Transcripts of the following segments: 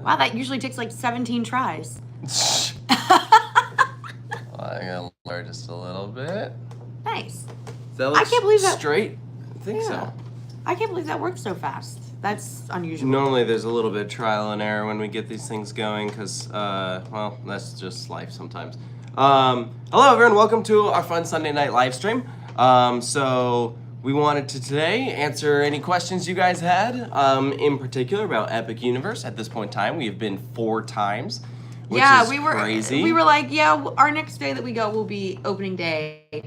Wow, that usually takes like 17 tries. I'm gonna lower just a little bit. Nice. I can't believe that. Straight? I think so. I can't believe that worked so fast. That's unusual. Normally there's a little bit of trial and error when we get these things going because, well, that's just life sometimes. Hello everyone, welcome to our fun Sunday night live stream. So we wanted to today answer any questions you guys had, in particular about Epic Universe. At this point in time, we have been 4 times, which is crazy. We were like, yeah, our next day that we go will be opening day,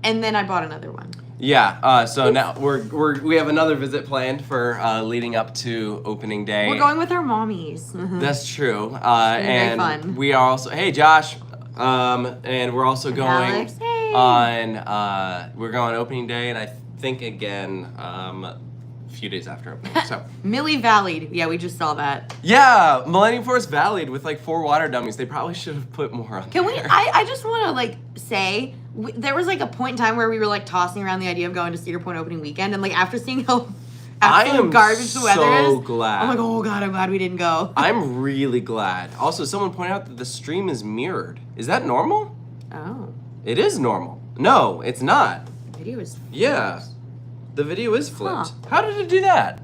and then I bought another one. Yeah, so now we have another visit planned for leading up to opening day. We're going with our mommies. That's true. And very fun. We are also, hey Josh, and we're also going Alex, hey. on, we're going opening day, and I think again, a few days after opening, so. Millie Valleyed, yeah, we just saw that. Yeah, Millennium Force Valleyed with like 4 water dummies. They probably should have put more on Can there. I just want to like say, there was like a point in time where we were like tossing around the idea of going to Cedar Point opening weekend, and like after seeing how absolute garbage the weather is, glad. I'm like, oh god, I'm glad we didn't go. I'm really glad. Also, someone pointed out that the stream is mirrored. Is that normal? Oh. It is normal. No, it's not. The video is flipped. Yeah. The video is flipped. Huh. How did it do that?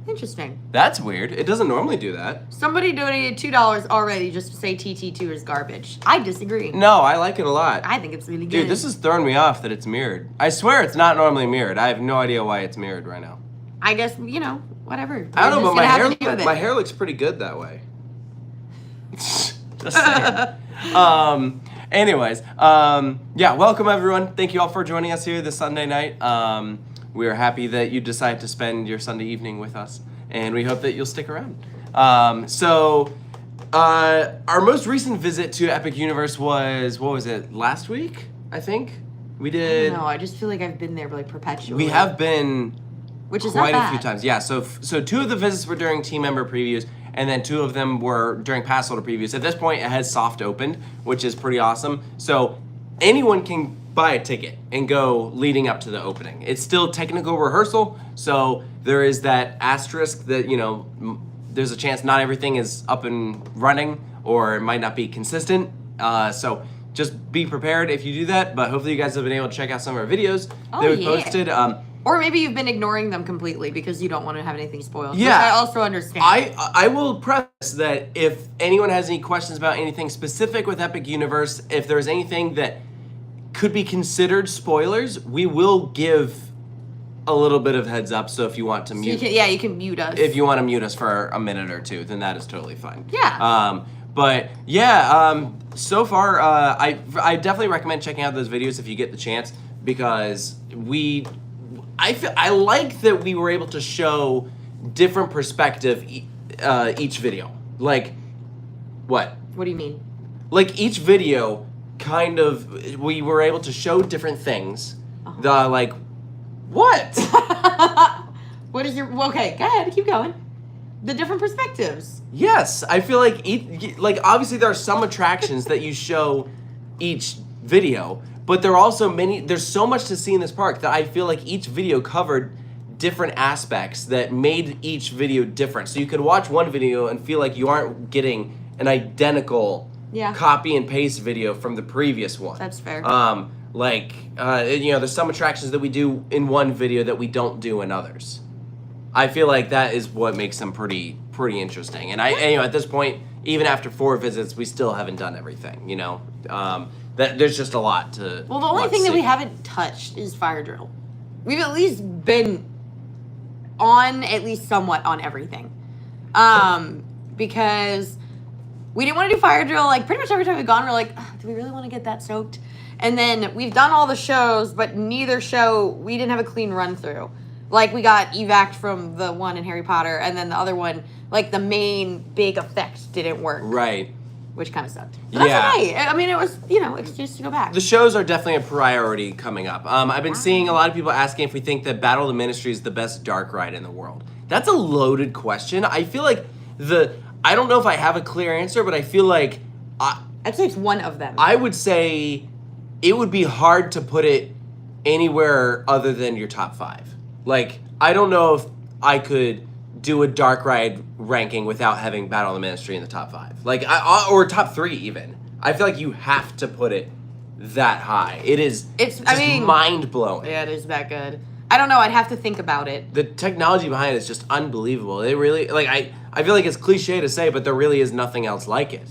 Interesting. That's weird. It doesn't normally do that. Somebody donated $2 already just to say TT2 is garbage. I disagree. No, I like it a lot. I think it's really good. Dude, this is throwing me off that it's mirrored. I swear it's not normally mirrored. I have no idea why it's mirrored right now. I guess, you know, whatever. I don't know, but my my hair looks pretty good that way. Just saying. Anyways, yeah, welcome everyone. Thank you all for joining us here this Sunday night. We are happy that you decided to spend your Sunday evening with us, and we hope that you'll stick around. Our most recent visit to Epic Universe was, what was it, last week, I think? We did... No, I just feel like I've been there like perpetually. We have been which is quite not bad. a few times. Yeah, so 2 of the visits were during team member previews, and then 2 of them were during pass holder previews. At this point, it has soft opened, which is pretty awesome. So anyone can buy a ticket and go leading up to the opening. It's still technical rehearsal, so there is that asterisk that, you know, there's a chance not everything is up and running or it might not be consistent. So just be prepared if you do that, but hopefully you guys have been able to check out some of our videos that we posted. Or maybe you've been ignoring them completely because you don't want to have anything spoiled. Yeah. Which I also understand. I will preface that if anyone has any questions about anything specific with Epic Universe, if there's anything that could be considered spoilers, we will give a little bit of heads up. So if you want to mute, you can mute us. If you want to mute us for a minute or 2, then that is totally fine. Yeah. But yeah, so far, I definitely recommend checking out those videos if you get the chance, because I like that we were able to show different perspective each video. Like, what? What do you mean? Like each video, kind of, we were able to show different things. The like, what? What is your? Okay, go ahead, keep going. The different perspectives. Yes, I feel like obviously there are some attractions that you show each video, but there are also there's so much to see in this park that I feel like each video covered different aspects that made each video different. So you could watch one video and feel like you aren't getting an identical copy and paste video from the previous one. That's fair. You know, there's some attractions that we do in one video that we don't do in others. I feel like that is what makes them pretty interesting. And you know, at this point, even after 4 visits, we still haven't done everything, you know? There's just a lot to Well, the only thing that we haven't touched is fire drill. We've at least been on, at least somewhat on everything. Because we didn't want to do fire drill, like pretty much every time we've gone, we're like, do we really want to get that soaked? And then we've done all the shows, but neither show, we didn't have a clean run through. Like we got evac from the one in Harry Potter, and then the other one, like the main big effect didn't work. Right. Which kind of sucked. But that's okay. I mean, it was, you know, excuse to go back. The shows are definitely a priority coming up. I've been seeing a lot of people asking if we think that Battle of the Ministry is the best dark ride in the world. That's a loaded question. I feel like I don't know if I have a clear answer, but I feel like I'd say it's one of them. I would say it would be hard to put it anywhere other than your top 5. Like, I don't know if I could do a dark ride ranking without having Battle of the Ministry in the top 5. Like, or top 3 even. I feel like you have to put it that high. It's mind blowing. Yeah, it is that good. I don't know. I'd have to think about it. The technology behind it is just unbelievable. It really, like, I feel like it's cliche to say, but there really is nothing else like it.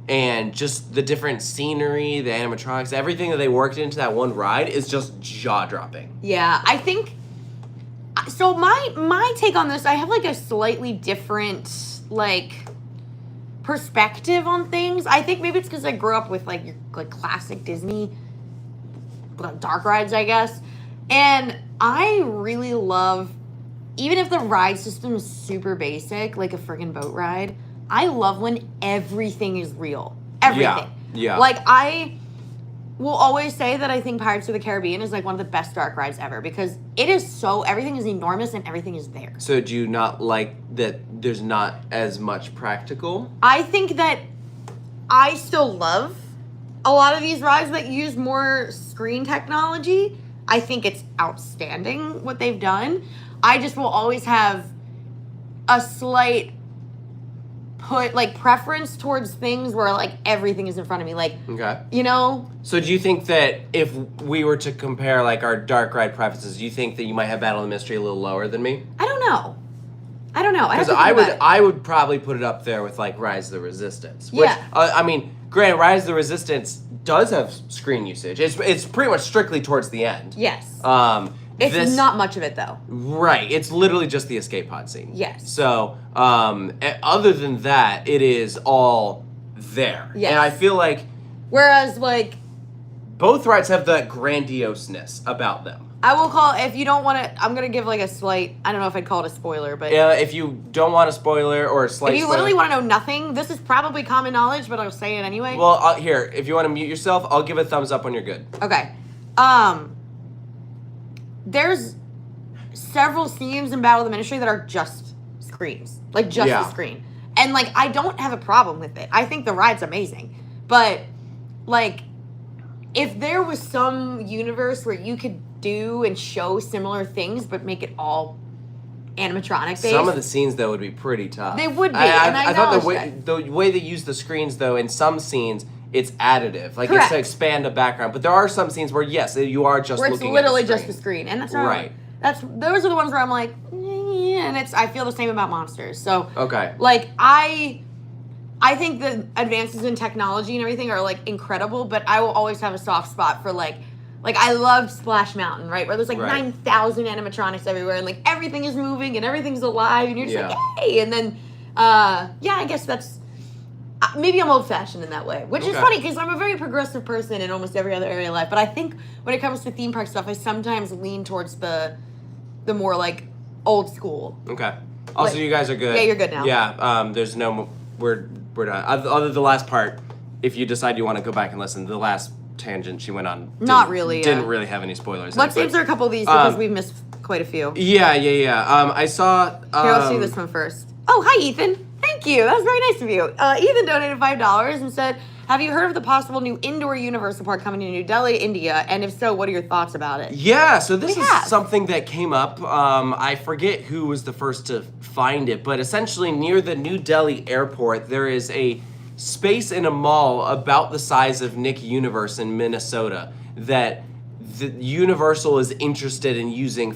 And just the different scenery, the animatronics, everything that they worked into that one ride is just jaw-dropping. Yeah, I think... So my take on this, I have, like, a slightly different, like, perspective on things. I think maybe it's because I grew up with, like classic Disney dark rides, I guess. And I really love... Even if the ride system is super basic, like a friggin' boat ride... I love when everything is real. Everything. Yeah. Like, I will always say that I think Pirates of the Caribbean is, like, one of the best dark rides ever because it is so... Everything is enormous and everything is there. So do you not like that there's not as much practical? I think that I still love a lot of these rides that use more screen technology. I think it's outstanding what they've done. I just will always have a slight... preference towards things where, like, everything is in front of me. Like, okay. You know? So do you think that if we were to compare, like, our dark ride preferences, do you think that you might have Battle of the Mystery a little lower than me? I don't know. Because I would probably put it up there with, like, Rise of the Resistance. Which, Yeah. I mean, granted, Rise of the Resistance does have screen usage. It's pretty much strictly towards the end. Yes. It's not much of it, though. Right. It's literally just the escape pod scene. Yes. So, other than that, it is all there. Yes. And I feel like... Whereas, like... Both rides have that grandioseness about them. I will call... If you don't want to... I'm going to give, like, a slight... I don't know if I'd call it a spoiler, but... If you don't want a spoiler or a slight If you literally want to know nothing, this is probably common knowledge, but I'll say it anyway. Well, here, if you want to mute yourself, I'll give a thumbs up when you're good. Okay. There's several scenes in Battle of the Ministry that are just screens. Like, just the screen. And, like, I don't have a problem with it. I think the ride's amazing. But, like, if there was some universe where you could do and show similar things but make it all animatronic based. Some of the scenes, though, would be pretty tough. They would be, I thought the way they use the screens, though, in some scenes... It's additive, like Correct. It's to expand a background. But there are some scenes where yes, you are just where looking it's literally at the just the screen, and that's not right. Those are the ones where I'm like, yeah, and I feel the same about Monsters. So okay, like I think the advances in technology and everything are like incredible, but I will always have a soft spot for like I love Splash Mountain, right? Where there's like 9,000 animatronics everywhere, and like everything is moving and everything's alive, and you're just like, hey, and then I guess that's. Maybe I'm old-fashioned in that way, which is funny because I'm a very progressive person in almost every other area of life. But I think when it comes to theme park stuff, I sometimes lean towards the more like old school. Okay. Also, you guys are good. Yeah, you're good now. Yeah. There's no. We're done. Other than the last part, if you decide you want to go back and listen, the last tangent she went on. Not really. Didn't really have any spoilers. Let's answer a couple of these because we've missed quite a few. Yeah. I saw. Here, let's do this one first. Oh, hi, Ethan. Thank you. That was very nice of you. Ethan donated $5 and said, have you heard of the possible new indoor Universal Park coming to New Delhi, India? And if so, what are your thoughts about it? Yeah, so this is something that came up. I forget who was the first to find it, but essentially near the New Delhi airport, there is a space in a mall about the size of Nick Universe in Minnesota that the Universal is interested in using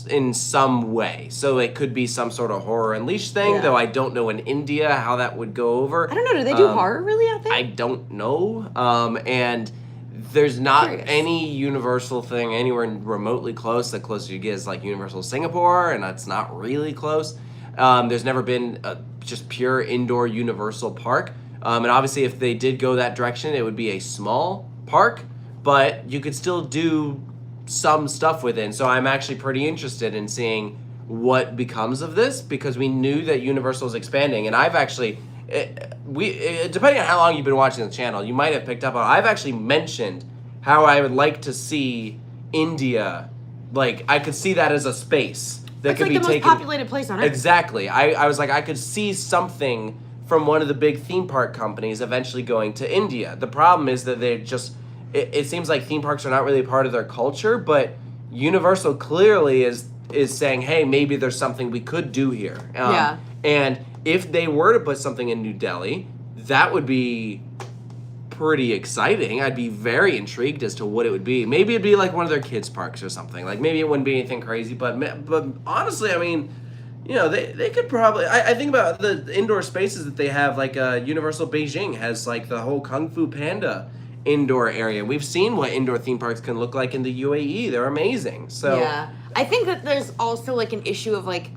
in some way. So it could be some sort of Horror Unleashed thing, though I don't know in India how that would go over. I don't know. Do they do horror really out there? I don't know. And there's not any Universal thing anywhere remotely close. The closest you get is like Universal Singapore, and that's not really close. There's never been a just pure indoor Universal park. And obviously if they did go that direction, it would be a small park, but you could still do some stuff within. So I'm actually pretty interested in seeing what becomes of this, because we knew that Universal is expanding, and I've actually, depending on how long you've been watching the channel, you might have picked up on, I've actually mentioned how I would like to see India, like I could see that as a space that could be taken. It's like the most populated place on Earth. Exactly. I was like, I could see something from one of the big theme park companies eventually going to India. The problem is that they just, it seems like theme parks are not really a part of their culture, but Universal clearly is is saying, hey, maybe there's something we could do here. Yeah. And if they were to put something in New Delhi, that would be pretty exciting. I'd be very intrigued as to what it would be. Maybe it'd be like one of their kids' parks or something. Like maybe it wouldn't be anything crazy, but honestly, I mean, you know, they could probably. I think about the indoor spaces that they have. Like Universal Beijing has like the whole Kung Fu Panda indoor area. We've seen what indoor theme parks can look like in the UAE. They're amazing. So yeah, I think that there's also like an issue of like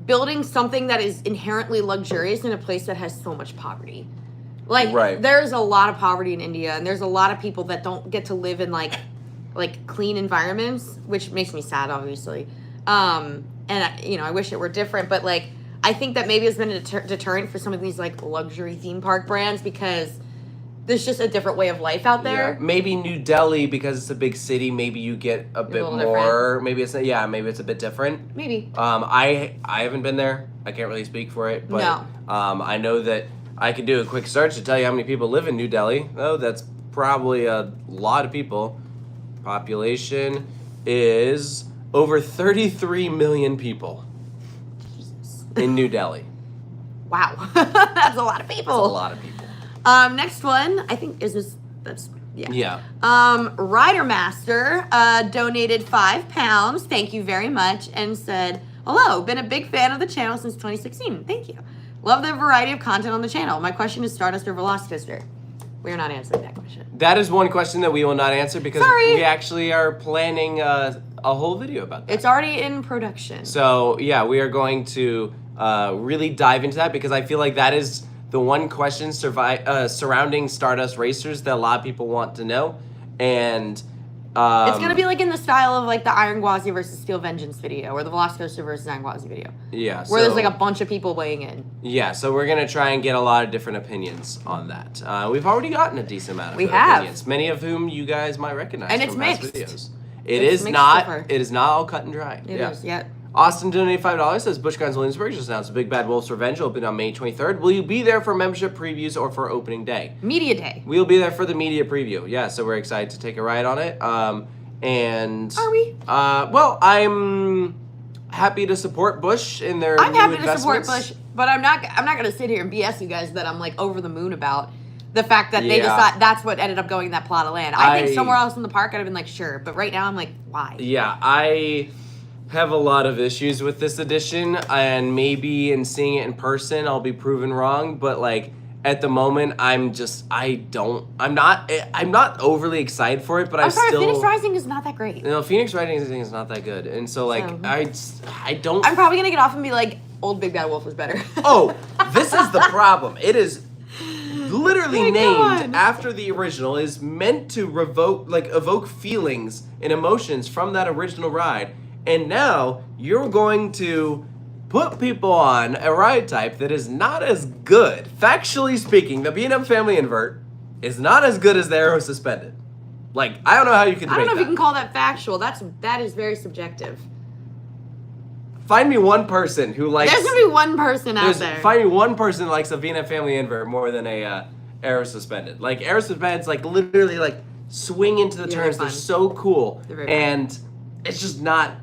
building something that is inherently luxurious in a place that has so much poverty. Like, right. There's a lot of poverty in India, and there's a lot of people that don't get to live in, like clean environments, which makes me sad, obviously. And, you know, I wish it were different, but, like, I think that maybe it's been a deterrent for some of these, like, luxury theme park brands because there's just a different way of life out there. Yeah. Maybe New Delhi, because it's a big city, maybe you get a bit more. Different. Maybe it's a bit different. Maybe. I haven't been there. I can't really speak for it, but no. I know that I could do a quick search to tell you how many people live in New Delhi. Oh, that's probably a lot of people. Population is over 33 million people in New Delhi. Wow. That's a lot of people. That's a lot of people. Next one, I think that's Yeah. Rider Master donated £5. Thank you very much, and said, "Hello, been a big fan of the channel since 2016. Thank you. Love the variety of content on the channel. My question is Stardust or Velocicoaster?" We are not answering that question. That is one question that we will not answer because Sorry. we actually are planning a whole video about that. It's already in production. So, yeah, we are going to really dive into that because I feel like that is the one question surrounding Stardust Racers that a lot of people want to know. And it's going to be like in the style of like the Iron Gwazi versus Steel Vengeance video or the Velocicoaster versus Iron Gwazi video. Yeah. Where there's like a bunch of people weighing in. Yeah, so we're going to try and get a lot of different opinions on that. We've already gotten a decent amount of opinions, many of whom you guys might recognize and from it's past mixed. videos. It is not all cut and dry. It is, yeah. Austin donated $5, says Busch Gardens Williamsburg just announced Big Bad Wolf's Revenge will open on May 23rd. Will you be there for membership previews or for opening day? Media day. We'll be there for the media preview. Yeah, so we're excited to take a ride on it. And are we? Well, I'm happy to support Busch in their I'm new happy investments. to support Busch, but I'm not going to sit here and BS you guys that I'm like over the moon about the fact that they decide that's what ended up going in that plot of land. I think somewhere else in the park I'd have been like, sure, but right now I'm like, why? Yeah, I have a lot of issues with this edition, and maybe in seeing it in person I'll be proven wrong, but like at the moment I'm not overly excited for it, but I'm still Phoenix Rising is not that great. No, Phoenix Rising is not that good. And so like I don't I'm probably going to get off and be like, old Big Bad Wolf was better. Oh, this is the problem. It is literally named after the original, is meant to evoke feelings and emotions from that original ride. And now you're going to put people on a ride type that is not as good. Factually speaking, the B&M Family Invert is not as good as the Aero Suspended. Like, I don't know how you can debate that. I don't know if you can call that factual. That is very subjective. Find me one person who likes... There's going to be one person out there. Find me one person who likes a B&M Family Invert more than a Aero Suspended. Like, Aero Suspended's like literally like swing into the turns. They're so cool. And it's just not...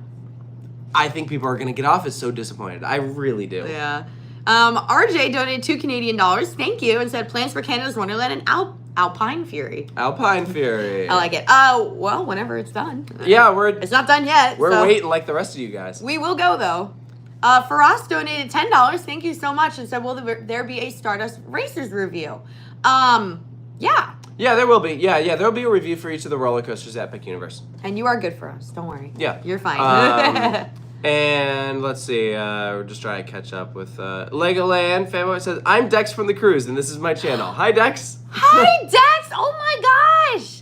I think people are going to get off as so disappointed. I really do. Yeah. RJ donated $2 Canadian. Thank you. And said plans for Canada's Wonderland and Alpine Fury. Alpine Fury. I like it. Well, whenever it's done. Yeah, it's not done yet. We're waiting like the rest of you guys. We will go though. Faraz donated $10. Thank you so much. And said, will there be a Stardust Racers review? Yeah. Yeah, there will be. Yeah, there will be a review for each of the roller coasters at Epic Universe. And you are good for us. Don't worry. Yeah. You're fine. And let's see. We're just trying to catch up with Legoland. Fanboy says, I'm Dex from the cruise, and this is my channel. Hi, Dex. Hi, Dex. Oh, my gosh.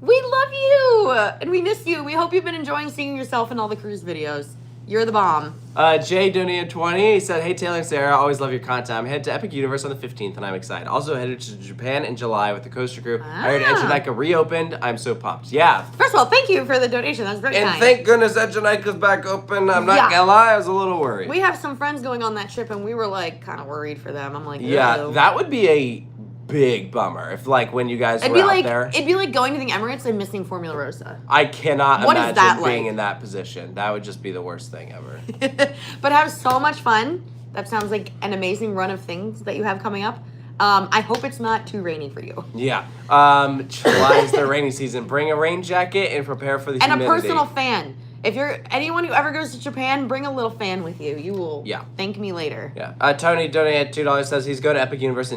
We love you. And we miss you. We hope you've been enjoying seeing yourself in all the cruise videos. You're the bomb. Jay donated 20. He said, hey, Taylor and Sarah, always love your content. I'm headed to Epic Universe on the 15th, and I'm excited. Also headed to Japan in July with the Coaster Crew. I heard Edgenica reopened. I'm so pumped. Yeah. First of all, thank you for the donation. That's very kind. And thank goodness Edgenica's back open. I'm not gonna lie, I was a little worried. We have some friends going on that trip, and we were like kind of worried for them. I'm like, yeah, that would be a big bummer if like when you guys It'd were be out like there. it'd be like going to the Emirates and missing Formula Rosa. I cannot What is imagine that being like? in that position. That would just be the worst thing ever. But have so much fun. That sounds like an amazing run of things that you have coming up. I hope it's not too rainy for you. Yeah. July is the rainy season. Bring a rain jacket and prepare for the And humidity. a personal fan. If you're anyone who ever goes to Japan, bring a little fan with you. You will thank me later. Yeah. Tony donated $2. Says he's going to Epic Universe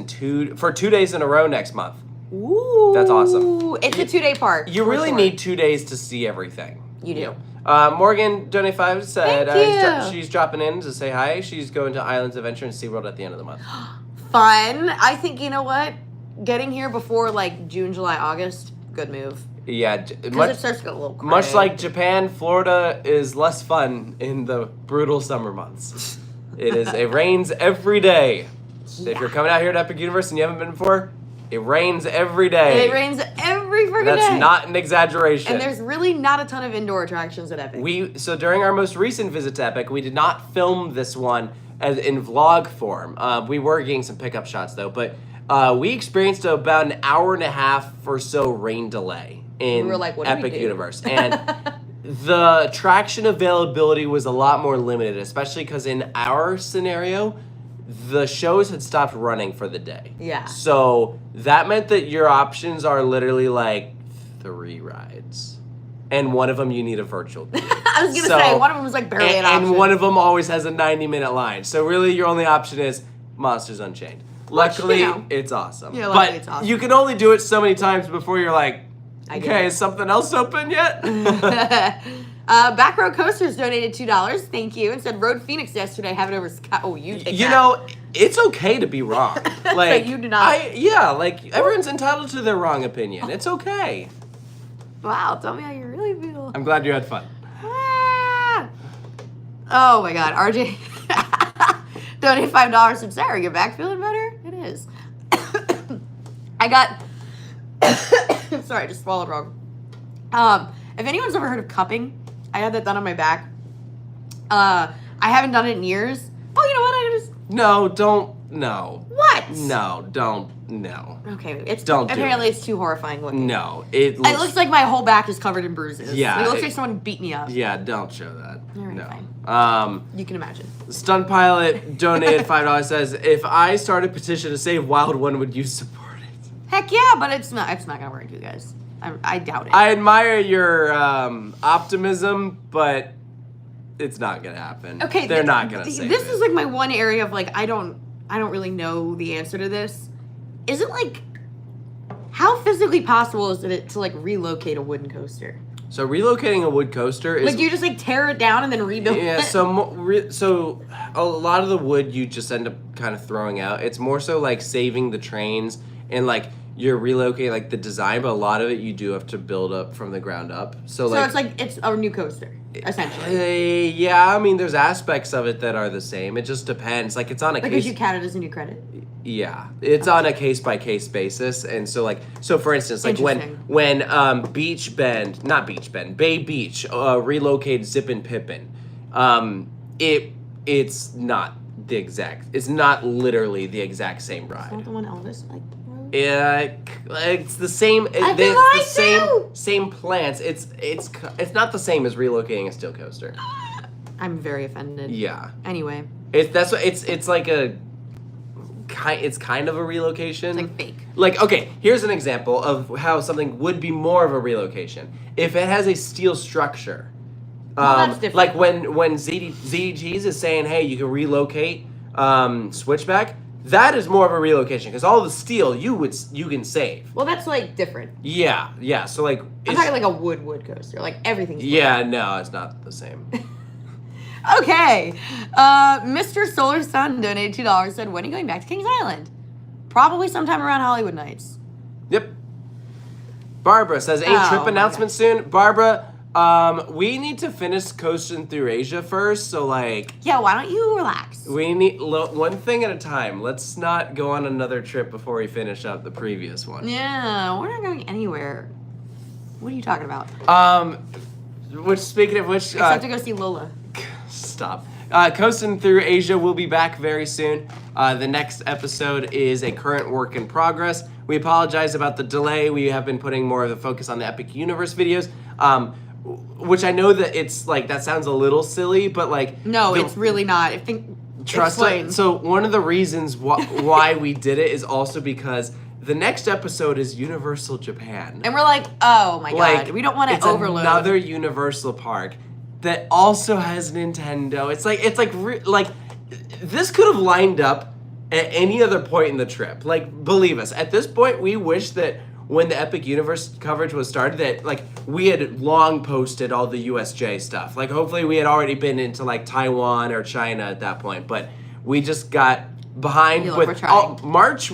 for 2 days in a row next month. Ooh. That's awesome. It's a 2-day park. You really need 2 days to see everything. You do. Morgan donated 5. Said Thank you. she's dropping in to say hi. She's going to Islands Adventure and SeaWorld at the end of the month. Fun. I think, you know what? Getting here before like June, July, August, good move. Yeah, Because it starts to get a little crazy. much like Japan, Florida is less fun in the brutal summer months. It rains every day. Yeah. If you're coming out here to Epic Universe and you haven't been before, it rains every day. It rains every freaking day. That's not an exaggeration. And there's really not a ton of indoor attractions at Epic. So during our most recent visit to Epic, we did not film this one as in vlog form. We were getting some pickup shots though, but we experienced about an hour and a half or so rain delay in We were like, what do we Epic do? Universe. And the traction availability was a lot more limited, especially because in our scenario, the shows had stopped running for the day. Yeah. So that meant that your options are literally like 3 rides. And one of them you need a virtual queue. I was going to say, one of them was like barely an option. And one of them always has a 90-minute line. So really your only option is Monsters Unchained. Luckily, it's awesome. Yeah, luckily it's awesome. You can only do it so many times before you're like, I get okay, it. is something else open yet? Back Row Coasters donated $2. Thank you. And said Road Phoenix yesterday. Have it over Scott. Oh, you take You that. know, it's okay to be wrong. Like you do not. Like everyone's entitled to their wrong opinion. It's okay. Wow, tell me how you really feel. I'm glad you had fun. Ah. Oh my God, RJ. Donate $5 from Sarah. You're back feeling better? It is. I got. Sorry, I just swallowed wrong. If anyone's ever heard of cupping, I had that done on my back. I haven't done it in years. Oh, you know what? I just. No, don't. No. What? No, don't. No. Okay, it's Don't do apparently it. it's too horrifying looking. No. It looks like my whole back is covered in bruises. Yeah, Like, it looks like someone beat me up. Yeah, don't show that. All right, no. fine. You can imagine. Stunt Pilot donated $5. Says, if I started a petition to save Wild One, would you support it? Heck yeah, but it's not gonna work, you guys. I doubt it. I admire your optimism, but it's not gonna happen. Okay, they're not gonna save this it. is like my one area of like I don't really know the answer to this. Is it like how physically possible is it to like relocate a wooden coaster? So relocating a wood coaster is Like, do you just like tear it down and then rebuild yeah. it? So a lot of the wood you just end up kind of throwing out. It's more so like saving the trains and like you're relocating like the design, but a lot of it you do have to build up from the ground up. So it's a new coaster essentially. Yeah, I mean there's aspects of it that are the same. It just depends. Like it's on a Because case. you count it as a new credit. Yeah, it's on a case by case basis, and so for instance, like when Bay Beach relocated Zip and Pippin, it's not literally the exact same Is that ride. the one Elvis like? Rode? Yeah, it's the same. Same plants. It's not the same as relocating a steel coaster. I'm very offended. Yeah. Anyway. It's kind of a relocation. It's like fake. Like, okay, here's an example of how something would be more of a relocation. If it has a steel structure. Well, that's different. Like when ZDGs is saying, hey, you can relocate Switchback, that is more of a relocation because all the steel you can save. Well, that's like different. Yeah. So like I'm talking like a wood coaster. Like everything's yeah, no, it's not the same. Okay. Mr. Solar Sun donated $2. Said, when are you going back to Kings Island? Probably sometime around Hollywood Nights. Yep. Barbara says, trip announcement soon. Barbara, we need to finish coasting through Asia first, so like... Yeah, why don't you relax? We need one thing at a time. Let's not go on another trip before we finish up the previous one. Yeah, we're not going anywhere. What are you talking about? Speaking of which... Except to go see Lola. Stop. Coasting Through Asia will be back very soon. The next episode is a current work in progress. We apologize about the delay. We have been putting more of the focus on the Epic Universe videos, which I know that it's like, that sounds a little silly, but like... No, it's really not. I think... Trust us. So one of the reasons why we did it is also because the next episode is Universal Japan. And we're like, oh my god, we don't want to overload. It's another Universal park that also has Nintendo. It's like this could have lined up at any other point in the trip. Like, believe us, at this point, we wish that when the Epic Universe coverage was started, that like we had long posted all the USJ stuff. Like, hopefully we had already been into like Taiwan or China at that point, but we just got behind with March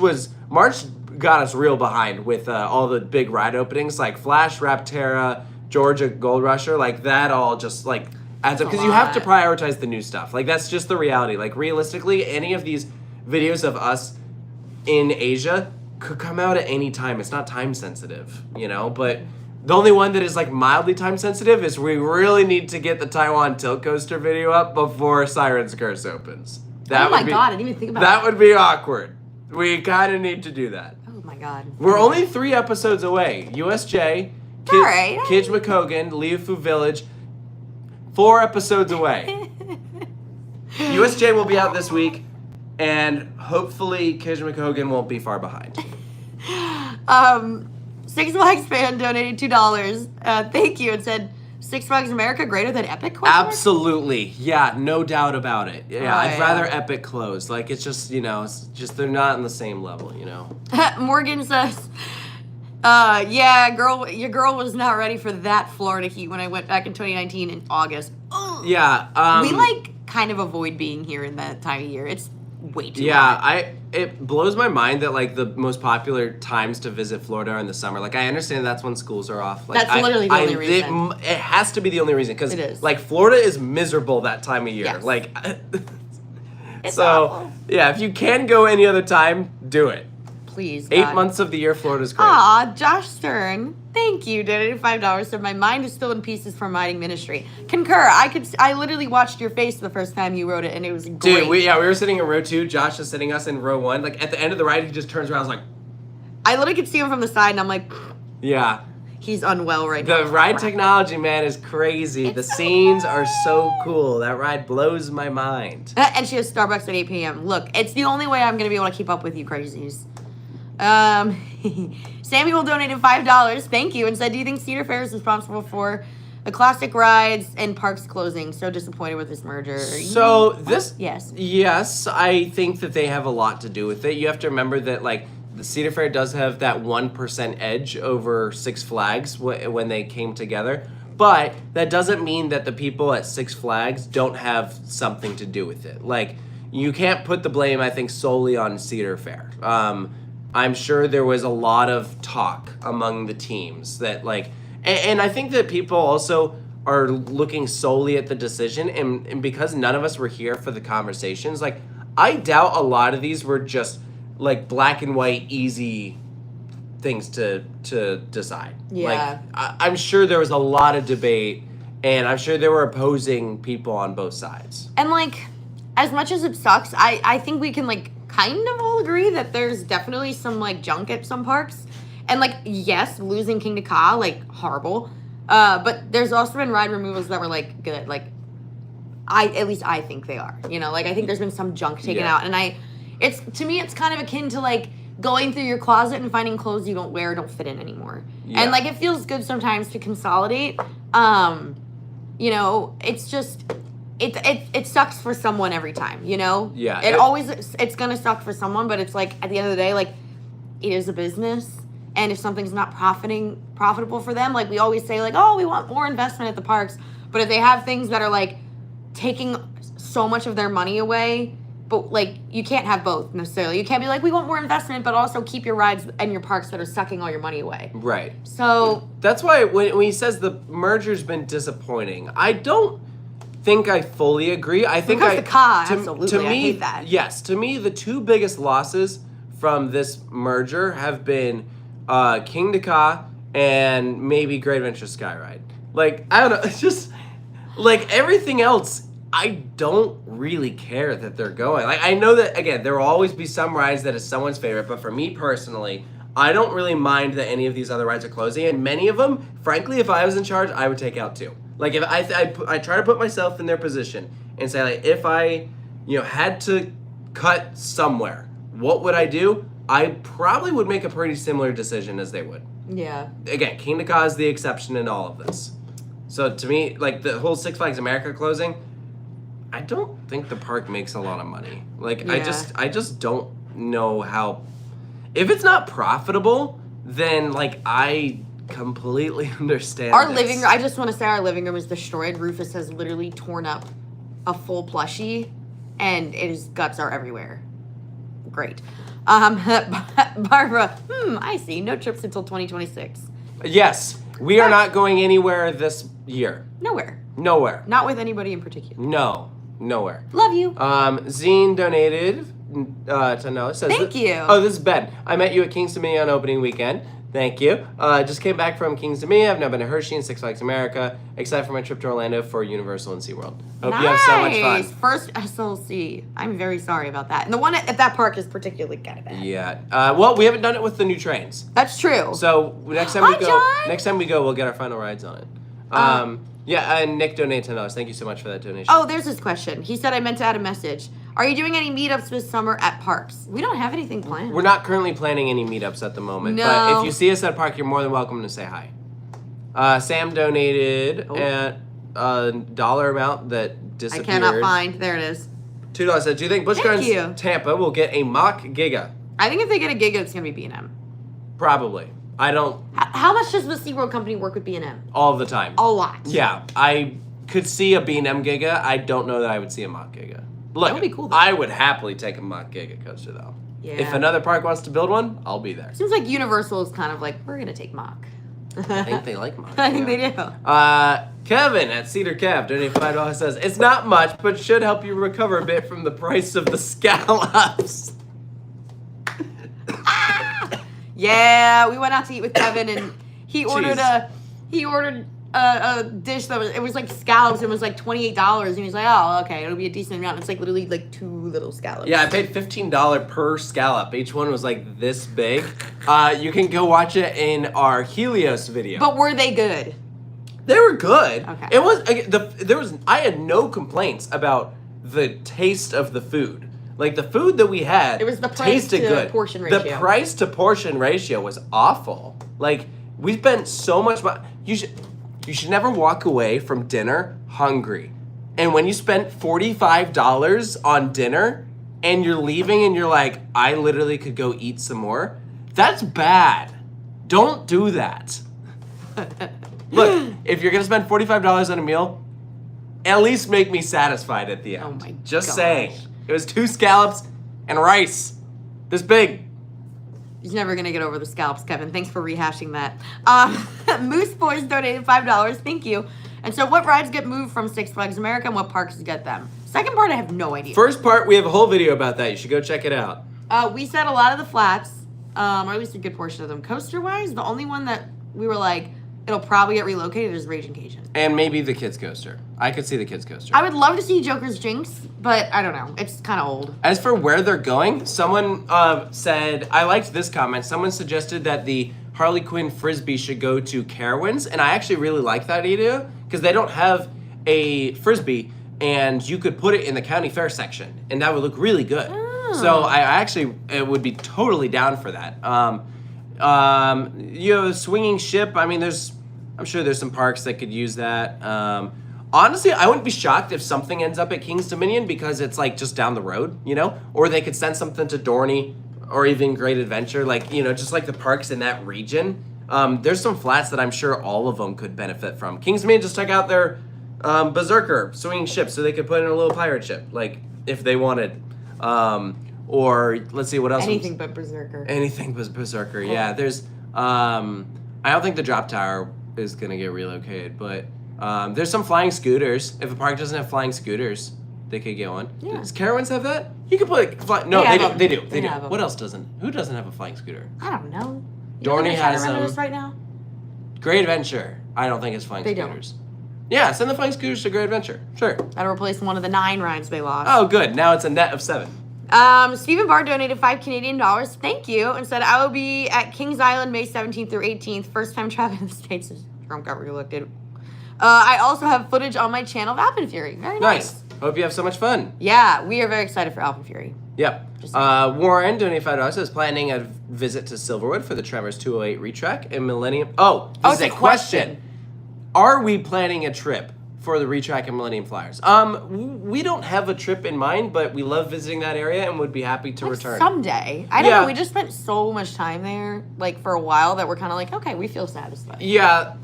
got us real behind with all the big ride openings like Flash, Rapterra, Georgia Gold Rusher, like that all just like adds up because you have to prioritize the new stuff. Like, that's just the reality. Like, realistically, any of these videos of us in Asia could come out at any time. It's not time sensitive, you know, but the only one that is like mildly time sensitive is we really need to get the Taiwan Tilt Coaster video up before Siren's Curse opens. Oh my god, I didn't even think about that. That would be awkward. We kind of need to do that. Oh my god. We're only 3 episodes away. USJ, Kijmakogan, Liufu Village, 4 episodes away. USJ will be out this week, and hopefully Kijmakogan won't be far behind. Six Flags fan donated $2. Thank you, and said, Six Flags America greater than Epic? Absolutely. Yeah, no doubt about it. Yeah, I'd rather Epic close. Like, it's just, you know, it's just they're not on the same level, you know. Morgan says, yeah, your girl was not ready for that Florida heat when I went back in 2019 in August. Ugh. Yeah. We, like, kind of avoid being here in that time of year. It's way too hot. It blows my mind that like the most popular times to visit Florida are in the summer. Like, I understand that's when schools are off. Like, that's literally the only reason. It has to be the only reason because like Florida is miserable that time of year. Yes. Like, it's so awful. Yeah, if you can go any other time, do it. Please, 8 months of the year, Florida's great. Aw, Josh Stern, thank you. Donated $5. Said my mind is still in pieces from writing ministry. Concur. I literally watched your face the first time you wrote it, and it was great. Dude, we were sitting in row 2. Josh is sitting us in row 1. Like, at the end of the ride, he just turns around. And was like, I literally could see him from the side, and I'm like, yeah, he's unwell right now. The ride technology, man, is crazy. The scenes are so cool. That ride blows my mind. And she has Starbucks at 8 p.m. Look, it's the only way I'm gonna be able to keep up with you crazies. Samuel donated $5, thank you, and said, do you think Cedar Fair is responsible for the classic rides and parks closing? So disappointed with this merger. So yes, I think that they have a lot to do with it. You have to remember that like the Cedar Fair does have that 1% edge over Six Flags when they came together, but that doesn't mean that the people at Six Flags don't have something to do with it. Like, you can't put the blame, I think, solely on Cedar Fair. I'm sure there was a lot of talk among the teams that like, and I think that people also are looking solely at the decision, and because none of us were here for the conversations, like, I doubt a lot of these were just like black and white, easy things to decide. Yeah. Like, I'm sure there was a lot of debate, and I'm sure there were opposing people on both sides. And like, as much as it sucks, I think we can like kind of all agree that there's definitely some like junk at some parks, and like, yes, losing King to Ka, like, horrible, but there's also been ride removals that were like good. Like, at least I think they are, you know, like, I think there's been some junk taken out, and it's to me it's kind of akin to like going through your closet and finding clothes you don't wear or don't fit in anymore. And like, it feels good sometimes to consolidate. You know, it's just it sucks for someone every time, you know? Yeah. It's gonna suck for someone, but it's like, at the end of the day, like, it is a business, and if something's not profitable for them, like, we always say, like, oh, we want more investment at the parks, but if they have things that are like taking so much of their money away, but like, you can't have both necessarily. You can't be like, we want more investment, but also keep your rides and your parks that are sucking all your money away. Right. So that's why when he says the merger's been disappointing, I don't think I fully agree. I think absolutely. To me, I hate that. Yes, to me, the 2 biggest losses from this merger have been King to Ka and maybe Great Adventure Skyride. Like, I don't know, it's just like everything else I don't really care that they're going. Like, I know that, again, there will always be some rides that is someone's favorite, but for me personally, I don't really mind that any of these other rides are closing, and many of them, frankly, if I was in charge, I would take out too. Like, if I try to put myself in their position and say, like, if I, had to cut somewhere, what would I do? I probably would make a pretty similar decision as they would. Yeah. Again, King to Ka is the exception in all of this. So to me, like, the whole Six Flags America closing, I don't think the park makes a lot of money. Like, Yeah. I just don't know how. If it's not profitable, then, like, I completely understand Our this. living room, I just want to say our living room is destroyed. Rufus has literally torn up a full plushie, and his guts are everywhere. Great. Barbara, I see. No trips until 2026. Yes, we are not going anywhere this year. Nowhere. Nowhere. Not with anybody in particular. No, nowhere. Love you. Zine donated to know. Says Thank you. Oh, this is Ben. I met you at Kings Dominion on opening weekend. Thank you. Just came back from Kings Dominion. I've now been to Hershey and Six Flags America. Excited for my trip to Orlando for Universal and SeaWorld. Hope you have so much fun. First SLC. I'm very sorry about that. And the one at that park is particularly kind of bad. Yeah. Well, we haven't done it with the new trains. That's true. So next time we go, we'll get our final rides on it. Yeah, and Nick donated $10. Thank you so much for that donation. Oh, there's his question. He said I meant to add a message. Are you doing any meetups this summer at parks? We don't have anything planned. We're not currently planning any meetups at the moment. No. But if you see us at a park, you're more than welcome to say hi. Sam donated at a dollar amount that disappeared. I cannot find. There it is. $2 said, do you think Busch Thank you. Gardens Tampa will get a mock Giga? I think if they get a Giga, it's going to be B&M. Probably. I don't. How much does the SeaWorld company work with B&M? All the time. A lot. Yeah. I could see a B&M Giga. I don't know that I would see a mock Giga. Look, That would be cool, though. I would happily take a mock Giga coaster, though. Yeah. If another park wants to build one, I'll be there. Seems like Universal is kind of like, we're going to take mock. I think they like mock. I think yeah. they do. Kevin at Cedar Cav donated $5 says, it's not much, but should help you recover a bit from the price of the scallops. Yeah, we went out to eat with Kevin, and he ordered Jeez. a dish that was like scallops. It was like $28, and he was like, "Oh, okay, it'll be a decent amount." It's like literally like 2 little scallops. Yeah, I paid $15 per scallop. Each one was like this big. You can go watch it in our Helios video. But were they good? They were good. Okay. It was I had no complaints about the taste of the food. Like the food that we had, It was the price tasted to good. portion The ratio. price to portion ratio was awful. Like we spent so much money. You should never walk away from dinner hungry. And when you spent $45 on dinner and you're leaving and you're like, I literally could go eat some more. That's bad. Don't do that. Look, if you're gonna spend $45 on a meal, at least make me satisfied at the end. Oh my Just gosh. saying. It was 2 scallops and rice. This big. He's never gonna get over the scallops, Kevin. Thanks for rehashing that. Moose Boys donated $5. Thank you. And so, what rides get moved from Six Flags America, and what parks get them? Second part, I have no idea. First part, we have a whole video about that. You should go check it out. We said a lot of the flats, or at least a good portion of them. Coaster-wise, the only one that we were like, it'll probably get relocated is Raging Cajun. And maybe the kids coaster. I could see the kids coaster. I would love to see Joker's Jinx, but I don't know. It's kind of old. As for where they're going, someone said, I liked this comment. Someone suggested that the Harley Quinn Frisbee should go to Carowinds, and I actually really like that idea because they don't have a Frisbee, and you could put it in the county fair section, and that would look really good. So it would be totally down for that. You have a swinging ship. I mean, I'm sure there's some parks that could use that. Honestly, I wouldn't be shocked if something ends up at Kings Dominion because it's like just down the road, or they could send something to Dorney or even Great Adventure, like, just like the parks in that region. There's some flats that I'm sure all of them could benefit from. Kings Dominion just took out their Berserker swinging ship so they could put in a little pirate ship, like if they wanted. Or let's see what else. Anything but Berserker. Anything but Berserker. Yeah, there's. I don't think the drop tower is gonna get relocated, but there's some flying scooters. If a park doesn't have flying scooters, they could get one. Yeah. Does Carowinds have that? You could put. No, They they have do. They do. them. They They do. have them. What else doesn't? Who doesn't have a flying scooter? I don't know. Dorney has them them. right now. Great Adventure. I don't think it's flying They don't. scooters. Yeah, send the flying scooters to Great Adventure. Sure. That'll replace one of the 9 rides they lost. Oh, good. Now it's a net of 7. Stephen Barr donated $5 Canadian. Thank you. And said, I will be at Kings Island May 17th through 18th. First time traveling the States since Trump got reelected. I also have footage on my channel of Alpine Fury. Very nice. Hope you have so much fun. Yeah, we are very excited for Alpine Fury. Yep. Warren donated $5. Says planning a visit to Silverwood for the Tremors 208 retrack and Millennium. Oh, this is a question. Are we planning a trip for the retrack and Millennium Flyers? We don't have a trip in mind, but we love visiting that area and would be happy to return. Someday. I don't know. We just spent so much time there, like, for a while that we're kind of like, okay, we feel satisfied. Yeah.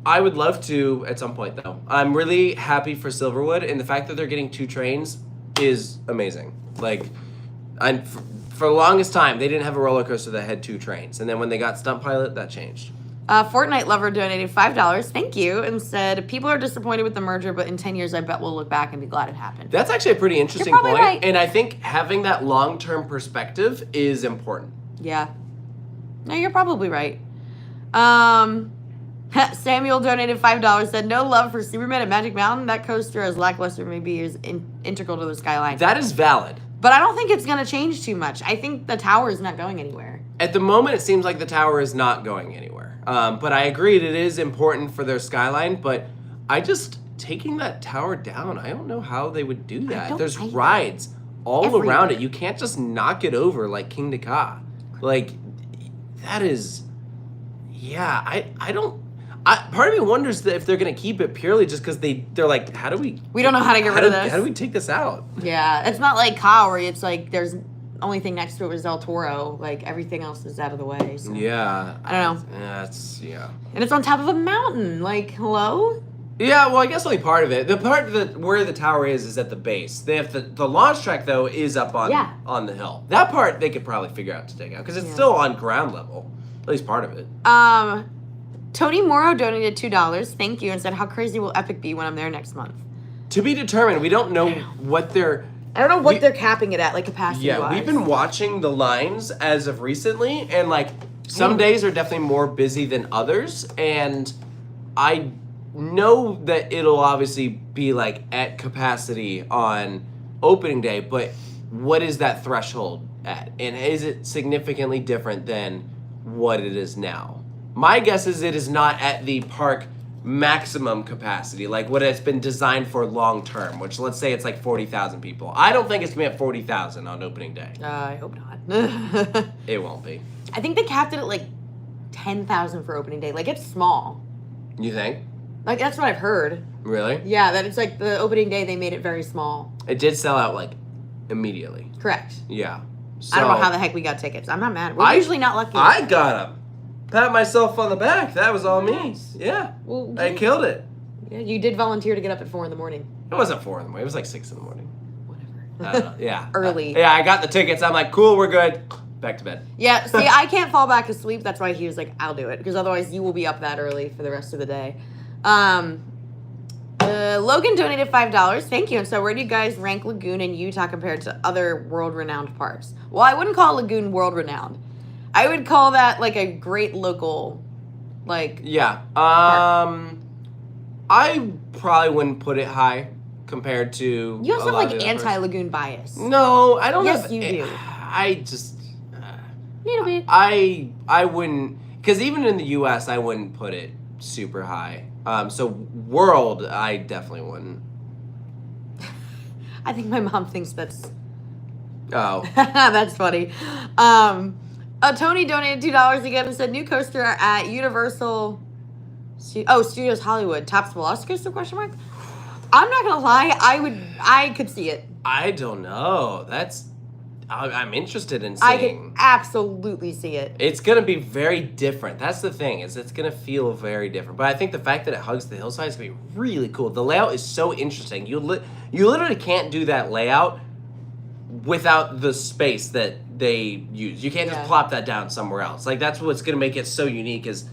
I would love to at some point, though. I'm really happy for Silverwood, and the fact that they're getting 2 trains is amazing. Like, for the longest time, they didn't have a roller coaster that had 2 trains, and then when they got Stunt Pilot, that changed. Fortnite Lover donated $5. Thank you, and said, people are disappointed with the merger, but in 10 years, I bet we'll look back and be glad it happened. That's actually a pretty interesting You're probably point, right. and I think having that long-term perspective is important. Yeah. No, you're probably right. Samuel donated $5, said, no love for Superman at Magic Mountain. That coaster, as lackluster maybe, is integral to the skyline. That is valid. But I don't think it's going to change too much. I think the tower is not going anywhere. At the moment, it seems like the tower is not going anywhere. But I agree, it is important for their skyline, but taking that tower down, I don't know how they would do that. There's rides all around it. You can't just knock it over like King Ka. Like, that is, yeah, I don't, part of me wonders if they're going to keep it purely just because they're like, how do we... We don't know how to get rid of this. How do we take this out? Yeah, it's not like Ka where it's like there's only thing next to it was Del Toro. Like, everything else is out of the way. So. Yeah. I don't know. Yeah. And it's on top of a mountain. Like, hello? Yeah, well, I guess only part of it. The part where the tower is at the base. They have the launch track, though, is up on the hill. That part they could probably figure out to take out because it's still on ground level. At least part of it. Tony Morrow donated $2. Thank you, and said, how crazy will Epic be when I'm there next month? To be determined. We don't know what they're... I don't know what they're capping it at, like, capacity-wise. Yeah, we've been watching the lines as of recently, and, like, some days are definitely more busy than others, and I know that it'll obviously be, like, at capacity on opening day, but what is that threshold at? And is it significantly different than what it is now? My guess is it is not at the park maximum capacity, like what it's been designed for long term, which let's say it's like 40,000 people. I don't think it's gonna be at 40,000 on opening day. I hope not. It won't be. I think they capped it at like 10,000 for opening day. Like, it's small. You think? Like, that's what I've heard. Really? Yeah, that it's like the opening day they made it very small. It did sell out like immediately. Correct. Yeah. So, I don't know how the heck we got tickets. I'm not mad. We're usually not lucky. I got them. Pat myself on the back. That was all Nice. me. Yeah. Well, I killed it. Yeah, you did volunteer to get up at 4 a.m. It wasn't 4 a.m. It was like 6 a.m. Whatever. Yeah. Early. Yeah, I got the tickets. I'm like, cool, we're good. Back to bed. Yeah, see, I can't fall back asleep. That's why he was like, I'll do it. Because otherwise you will be up that early for the rest of the day. Logan donated $5. Thank you. And so where do you guys rank Lagoon in Utah compared to other world-renowned parks? Well, I wouldn't call Lagoon world-renowned. I would call that like a great local, like... Yeah. park. I probably wouldn't put it high compared to... You also have like anti-Lagoon bias. No, I don't Yes, have... you do. I just... Little bit. I wouldn't... Because even in the U.S., I wouldn't put it super high. So world, I definitely wouldn't. I think my mom thinks that's... Oh. That's funny. Tony donated $2 again and said, new coaster at Universal... Studios Hollywood. Tops Velocicoaster, question mark? I'm not gonna lie, I could see it. I don't know. I'm interested in seeing. I can absolutely see it. It's gonna be very different. That's the thing, is it's gonna feel very different. But I think the fact that it hugs the hillside is gonna be really cool. The layout is so interesting. You literally can't do that layout without the space that they use. You can't just plop that down somewhere else. Like, that's what's gonna make it so unique is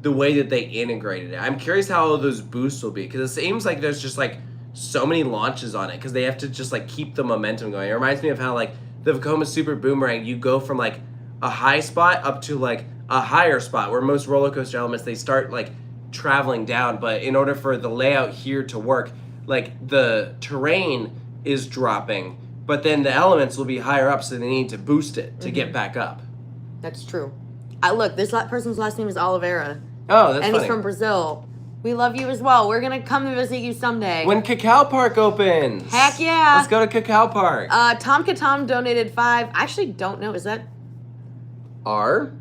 the way that they integrated it. I'm curious how all those boosts will be, because it seems like there's just like so many launches on it because they have to just like keep the momentum going. It reminds me of how like the Vekoma Super Boomerang, you go from like a high spot up to like a higher spot, where most roller coaster elements, they start like traveling down, but in order for the layout here to work, like the terrain is dropping, but then the elements will be higher up, so they need to boost it to get back up. That's true. Look, this person's last name is Oliveira. Oh, that's and funny. he's from Brazil. We love you as well. We're gonna come to visit you someday. When Cacao Park opens. Heck yeah. Let's go to Cacao Park. Tom Katom donated 5. I actually don't know. Is that R?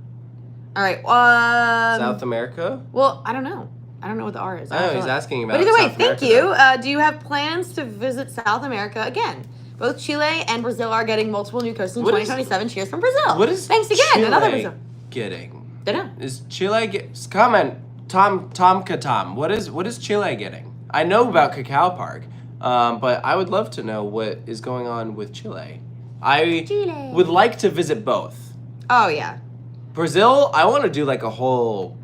all right? South America? Well, I don't know. I don't know what the R is. Oh, he's asking about. But either way, South thank America, you. Do you have plans to visit South America again? Both Chile and Brazil are getting multiple new coasts in 2027. Cheers from Brazil. What is Thanks again. Chile Another Brazil. getting? Dunno. Is Chile comment? Tom Katam. What is Chile getting? I know about Cacao Park, but I would love to know what is going on with Chile. I would like to visit both. Oh yeah. Brazil, I want to do like a whole thing.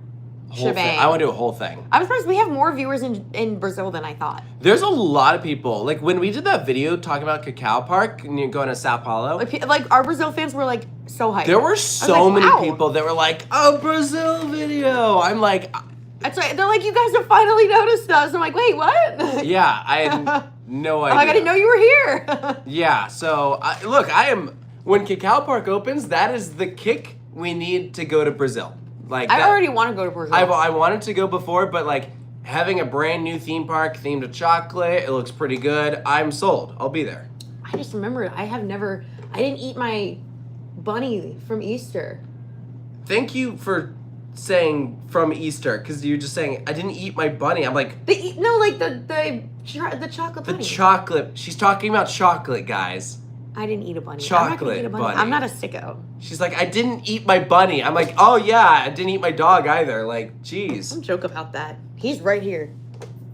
Shebang. I want to do a whole thing. I'm surprised we have more viewers in Brazil than I thought. There's a lot of people. Like when we did that video talking about Cacao Park and you're going to Sao Paulo. Like our Brazil fans were like so hyped. There were so like, many wow. people that were like, "Oh, Brazil video." I'm like, That's right. They're like, you guys have finally noticed us. I'm like, wait, what? yeah, I had no idea. I'm like, I didn't know you were here. Yeah, so look, when Cacao Park opens, that is the kick we need to go to Brazil. Like I already want to go to Brazil. I wanted to go before, but like having a brand new theme park themed to chocolate, it looks pretty good. I'm sold. I'll be there. I just remembered I didn't eat my bunny from Easter. Thank you for saying from Easter, because you're just saying I didn't eat my bunny. I'm like The chocolate bunny. the chocolate. She's talking about chocolate, guys. I didn't eat a bunny. Chocolate I'm not gonna eat a bunny. bunny. I'm not a sicko. She's like, I didn't eat my bunny. I'm like, oh yeah, I didn't eat my dog either. Like, jeez. Don't joke about that. He's right here.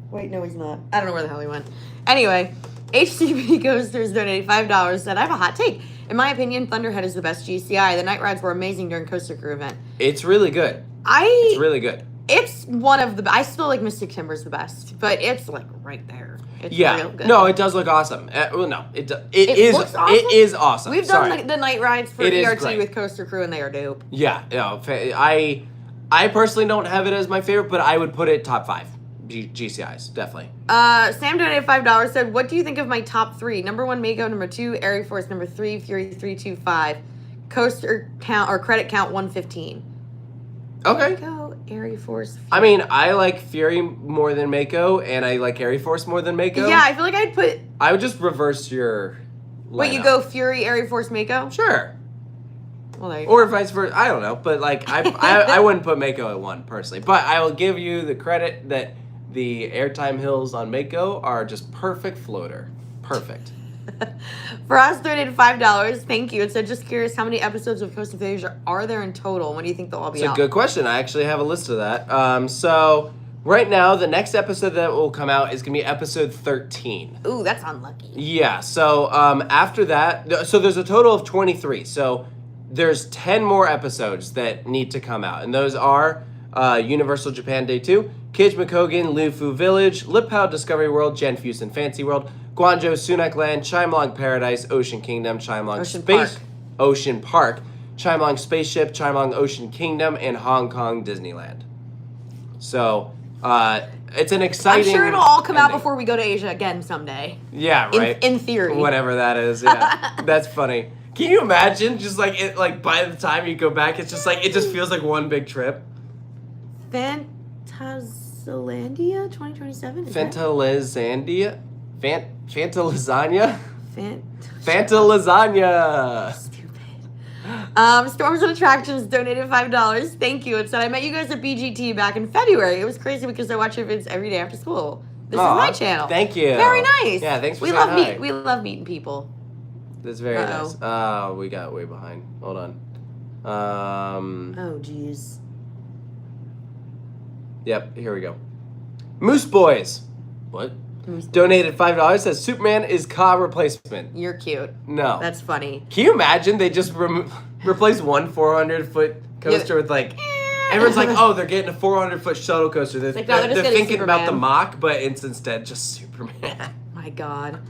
Wait, no, he's not. I don't know where the hell he went. Anyway, HCB Coasters donated $5. Said, I have a hot take. In my opinion, Thunderhead is the best GCI. The night rides were amazing during Coaster Crew event. It's really good. It's really good. It's one of the. I still like Mystic Timber's the best, but it's like right there. It's real good. No, it does look awesome. Well, no, it looks awesome? It is awesome. We've done the night rides for It is ERT great. with Coaster Crew, and they are dope. Yeah, I personally don't have it as my favorite, but I would put it top 5 GCIs definitely. Sam donated $5. Said, what do you think of my top 3? Number 1, Mako. Number 2, Airy Force. Number 3, Fury 325. Coaster count or credit count 115. Okay. Mako, Airy Force. Fury. I mean, I like Fury more than Mako, and I like Airy Force more than Mako. Yeah, I feel like I'd put. I would just reverse your. Wait, you lineup. go Fury, Airy Force, Mako? Sure. Well, there you Or vice versa. I don't know, but like I wouldn't put Mako at 1 personally. But I will give you the credit that the airtime hills on Mako are just perfect floater. Perfect. Frost donated $5. Thank you. It said, just curious, how many episodes of Coast of Asia are there in total? When do you think they'll all be It's out? a good question. I actually have a list of that. So right now, the next episode that will come out is going to be episode 13. Ooh, that's unlucky. Yeah. So after that, so there's a total of 23. So there's 10 more episodes that need to come out. And those are Universal Japan Day 2, Kijmakogan, Lufu Village, Liphao Discovery World, Genfusen Fancy World, Guangzhou Sunak Land, Chimelong Paradise, Ocean Kingdom, Chimelong Ocean Park, Chimelong Spaceship, Chimelong Ocean Kingdom, and Hong Kong Disneyland. So it's an exciting. I'm sure it'll all come out ending. before we go to Asia again someday. Yeah, right. In theory. Whatever that is. Yeah, that's funny. Can you imagine just like it? Like by the time you go back, it's just like it just feels like one big trip. Fantasylandia 2027? Fantalazandia? Fanta lasagna? Fanta lasagna. Stupid. Storms and Attractions donated $5. Thank you. It said, I met you guys at BGT back in February. It was crazy because I watch your vids every day after school. This is my channel. Thank you. Very nice. Yeah, thanks for we saying love hi. We love meeting people. That's very nice. Oh, we got way behind. Hold on. Oh, jeez. Yep, here we go. Moose Boys. What? Donated $5. Says Superman is car replacement. You're cute. No. That's funny. Can you imagine they just replace one 400-foot coaster with like... Everyone's like, oh, they're getting a 400-foot shuttle coaster. They're just getting thinking about the Superman. Mach, but it's instead just Superman. My God.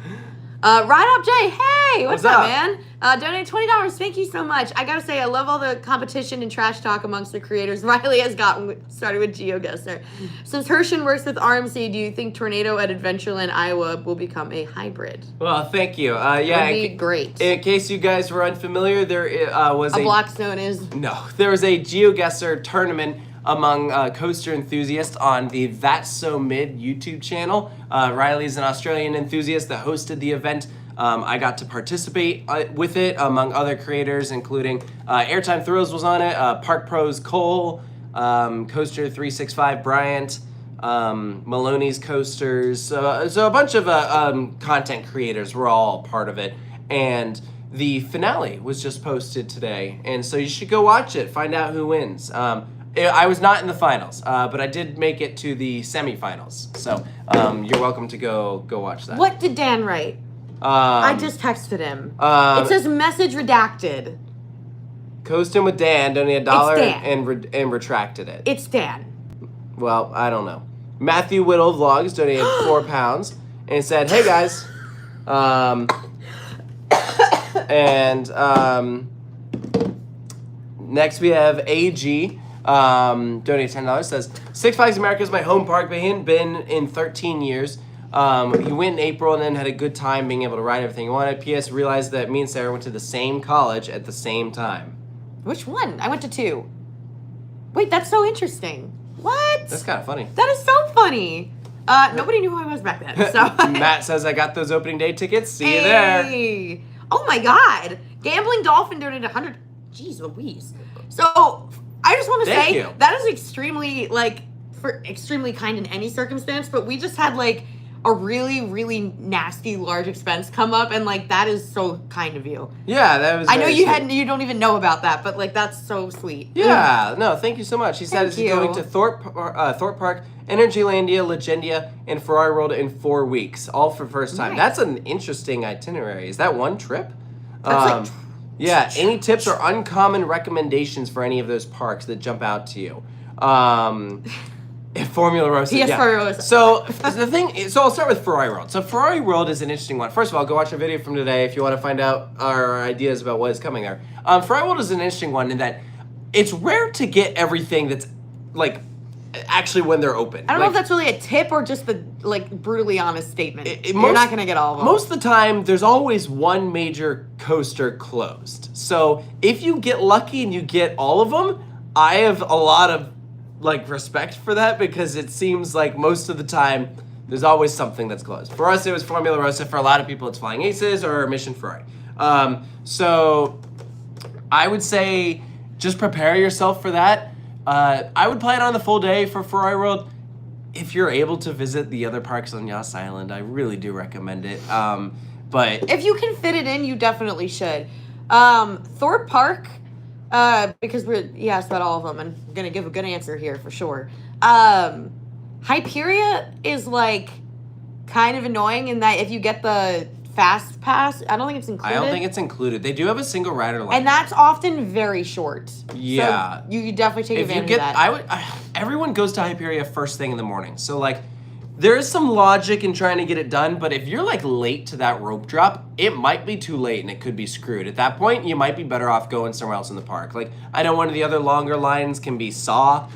Ride Up Jay, hey, what's up, up? man? Donated $20. Thank you so much. I gotta say, I love all the competition and trash talk amongst the creators. Riley has gotten started with GeoGuessr. Since Hershin works with RMC, do you think Tornado at Adventureland, Iowa will become a hybrid? Well, thank you. Yeah, That would be great. In case you guys were unfamiliar, there was A Blockstone is... No, there was a GeoGuessr tournament among coaster enthusiasts on the That's So Mid YouTube channel. Riley's an Australian enthusiast that hosted the event. I got to participate with it among other creators, including Airtime Thrills was on it, Park Pros Cole, Coaster 365 Bryant, Maloney's Coasters. So a bunch of content creators were all part of it. And the finale was just posted today. And so you should go watch it, find out who wins. I was not in the finals, but I did make it to the semifinals. So you're welcome to go watch that. What did Dan write? I just texted him. It says message redacted. Coasting with Dan, donated $1 Dan. and retracted it. It's Dan. Well, I don't know. Matthew Whittle Vlogs donated £4 and said, "Hey guys," and next we have AG. Donated $10, says, Six Flags America is my home park, but he hadn't been in 13 years. He went in April and then had a good time being able to ride everything he wanted. P.S. realized that me and Sarah went to the same college at the same time. Which one? I went to 2. Wait, that's so interesting. What? That's kind of funny. That is so funny. Nobody knew who I was back then, so. Matt says, I got those opening day tickets. See you there. Hey. Oh my God. Gambling Dolphin donated 100. Jeez Louise. So, I just want to Thank say you. that is extremely extremely kind in any circumstance, but we just had a really, really nasty large expense come up, and that is so kind of you. Yeah, that was. I know very you sweet. you don't even know about that, but that's so sweet. Yeah, no, thank you so much. He said Thank he's going you. to Thorpe Park, Energylandia, Legendia, and Ferrari World in 4 weeks, all for first time. Nice. That's an interesting itinerary. Is that one trip? That's Yeah, any tips or uncommon recommendations for any of those parks that jump out to you? Formula Rosa. Yes, yeah. Formula Rosa. So I'll start with Ferrari World. So Ferrari World is an interesting one. First of all, go watch our video from today if you want to find out our ideas about what is coming there. Ferrari World is an interesting one in that it's rare to get everything that's actually when they're open. I don't know if that's really a tip or just the brutally honest statement. You're most- not gonna get all of them. Most of the time, there's always one major coaster closed. So if you get lucky and you get all of them, I have a lot of respect for that, because it seems like most of the time there's always something that's closed. For us, it was Formula Rosa. For a lot of people, it's Flying Aces or Mission Ferrari. So I would say just prepare yourself for that. I would plan on the full day for Ferrari World. If you're able to visit the other parks on Yas Island, I really do recommend it. But if you can fit it in, you definitely should. Thorpe Park, because he asked about all of them, and I'm gonna give a good answer here for sure. Hyperia is kind of annoying in that if you get the fast pass, I don't think it's included. I don't think it's included. They do have a single rider line. And that's often very short. Yeah. So you could definitely take If you advantage get, of that. everyone goes to Hyperia first thing in the morning. So there is some logic in trying to get it done, but if you're late to that rope drop, it might be too late and it could be screwed. At that point, you might be better off going somewhere else in the park. I know one of the other longer lines can be Saw,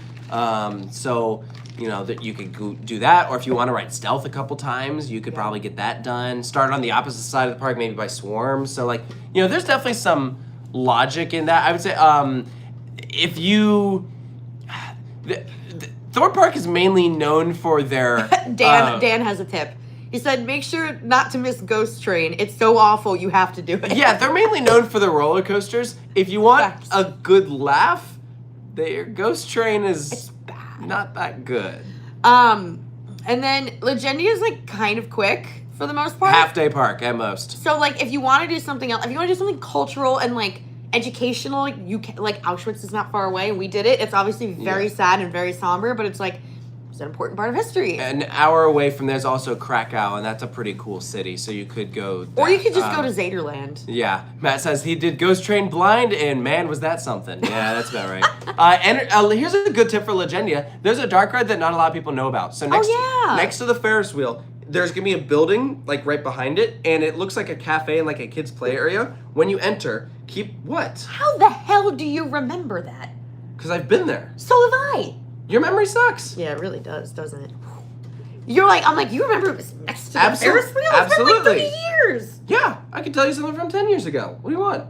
so that you could go do that. Or if you want to ride Stealth a couple times, you could probably get that done. Start on the opposite side of the park, maybe by Swarm. So there's definitely some logic in that. I would say if you... Thorpe Park is mainly known for their... Dan has a tip. He said, make sure not to miss Ghost Train. It's so awful, you have to do it. Yeah, they're mainly known for the roller coasters. If you want Facts. a good laugh, their Ghost Train It's is bad. not that good. And then Legendia is kind of quick for the most part. Half day park at most. So if you want to do something else, if you want to do something cultural and educational, you can, Auschwitz is not far away, and we did it. It's obviously very sad and very somber, but it's it's an important part of history. An hour away from there's also Krakow, and that's a pretty cool city, so you could go Or you could that. just go to Zaderland. Yeah, Matt says he did Ghost Train blind, and man, was that something. Yeah, that's about right. Here's a good tip for Legendia. There's a dark ride that not a lot of people know about. So next to the Ferris wheel, there's gonna be a building like right behind it, and it looks like a cafe and like a kids play area. When you enter, keep what? How the hell do you remember that? Because I've been there. So have I. Your memory sucks. Yeah, it really does, doesn't it? I'm like, you remember it was next to the Ferris wheel? It's been like 30 years. Yeah, I can tell you something from 10 years ago. What do you want?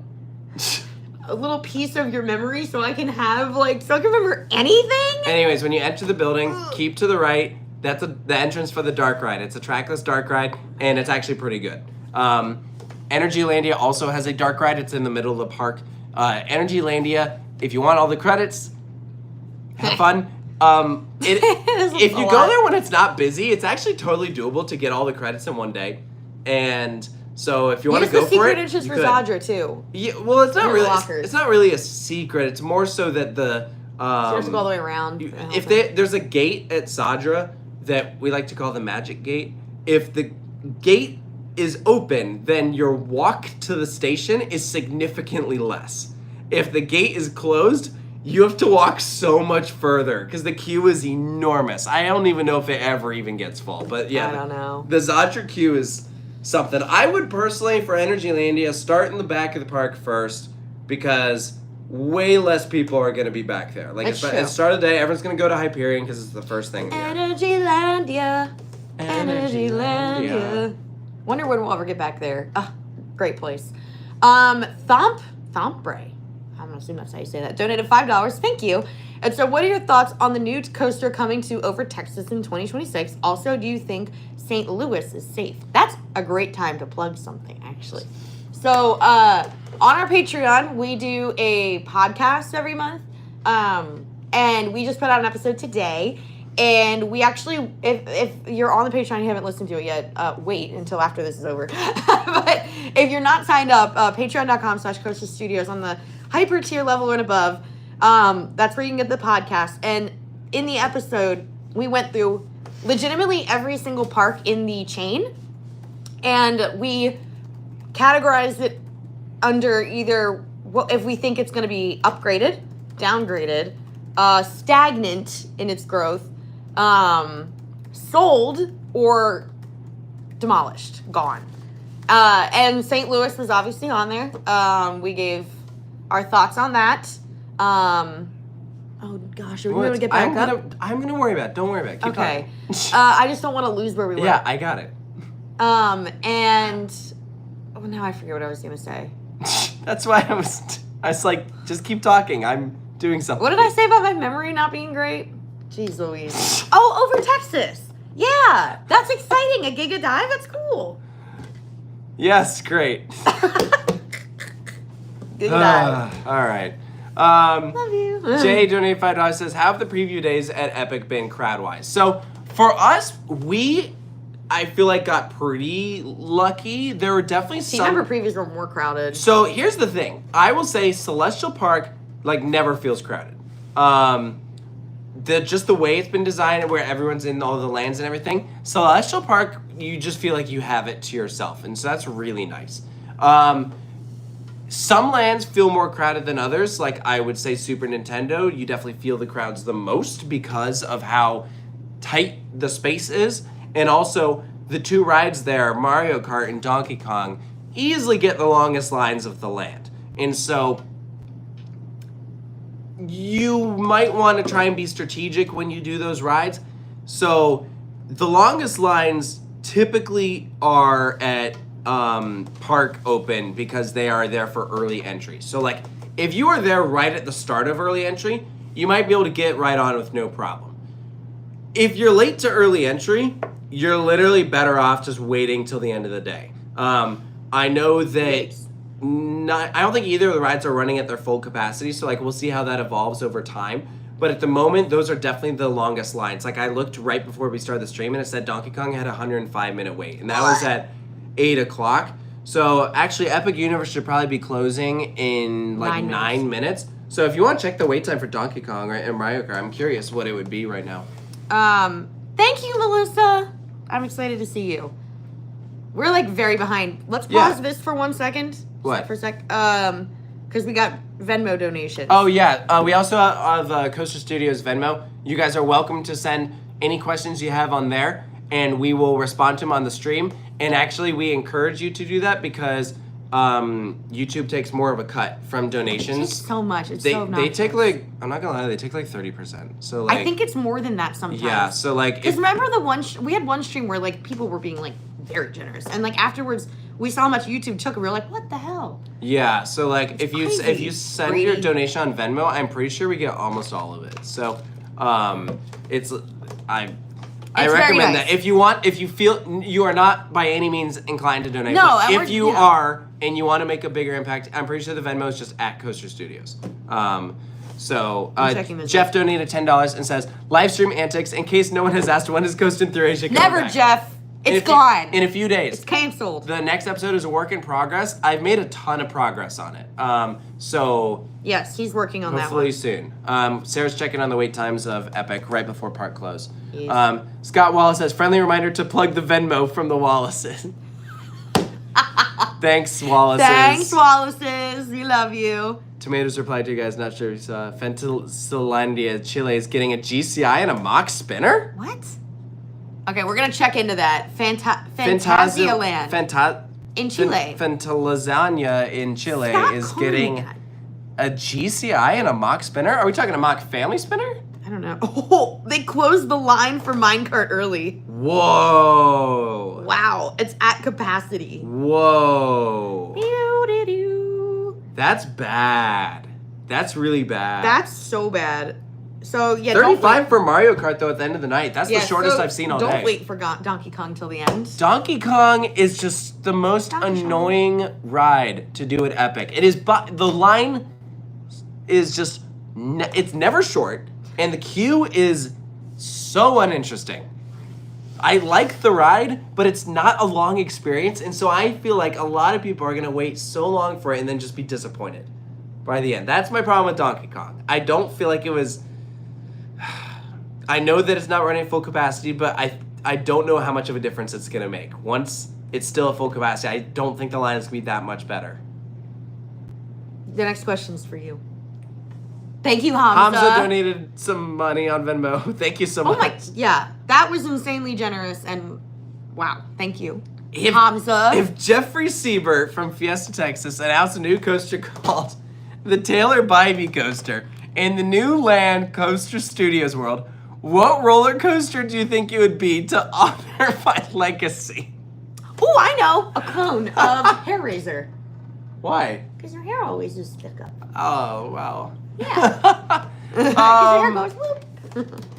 A little piece of your memory so I can have, like, so I can remember anything? Anyways, when you enter the building, keep to the right. That's the entrance for the dark ride. It's a trackless dark ride, and it's actually pretty good. Energylandia also has a dark ride. It's in the middle of the park. Energylandia, if you want all the credits, have fun. If you go there when it's not busy, it's actually totally doable to get all the credits in one day. And so if you want to go for it, it's the secret entrance for Zadra too. Yeah, well, it's not really. Lockers. It's not really a secret. It's more so that the so you have to go all the way around. If there's a gate at Zadra that we like to call the magic gate. If the gate is open, then your walk to the station is significantly less. If the gate is closed, you have to walk so much further because the queue is enormous. I don't even know if it ever even gets full, but yeah. I don't know. The Zadra queue is something. I would personally, for Energylandia, start in the back of the park first because way less people are going to be back there. Like at the start of the day, everyone's going to go to Hyperion because it's the first thing. Energylandia. Energylandia. Wonder when we'll ever get back there. Great place. Thombre. I'm gonna assume that's how you say that. Donated $5. Thank you. And so, what are your thoughts on the new coaster coming to Over Texas in 2026? Also, do you think St. Louis is safe? That's a great time to plug something, actually. So, on our Patreon, we do a podcast every month, and we just put out an episode today. And we actually, if you're on the Patreon and you haven't listened to it yet, wait until after this is over. But if you're not signed up, patreon.com/coasterstudios on the hyper tier level and above, that's where you can get the podcast. And in the episode, we went through legitimately every single park in the chain, and we categorized it under either if we think it's going to be upgraded, downgraded, stagnant in its growth, sold, or demolished, gone. And St. Louis was obviously on there. We gave our thoughts on that. Oh gosh, are we going to get back up? I'm gonna worry about it. Don't worry about it. Keep okay. I just don't want to lose where we were. Yeah, I got it. And now I forget what I was going to say. That's why I was like, just keep talking. I'm doing something. What did I say about my memory not being great? Jeez Louise. Oh, Over Texas. Yeah, that's exciting. A Giga Dive? That's cool. Yes, great. Giga Dive. All right. Love you. Jay donated $5 says, how have the preview days at Epic been crowd-wise? So for us, I feel like got pretty lucky. There were definitely some. Remember previews were more crowded. So here's the thing. I will say Celestial Park never feels crowded. Just the way it's been designed and where everyone's in all the lands and everything. Celestial Park, you just feel like you have it to yourself, and so that's really nice. Some lands feel more crowded than others. Like I would say Super Nintendo, you definitely feel the crowds the most because of how tight the space is. And also the two rides there, Mario Kart and Donkey Kong, easily get the longest lines of the land. And so you might want to try and be strategic when you do those rides. So the longest lines typically are at park open because they are there for early entry. So if you are there right at the start of early entry, you might be able to get right on with no problem. If you're late to early entry, you're literally better off just waiting till the end of the day. I know that I don't think either of the rides are running at their full capacity, so we'll see how that evolves over time. But at the moment, those are definitely the longest lines. I looked right before we started the stream and it said Donkey Kong had a 105-minute wait, and that was at 8 o'clock. So actually, Epic Universe should probably be closing in 9 minutes. So if you want to check the wait time for Donkey Kong and Mario Kart, I'm curious what it would be right now. Thank you, Melissa. I'm excited to see you. We're very behind. Let's pause this for 1 second. What? For a sec. Because we got Venmo donations. Oh yeah. We also have Coaster Studios Venmo. You guys are welcome to send any questions you have on there. and we will respond to them on the stream. And actually, we encourage you to do that because YouTube takes more of a cut from donations. It's so much. It's They so obnoxious. take like, I'm not gonna lie, they take like 30%. So like, I think it's more than that sometimes. yeah. So like, Because remember the one we had one stream where like people were being like very generous, and like afterwards we saw how much YouTube took, and we were like, what the hell? yeah. So like, It's if you crazy. send Greedy. your donation on Venmo, I'm pretty sure we get almost all of it. So it's I It's very recommend nice. that if you feel you are not by any means inclined to donate. No, but and if we're- you yeah. are and you want to make a bigger impact, I'm pretty sure the Venmo is just at Coaster Studios. So I'm checking this Jeff out. donated $10 and says live stream antics. In case no one has asked, when is Coastin' Through Asia coming Never, back? Jeff. In It's a few- gone. in a few days. It's canceled. The next episode is a work in progress. I've made a ton of progress on it. So Yes, he's working on hopefully that soon. Sarah's checking on the wait times of Epic right before park close. Yes. Scott Wallace says, friendly reminder to plug the Venmo from the Wallaces. Thanks, one. Wallaces. Thanks, Wallaces. We love you. Tomatoes replied to you guys, not sure if you saw. Fentilandia, Chile is getting a GCI and a mock spinner? What? Okay, we're gonna check into that. Fantasialand in Chile. Fentalazania in Chile Stop is calling me getting that. a GCI and a mock spinner? Are we talking a mock family spinner? I don't know. Oh, they closed the line for minecart early. Whoa. Wow, it's at capacity. Whoa. Doo-doo-doo. That's bad. That's really bad. That's so bad. So yeah, 35 for Mario Kart though at the end of the night. That's Yeah, the shortest so I've seen all don't day. wait for Donkey Kong till the end. Donkey Kong is just the most Donkey Kong. annoying ride to do at Epic. It is, but the line is just, it's never short, and the queue is so uninteresting. I like the ride, but it's not a long experience, and so I feel like a lot of people are gonna wait so long for it and then just be disappointed by the end. That's my problem with Donkey Kong. I don't feel like it was. I know that it's not running full capacity, but I don't know how much of a difference it's going to make. Once it's still at full capacity, I don't think the line is going to be that much better. The next question's for you. Thank you, Hamza. Hamza donated some money on Venmo. Thank you so much. Oh my, yeah, that was insanely generous, and wow, thank you, If- Hamza. If Jeffrey Siebert from Fiesta, Texas announced a new coaster called the Taylor Bybee Coaster in the new land Coaster Studios world, what roller coaster do you think it would be to honor my legacy? Oh, I know, a cone of hair razor, Why? because your hair always just stick up. Oh, wow. Yeah, because your hair goes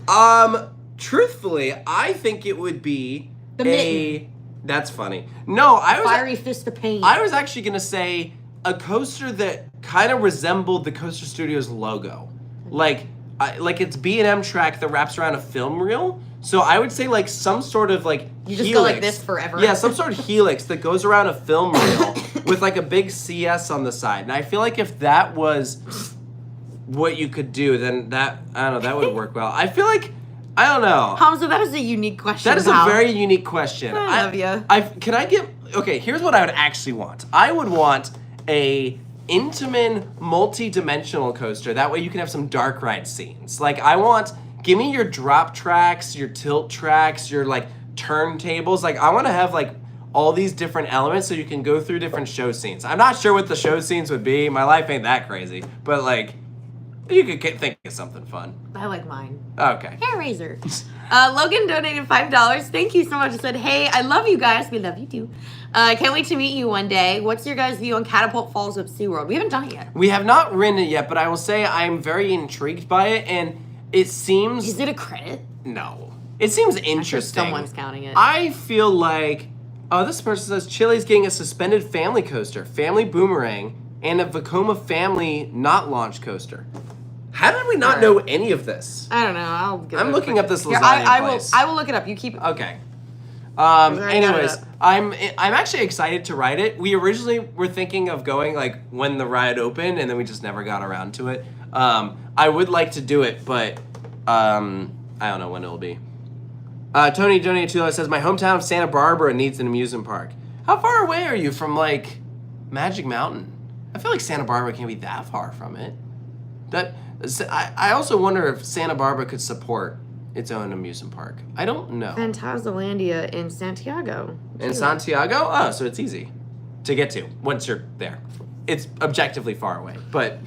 whoop. Truthfully, I think it would be The mitten. That's funny. No, Fiery fist of pain. I was actually gonna say a coaster that kind of resembled the Coaster Studios logo, like it's B&M track that wraps around a film reel. So I would say like some sort of like You just helix. go like this forever. Yeah, some sort of helix that goes around a film reel with like a big CS on the side. And I feel like if that was what you could do, then that would work well. I feel like I don't know. Hamza, that is a unique question. That is a pal. very unique question. I love ya. Okay, here's what I would actually want. I would want a Intamin multi-dimensional coaster. That way you can have some dark ride scenes. Like give me your drop tracks, your tilt tracks, your like turntables. Like I want to have like all these different elements so you can go through different show scenes. I'm not sure what the show scenes would be. My life ain't that crazy, but like you could think of something fun. I like mine. Okay. Hair razor. Logan donated $5. Thank you so much. He said, hey, I love you guys. We love you too. Can't wait to meet you one day. What's your guys' view on Catapult Falls at SeaWorld? We haven't done it yet. We have not ridden it yet, but I will say I'm very intrigued by it, and it seems... Is it a credit? No. It seems interesting. Someone's counting it. I feel like... Oh, this person says Chile's getting a suspended family coaster, family boomerang, and a Vekoma family not launch coaster. How did we not know any of this? I don't know. I'm looking up this Here, lasagna place. I will look it up. You keep... Okay. already got Anyways, it up. I'm actually excited to ride it. We originally were thinking of going like when the ride opened, and then we just never got around to it. I would like to do it, but I don't know when it'll be. Tony donated $2 says my hometown of Santa Barbara needs an amusement park. How far away are you from like Magic Mountain? I feel like Santa Barbara can't be that far from it. I also wonder if Santa Barbara could support its own amusement park? I don't know. Fantasylandia in Santiago. In Santiago? Oh, so it's easy to get to once you're there. It's objectively far away, but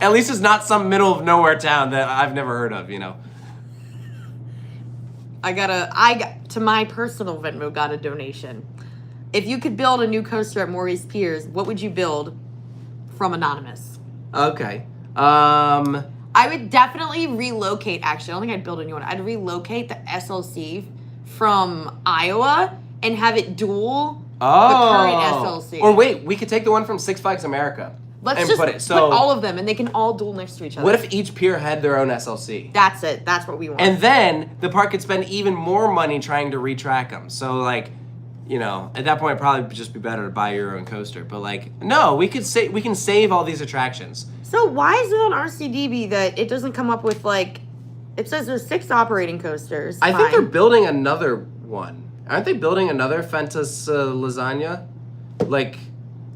at least it's not some middle of nowhere town that I've never heard of, you know. To my personal Venmo, got a donation. If you could build a new coaster at Maurice Piers, what would you build from Anonymous? Okay. I would definitely relocate, actually. I don't think I'd build a new one. I'd relocate the SLC from Iowa and have it dual the current SLC. Or wait, we could take the one from Six Flags America. Let's just put all of them, and they can all duel next to each other. What if each pier had their own SLC? That's it. That's what we want. And then the park could spend even more money trying to retrack them. So, like, you know, at that point, it'd probably just be better to buy your own coaster. But, like, no, we can save all these attractions. So why is it on RCDB that it doesn't come up with, like, it says there's 6 operating coasters. I think they're building another one. Aren't they building another Lasagna? Like,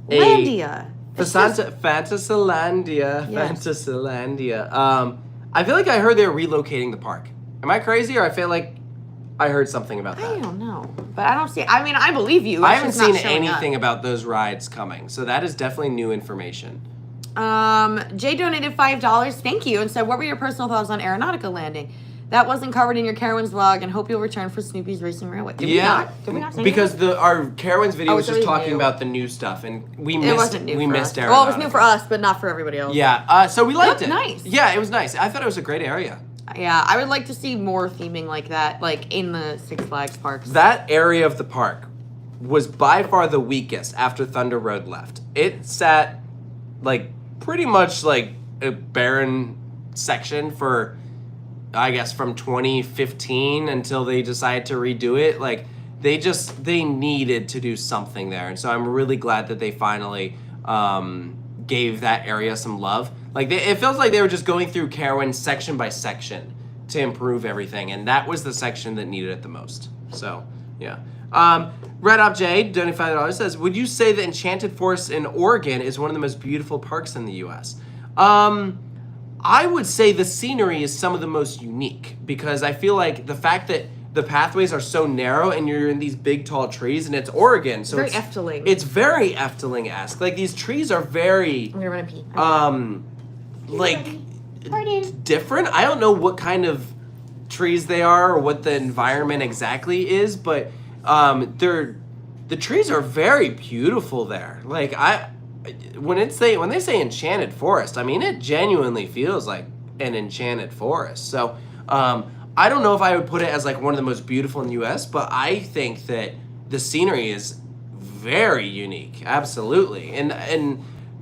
Landia. Fantasylandia. Yes. Fantasylandia. I feel like I heard they were relocating the park. Am I crazy, or I feel like I heard something about that? I don't know, but I don't see. I mean, I believe you. I haven't seen anything about those rides coming, so that is definitely new information. Jay donated $5. Thank you, and said, "What were your personal thoughts on Aeronautica landing? That wasn't covered in your Carowinds vlog, and hope you'll return for Snoopy's Racing Railway." Did we not say because anything? our Carowinds video was just talking new. about the new stuff, and we It wasn't new for missed us. Aeronautica. Well, it was new for us, but not for everybody else. Yeah, so we liked it. Nice. Yeah, it was nice. I thought it was a great area. Yeah, I would like to see more theming like that, like in the Six Flags parks. That area of the park was by far the weakest after Thunder Road left. It sat, like, pretty much like a barren section for, I guess, from 2015 until they decided to redo it. Like, they needed to do something there. And so I'm really glad that they finally gave that area some love. Like, it feels like they were just going through Carowinds section by section to improve everything. And that was the section that needed it the most. So, yeah. Red Up J, donating $5, says, would you say that Enchanted Forest in Oregon is one of the most beautiful parks in the U.S.? I would say the scenery is some of the most unique, because I feel like the fact that the pathways are so narrow and you're in these big tall trees, and it's Oregon, so very Efteling. It's very Efteling-esque. Like, these trees are very I'm gonna pee. Different. I don't know what kind of trees they are or what the environment exactly is, but the trees are very beautiful there. Like, when they say enchanted forest, I mean, it genuinely feels like an enchanted forest. So I don't know if I would put it as like one of the most beautiful in the US, but I think that the scenery is very unique. Absolutely. And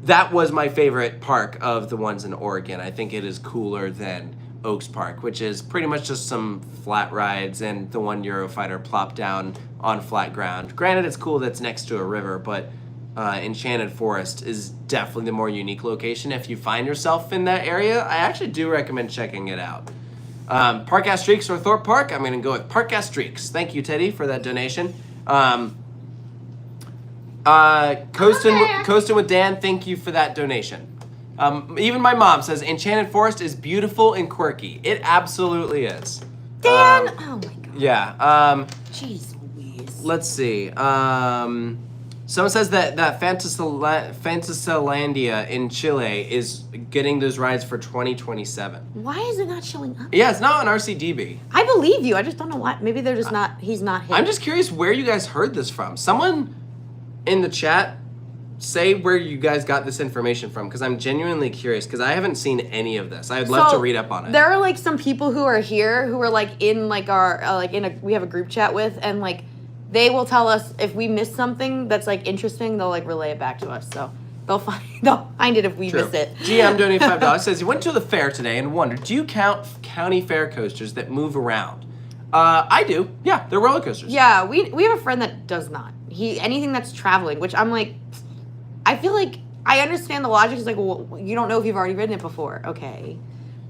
that was my favorite park of the ones in Oregon. I think it is cooler than Oaks Park, which is pretty much just some flat rides and the one Eurofighter plopped down on flat ground. Granted, it's cool that it's next to a river, but Enchanted Forest is definitely the more unique location. If you find yourself in that area, I actually do recommend checking it out. Park Gas Streaks or Thorpe Park, I'm going to go with Park Gas Streaks. Thank you, Teddy, for that donation. Coastin' with Dan, thank you for that donation. Even my mom says Enchanted Forest is beautiful and quirky. It absolutely is. Dan! Oh my god. Yeah. Jeez Louise. Let's see. Someone says that Fantasylandia in Chile is getting those rides for 2027. Why is it not showing up? Yeah, it's not on RCDB. I believe you. I just don't know why. Maybe they're just not. He's not hit. I'm just curious where you guys heard this from. Someone in the chat, say where you guys got this information from, because I'm genuinely curious, because I haven't seen any of this. I'd love to read up on it. There are like some people who are here who are like in like our we have a group chat with, and like they will tell us if we miss something that's like interesting. They'll like relay it back to us. So they'll find it if we miss it. GM donating $5 says he went to the fair today and wondered, do you count county fair coasters that move around? I do. Yeah, they're roller coasters. Yeah, we have a friend that does not. Anything that's traveling, which I'm like, I feel like I understand the logic. It's like, well, you don't know if you've already ridden it before, okay?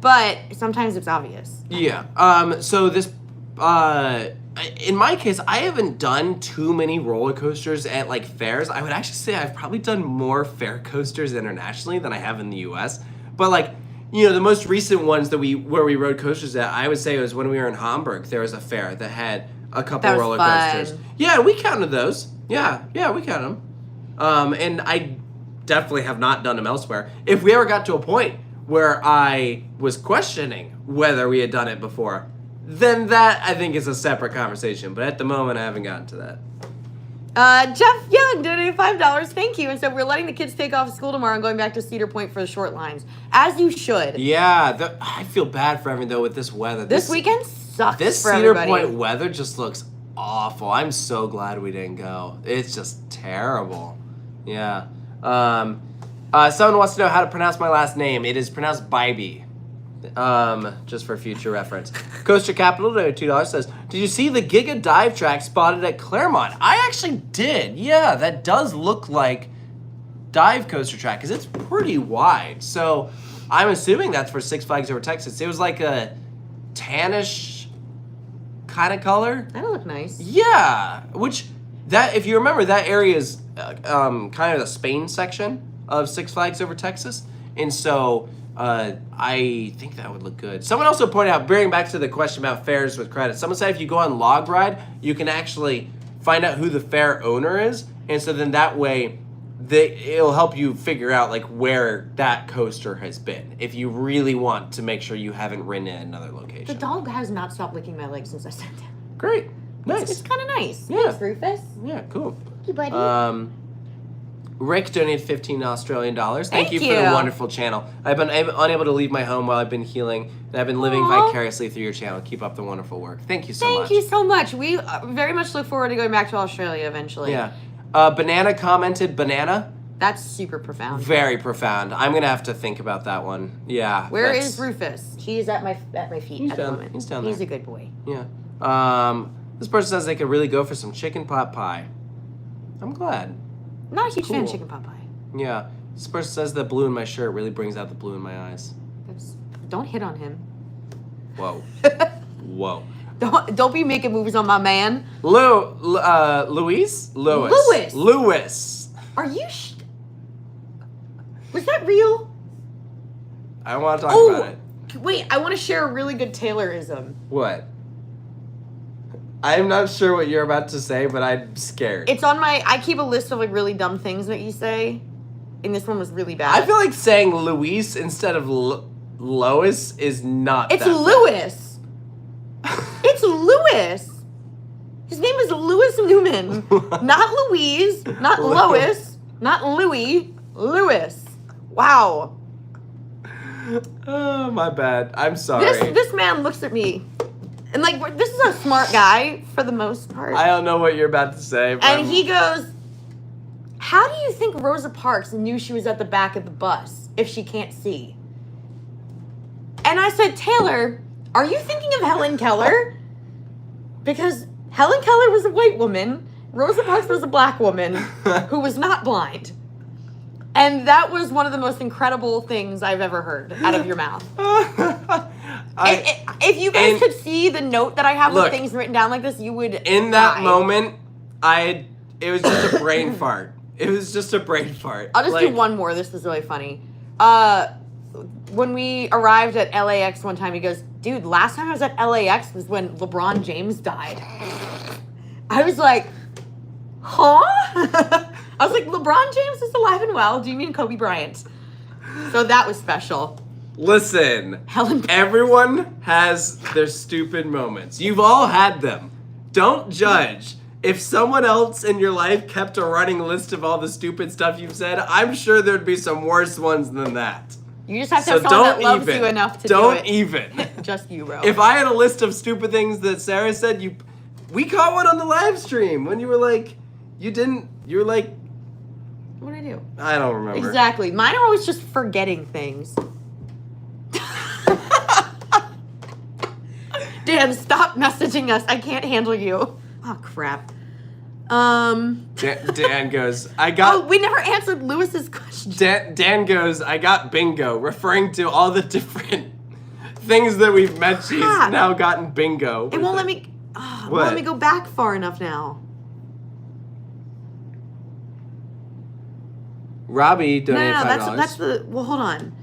But sometimes it's obvious. Yeah. So this, in my case, I haven't done too many roller coasters at like fairs. I would actually say I've probably done more fair coasters internationally than I have in the U.S. But like, the most recent ones where we rode coasters at, I would say it was when we were in Hamburg. There was a fair that had a couple That was roller fun. coasters. Yeah, we counted those. Yeah, we counted them. And I definitely have not done them elsewhere. If we ever got to a point where I was questioning whether we had done it before, then that I think is a separate conversation. But at the moment, I haven't gotten to that. Jeff Young donated $5. Thank you. And so we're letting the kids take off school tomorrow and going back to Cedar Point for the short lines, as you should. Yeah, I feel bad for everyone though with this weather. This weekend sucks. This for Cedar everybody. Point weather just looks awful. I'm so glad we didn't go. It's just terrible. Yeah. Someone wants to know how to pronounce my last name. It is pronounced Bybee. Just for future reference. Coaster Capital $2 says, did you see the Giga dive track spotted at Claremont? I actually did. Yeah, that does look like dive coaster track because it's pretty wide. So I'm assuming that's for Six Flags Over Texas. It was like a tannish kind of color. That'll look nice. Yeah, if you remember, that area is kind of the Spain section of Six Flags Over Texas. And so I think that would look good. Someone also pointed out, bringing back to the question about fairs with credit, someone said if you go on Log Ride, you can actually find out who the fair owner is. And so then that way, it'll help you figure out like where that coaster has been if you really want to make sure you haven't ridden at another location. The dog has not stopped licking my legs since I sat down. Great. Nice. It's kind of nice. Yeah. Thanks, Rufus. Yeah, cool. Thank you, buddy. Rick donated $15 Australian. Thank Thank you for you. the wonderful channel. I've been unable to leave my home while I've been healing, and I've been living Aw. vicariously through your channel. Keep up the wonderful work. Thank you so much. Thank you so much. We very much look forward to going back to Australia eventually. Yeah. Banana commented, banana. That's super profound. Very profound. I'm going to have to think about that one. Yeah. Where is Rufus? He's at my feet at the moment. He's down there. He's a good boy. Yeah. This person says they could really go for some chicken pot pie. I'm glad. Not a huge fan of Cool. chicken pot pie. Yeah. This person says the blue in my shirt really brings out the blue in my eyes. Don't hit on him. Whoa. Whoa. Don't be making movies on my man. Louis? Lewis. Are you? Was that real? I don't want to talk about it. Wait. I want to share a really good Taylorism. What? I'm not sure what you're about to say, but I'm scared. It's on my. I keep a list of like really dumb things that you say, and this one was really bad. I feel like saying Louise instead of Lois is not. It's that bad. Lewis. It's Lewis. His name is Lewis Newman, not Louise, not Lois, not Louis. Lewis. Wow. Oh, my bad. I'm sorry. This man looks at me, and like this is a smart guy for the most part. I don't know what you're about to say. But And he goes, "How do you think Rosa Parks knew she was at the back of the bus if she can't see?" And I said, "Taylor, are you thinking of Helen Keller? Because Helen Keller was a white woman, Rosa Parks was a black woman who was not blind." And that was one of the most incredible things I've ever heard out of your mouth. If you guys could see the note that I have with things written down like this, you would in that moment, it was just a brain fart. It was just a brain fart. I'll just do one more. This was really funny. When we arrived at LAX one time, he goes, "Dude, last time I was at LAX was when LeBron James died." I was like, huh? I was like, LeBron James is alive and well. Do you mean Kobe Bryant? So that was special. Listen, everyone has their stupid moments. You've all had them. Don't judge. If someone else in your life kept a running list of all the stupid stuff you've said, I'm sure there'd be some worse ones than that. You just have to have someone that loves you enough to do it. Don't even. Just you, bro. If I had a list of stupid things that Sarah said, we caught one on the live stream when you were like, you were like, what did I do? I don't remember. Exactly. Mine are always just forgetting things. Dan, stop messaging us. I can't handle you. Oh, crap. Dan goes, I got... Oh, we never answered Lewis's question. Dan goes, I got bingo, referring to all the different things that we've met. She's now gotten bingo. It won't let me... Oh, it won't let me go back far enough now. Robbie donated $5. That's the... Well, hold on.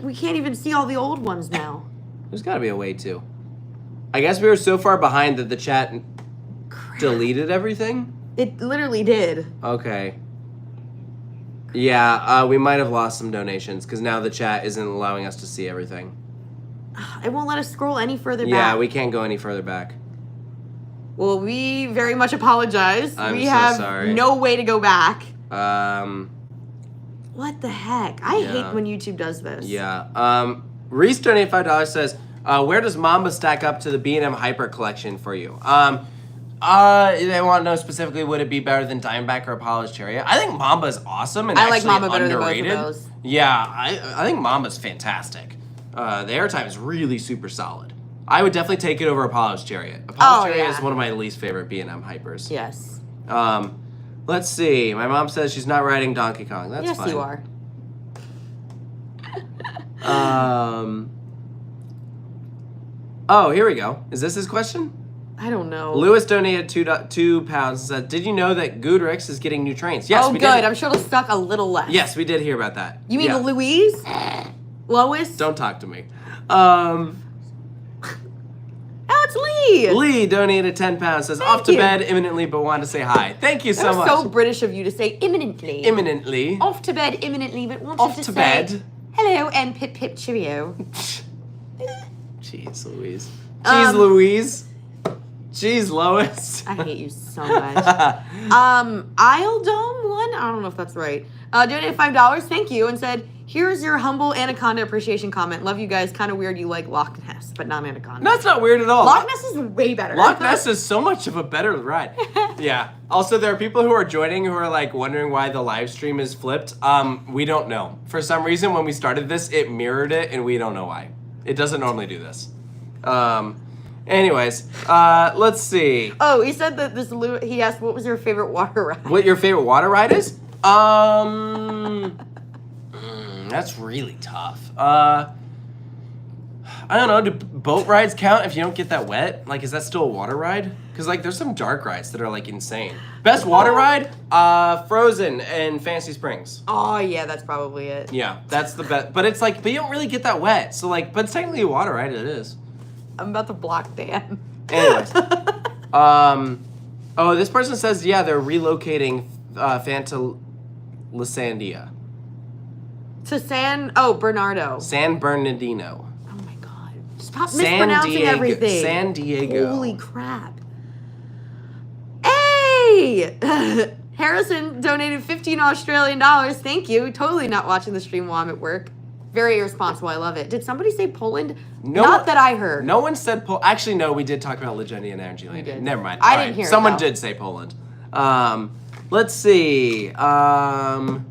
We can't even see all the old ones now. There's got to be a way to. I guess we were so far behind that the chat deleted everything? It literally did. Okay. Yeah, we might have lost some donations because now the chat isn't allowing us to see everything. It won't let us scroll any further back. Yeah, we can't go any further back. Well, we very much apologize. I'm we so have sorry. no way to go back. What the heck? I hate when YouTube does this. Yeah. Reese donated $5 says, where does Mamba stack up to the B&M Hyper collection for you? They want to know specifically, would it be better than Diamondback or Apollo's Chariot? I think Mamba is awesome and I like actually Mamba better underrated. than both of those. Yeah, I think Mamba's fantastic. The airtime is really super solid. I would definitely take it over Apollo's Chariot. Apollo's Chariot is one of my least favorite B&M Hypers. Yes. Let's see. My mom says she's not riding Donkey Kong. That's yes, fine. you are. Oh, here we go. Is this his question? I don't know. Lewis donated £2 and said, did you know that Goodrix is getting new trains? Yes, we good. did. I'm sure it'll suck a little less. Yes, we did hear about that. You mean Louise? Lois? Don't talk to me. Oh, it's Lee. Lee donated £10. Says, off to bed imminently, but wanted to say hi. Thank you so much. That's so British of you to say imminently. Imminently. Off to bed imminently, but wanted off to to say bed. Hello and pip pip cheerio. Jeez Louise. Jeez Louise. Jeez Lois. I hate you so much. Isle Dome one? I don't know if that's right. Donated $5, thank you, and said, here's your humble Anaconda appreciation comment. Love you guys. Kind of weird you like Loch Ness, but not Anaconda. That's not weird at all. Loch Ness is way better. Loch Ness is so much of a better ride. Yeah. Also, there are people who are joining who are like wondering why the live stream is flipped. We don't know. For some reason, when we started this, it mirrored it, and we don't know why. It doesn't normally do this. Anyways, let's see. Oh, he said that he asked, what was your favorite water ride? What your favorite water ride is? That's really tough. I don't know. Do boat rides count if you don't get that wet? Like, is that still a water ride? Because, like, there's some dark rides that are, like, insane. Best water ride? Frozen and Fantasy Springs. Oh, yeah, that's probably it. Yeah, that's the best. But it's, like, but you don't really get that wet. So, like, but it's technically a water ride. It is. I'm about to block Dan. Anyways. Oh, this person says, yeah, they're relocating Fanta Lysandia. To Bernardo. San Bernardino. Oh my god. Stop mispronouncing everything. San Diego. Holy crap. Hey! Harrison donated 15 Australian dollars. Thank you. Totally not watching the stream while I'm at work. Very irresponsible. I love it. Did somebody say Poland? No, not that I heard. No one said Poland. Actually, no, we did talk about Legendia and Energy Lady. Never mind. I didn't hear it, Someone though. did say Poland. Let's see. Someone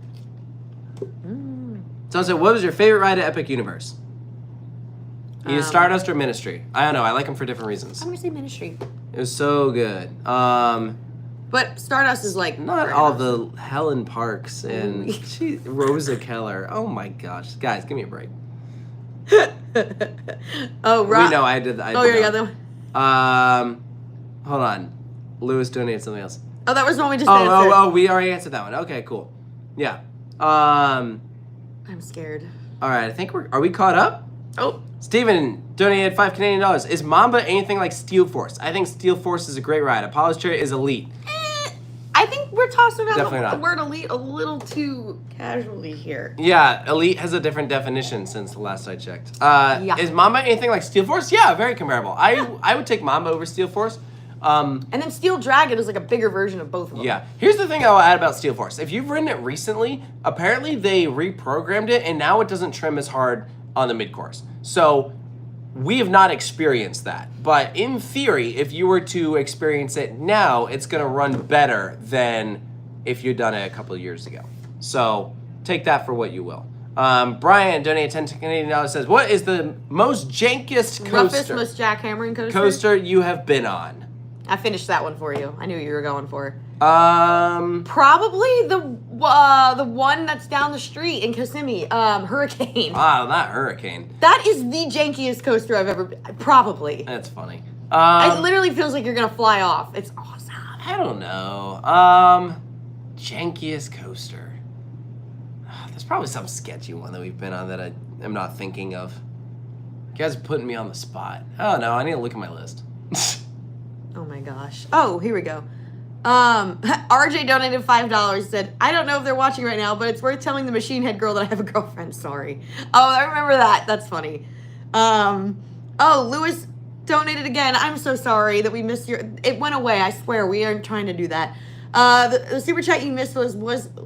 said, what was your favorite ride at Epic Universe? Either Stardust or Ministry. I don't know. I like them for different reasons. I'm going to say Ministry. It was so good. But Stardust is like... Not all the Helen Parks and Rosa Keller. Oh my gosh. Guys, give me a break. Oh, right. No, I did that. Oh, yeah, the other one. Hold on. Lewis donated something else. Oh, that was the one we just answered. Oh, we already answered that one. Okay, cool. Yeah. I'm scared. All right, I think are we caught up? Oh. Steven donated $5 Canadian. Is Mamba anything like Steel Force? I think Steel Force is a great ride. Apollo's Chariot is elite. I think we're tossing around Definitely the not. word elite a little too casually here. Yeah, elite has a different definition since the last I checked. Yeah. Is Mamba anything like Steel Force? Yeah, very comparable. I would take Mamba over Steel Force. And then Steel Dragon is like a bigger version of both of them. Yeah. Here's the thing I will add about Steel Force. If you've ridden it recently, apparently they reprogrammed it, and now it doesn't trim as hard on the mid-course. So we have not experienced that. But in theory, if you were to experience it now, it's going to run better than if you'd done it a couple of years ago. So take that for what you will. Brian donated 10 Canadian dollars, says, what is the most jankiest Roughest, most jackhammering coaster you have been on? I finished that one for you. I knew what you were going for. Probably the one that's down the street in Kissimmee, Hurricane. Not Hurricane. That is the jankiest coaster I've ever been. Probably. That's funny. It literally feels like you're gonna fly off. It's awesome. I don't know. Jankiest coaster. There's probably some sketchy one that we've been on that I am not thinking of. You guys are putting me on the spot. Oh no, I need to look at my list. Oh my gosh. Oh, here we go. RJ donated $5, said, I don't know if they're watching right now, but it's worth telling the machine head girl that I have a girlfriend. Sorry. Oh, I remember that. That's funny. Oh, Lewis donated again. I'm so sorry that we missed your... It went away, I swear. We aren't trying to do that. The super chat you missed was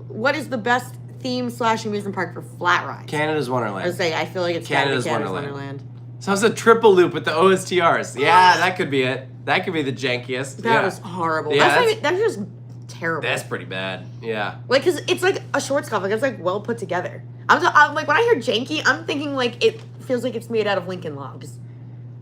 what is the best theme/amusement park for flat rides? Canada's Wonderland. I was saying, I feel like it's Canada's Canada's Wonderland. Wonderland. So it's a triple loop with the OSTRs. Yeah, that could be it. That could be the jankiest. That was horrible. Yeah, that's just terrible. That's pretty bad. Yeah. Like, cause it's like a short scuff. Like, it's like well put together. I'm like, when I hear janky, I'm thinking like it feels like it's made out of Lincoln Logs.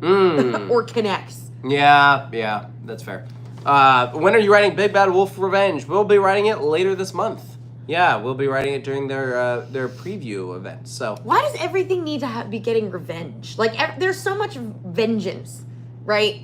Or Connects. Yeah, that's fair. When are you writing Big Bad Wolf Revenge? We'll be writing it later this month. Yeah, we'll be writing it during their preview event. So why does everything need to be getting revenge? Like, there's so much vengeance, right?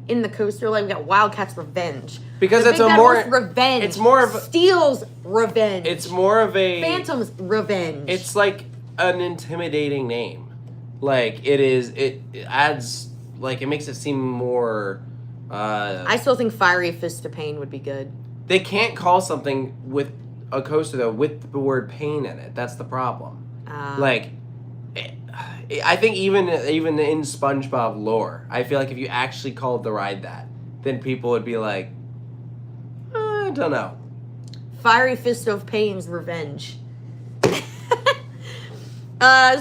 In the coaster, like we got Wildcats Revenge. Because the it's Big a Bad more Wolf Revenge. It's more of Steel's Revenge. It's more of a Phantom's Revenge. It's like an intimidating name. Like it adds, like, it makes it seem more I still think Fiery Fist of Pain would be good. They can't call something with a coaster though with the word pain in it. That's the problem. Like, I think even in SpongeBob lore, I feel like if you actually called the ride that, then people would be like, I don't know. Fiery Fist of Pain's Revenge.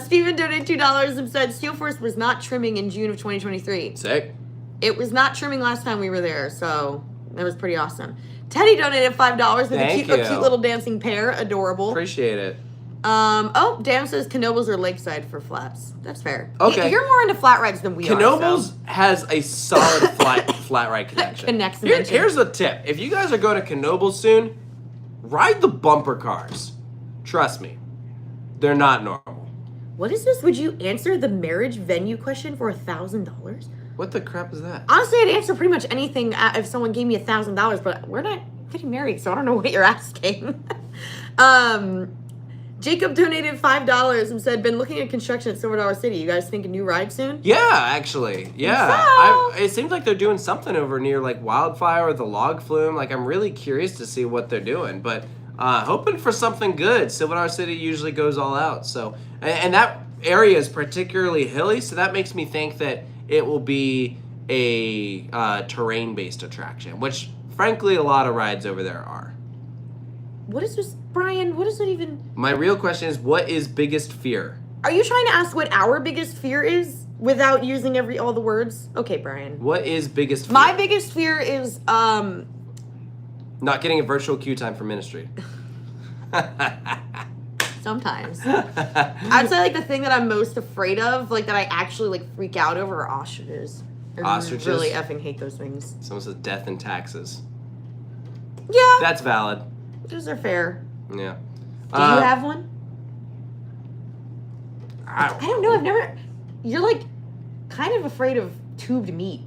Steven donated $2 and said Steel Force was not trimming in June of 2023. Sick. It was not trimming last time we were there, so that was pretty awesome. Teddy donated $5 with a cute little dancing pair. Adorable. Appreciate it. Oh, Dan says Knoebels or Lakeside for flats. That's fair. Okay. You're more into flat rides than we are. Knoebels has a solid flat ride connection. Here's a tip. If you guys are going to Knoebels soon, ride the bumper cars. Trust me. They're not normal. What is this? Would you answer the marriage venue question for $1,000? What the crap is that? Honestly, I'd answer pretty much anything if someone gave me $1,000, but we're not getting married, so I don't know what you're asking. Jacob donated $5 and said, been looking at construction at Silver Dollar City. You guys think a new ride soon? Yeah, actually. Yeah. It seems like they're doing something over near like Wildfire or the Log Flume. Like, I'm really curious to see what they're doing, but hoping for something good. Silver Dollar City usually goes all out. So, and that area is particularly hilly, so that makes me think that it will be a terrain-based attraction, which, frankly, a lot of rides over there are. What is this, Brian? What is it even? My real question is, what is biggest fear? Are you trying to ask what our biggest fear is without using all the words? Okay, Brian. What is biggest fear? My biggest fear is not getting a virtual queue time for ministry. Sometimes. I'd say like the thing that I'm most afraid of, like that I actually like freak out over, are ostriches. Ostriches? I really effing hate those things. Someone says death and taxes. Yeah. That's valid. Those are fair. Yeah. Do you have one? I don't know. I've never... You're like kind of afraid of tubed meat.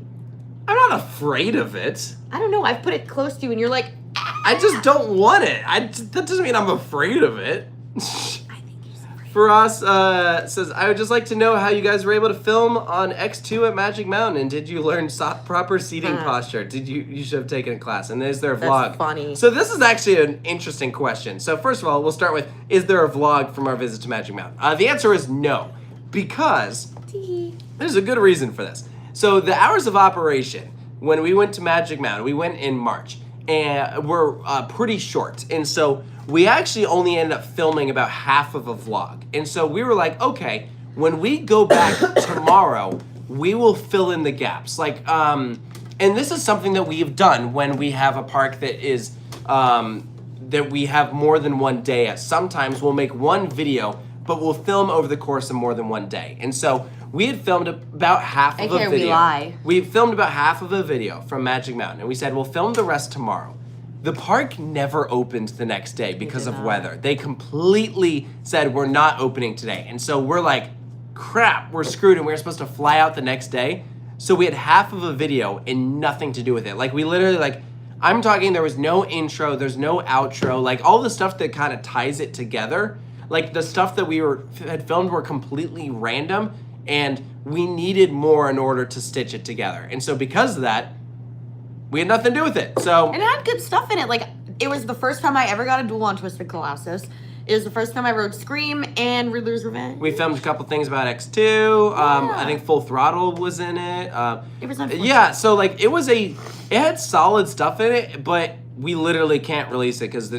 I'm not afraid of it. I don't know. I've put it close to you and you're like... I just don't want it. That doesn't mean I'm afraid of it. I think he's afraid. For us, says, I would just like to know how you guys were able to film on X2 at Magic Mountain, and did you learn proper seating posture? You should have taken a class, and is there a vlog? That's funny. So this is actually an interesting question. So first of all, we'll start with, is there a vlog from our visit to Magic Mountain? The answer is no, because there's a good reason for this. So the hours of operation, when we went to Magic Mountain, we went in March, and we're pretty short, and so we actually only ended up filming about half of a vlog. And so we were like, okay, when we go back tomorrow, we will fill in the gaps. Like, and this is something that we've done when we have a park that is, that we have more than one day at. Sometimes we'll make one video, but we'll film over the course of more than one day. And so we had filmed about half of a video. we lie. We filmed about half of a video from Magic Mountain, and we said, we'll film the rest tomorrow. The park never opened the next day because of weather. They completely said, we're not opening today. And so we're like, crap, we're screwed, and we were supposed to fly out the next day. So we had half of a video and nothing to do with it. Like, we literally, like, I'm talking, there was no intro, there's no outro, like, all the stuff that kind of ties it together. Like, the stuff that had filmed were completely random, and we needed more in order to stitch it together. And so because of that, we had nothing to do with it. So and it had good stuff in it. Like, it was the first time I ever got a duel on Twisted Colossus. It was the first time I rode Scream and Riddler's Revenge. we filmed a couple things about X2. I think Full Throttle was in it. It was unfortunate. Yeah, so like it had solid stuff in it, but we literally can't release it because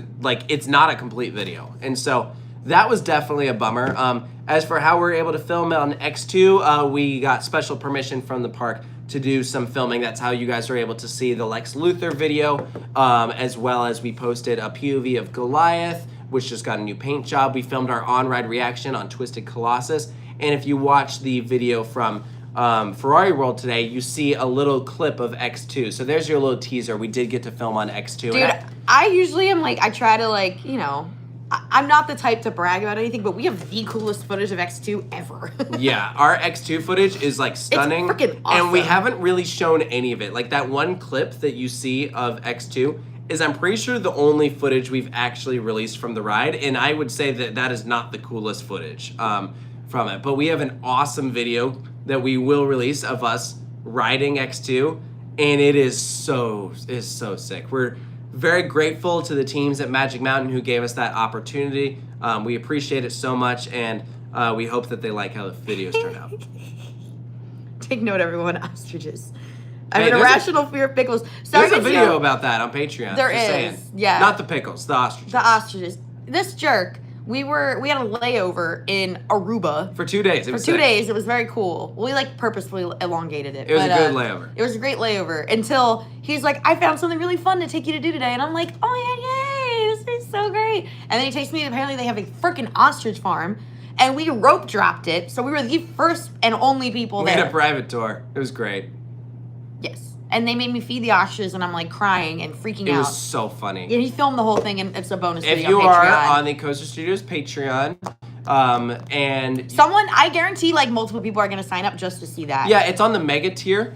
it's not a complete video. And so that was definitely a bummer. As for how we were able to film it on X2, we got special permission from the park to do some filming. That's how you guys are able to see the Lex Luthor video, as well as we posted a POV of Goliath, which just got a new paint job. We filmed our on-ride reaction on Twisted Colossus. And if you watch the video from Ferrari World today, you see a little clip of X2. So there's your little teaser. We did get to film on X2. Dude, I usually am like, I try to like, you know, I'm not the type to brag about anything, but we have the coolest footage of X2 ever. Yeah, our X2 footage is like stunning. It's freaking awesome. And we haven't really shown any of it. Like that one clip that you see of X2 is, I'm pretty sure, the only footage we've actually released from the ride. And I would say that that is not the coolest footage from it. But we have an awesome video that we will release of us riding X2. And it is so sick. We're very grateful to the teams at Magic Mountain who gave us that opportunity. We appreciate it so much, and we hope that they like how the videos turn out. Take note, everyone, ostriches. I Hey, have an there's irrational fear of pickles. There's a video about that on Patreon. There just is, saying. yeah. Not the pickles, the ostriches. The ostriches. This jerk, we had a layover in Aruba. For 2 days. For 2 days, it was very cool. We like purposefully elongated it. It was a good layover. It was a great layover until he's like, I found something really fun to take you to do today. And I'm like, oh yeah, yay, this is so great. And then he takes me, apparently they have a freaking ostrich farm. And we rope dropped it. So we were the first and only people We there. had a private tour. It was great. Yes. And they made me feed the ostriches and I'm like crying and freaking out. It was so funny. Yeah, he filmed the whole thing and it's a bonus If video you on are Patreon. on the Coaster Studios Patreon, and Someone, I guarantee like multiple people are going to sign up just to see that. yeah, it's on the mega tier,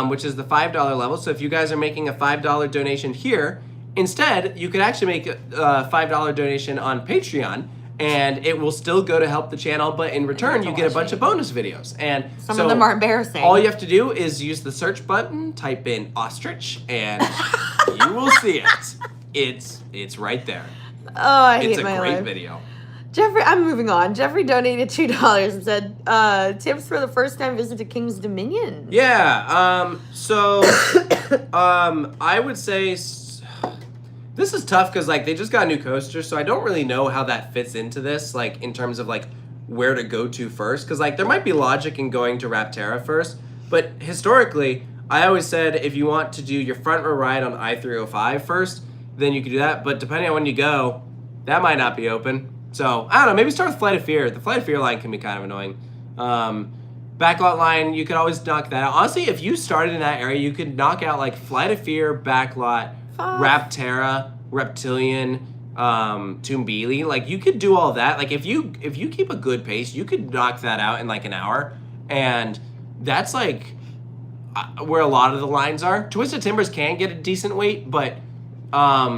which is the $5 level. So if you guys are making a $5 donation here, instead you could actually make a $5 donation on Patreon, and it will still go to help the channel, but in return you get a bunch of bonus videos. And Some of them are embarrassing. All you have to do is use the search button, type in ostrich, and you will see it. It's right there. Oh, I hate It's a my great life. video. Jeffrey, I'm moving on. Jeffrey donated $2 and said, tips for the first time visit to King's Dominion. Yeah, I would say this is tough because like they just got a new coaster, so I don't really know how that fits into this, like in terms of like where to go to first, because like there might be logic in going to Rapterra first, but historically I always said if you want to do your front row ride on I-305 first, then you could do that, but depending on when you go, that might not be open. So I don't know, maybe start with Flight of Fear. The Flight of Fear line can be kind of annoying. Backlot line, you could always knock that out. Honestly, if you started in that area, you could knock out like Flight of Fear, Backlot, Rapterra, Reptilian, Toombeely. Like you could do all that. Like if you keep a good pace, you could knock that out in like an hour, and that's like where a lot of the lines are. Twisted Timbers can get a decent wait, but I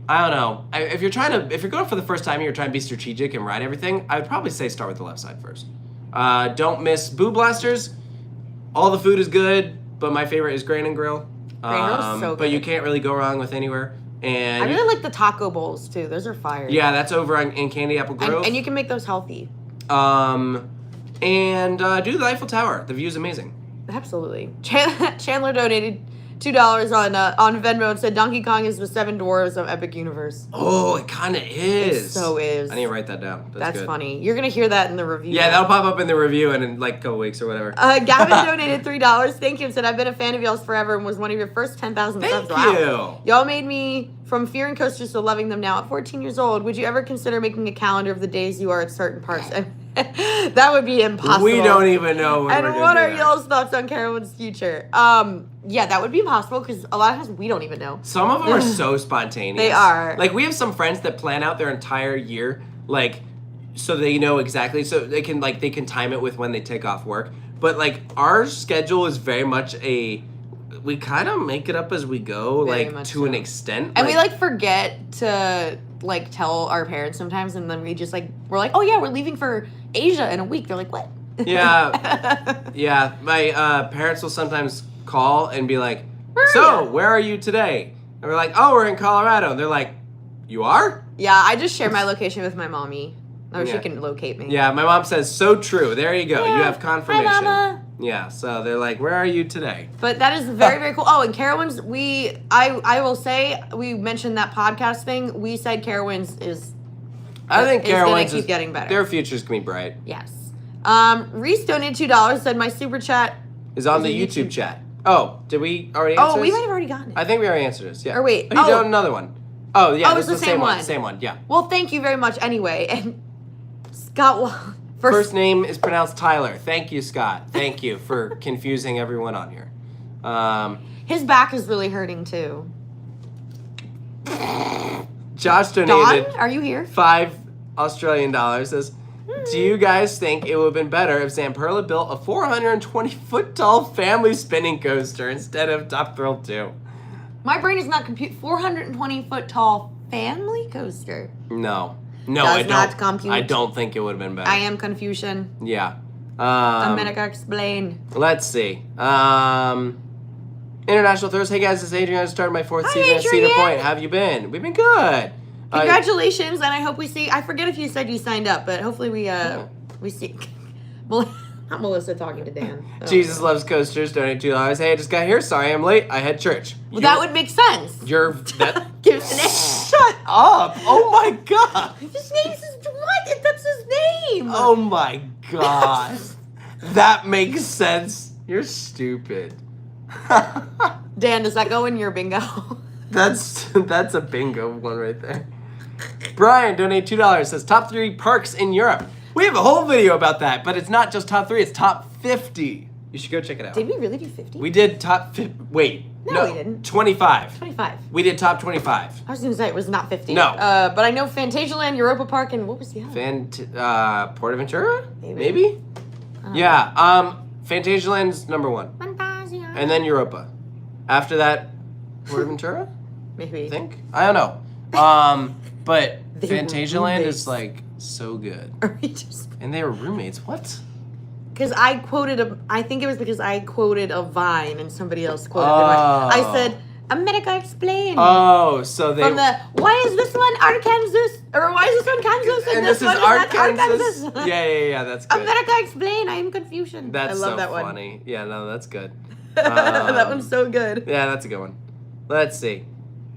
don't know. If you're going for the first time and you're trying to be strategic and ride everything, I would probably say start with the left side first. Don't miss Boo Blasters. All the food is good, but my favorite is Grain and Grill. Grain Grill's so But good. you can't really go wrong with anywhere. And I really like the taco bowls too. Those are fire. yeah, that's over in Candy Apple Grove. And you can make those healthy. Do the Eiffel Tower. The view is amazing. Absolutely. Chandler donated $2 on Venmo and said Donkey Kong is the 7 dwarves of Epic Universe. Oh, it kind of is. It so is. I need to write that down. That's good. funny. You're going to hear that in the review. Yeah, that'll pop up in the review in like a couple weeks or whatever. Gavin donated $3. Thank you. And said, I've been a fan of y'all's forever and was one of your first 10,000 subs. Thank you. Wow. Y'all made me from fearing coasters to loving them now. At 14 years old, would you ever consider making a calendar of the days you are at certain parks? That would be impossible. We don't even know when And we're what gonna are do that. y'all's thoughts on Carowind's future? Yeah, that would be impossible because a lot of times we don't even know. Some of them are so spontaneous. They are. Like, we have some friends that plan out their entire year, like, so they know exactly, so they can time it with when they take off work. But, like, our schedule is very much we kind of make it up as we go, Very like, much to an so. extent. And we forget to like tell our parents sometimes, and then we're like, oh yeah, we're leaving for Asia in a week. They're like, what? Yeah. Yeah. My parents will sometimes call and be like, where are you today? And we're like, oh, we're in Colorado. And they're like, you are? Yeah, I just share my location with my mommy. Oh, she can locate me. Yeah, my mom says, so true. There you go. Yeah. You have confirmation. Hi, Mama. Yeah, so they're like, where are you today? But that is very, very cool. Oh, and Carowinds, I will say, we mentioned that podcast thing. We said Carowinds is going to keep getting better. Their future's going to be bright. Yes. Reese donated $2, said my super chat is on the YouTube chat. Oh, did we already answer we this? might have already gotten it. I think we already answered this, yeah. Or wait. Oh, you done another one. Oh, yeah, this it's is the same same one. one. Same one, yeah. Well, thank you very much anyway. And Scott, First name is pronounced Tyler. Thank you, Scott. Thank you for confusing everyone on here. His back is really hurting too. Josh donated Don, are you here? $5 Australian. Says, do you guys think it would have been better if Zamperla built a 420-foot tall family spinning coaster instead of Top Thrill 2? My brain is not 420-foot tall family coaster. No, Does I don't. not compute. I don't think it would have been better. I am confusion. Yeah. I'm gonna explain. Let's see. International Throws. Hey guys, this is Adrian. I started my 4th season at Cedar Point. How have you been? We've been good. Congratulations, and I hope we see. I forget if you said you signed up, but hopefully we see. Not Melissa talking to Dan. Oh. Jesus Loves Coasters. Donate $2. Hey, I just got here. Sorry I'm late. I had church. Well, that would make sense. Give us an Shut up! Oh my god! His name is what? That's his name. Oh my god! That makes sense. You're stupid. Dan, does that go in your bingo? That's a bingo one right there. Brian, donate $2. Says top 3 parks in Europe. We have a whole video about that, but it's not just top 3, it's top 50. You should go check it out. Did we really do 50? We did top 50. Wait. No, we didn't. 25. 25. We did top 25. I was going to say it was not 50. No. But I know Fantasialand, Europa Park, and what was the other? Portaventura? Maybe? Yeah. Fantasialand's number 1. Fantasia. And then Europa. After that, Portaventura? Maybe. I think. I don't know. But Fantasialand is like so good. And they were roommates. What? Because I think it was because I quoted a Vine and somebody else quoted the Vine. I said, America Explained. Oh, so they... From why is this one Arkansas? Or why is this one Kansas? And this is Arkansas? Yeah, that's good. America Explained. I am confusion. That's I love so that one. funny. Yeah, no, that's good. That one's so good. Yeah, that's a good one. Let's see.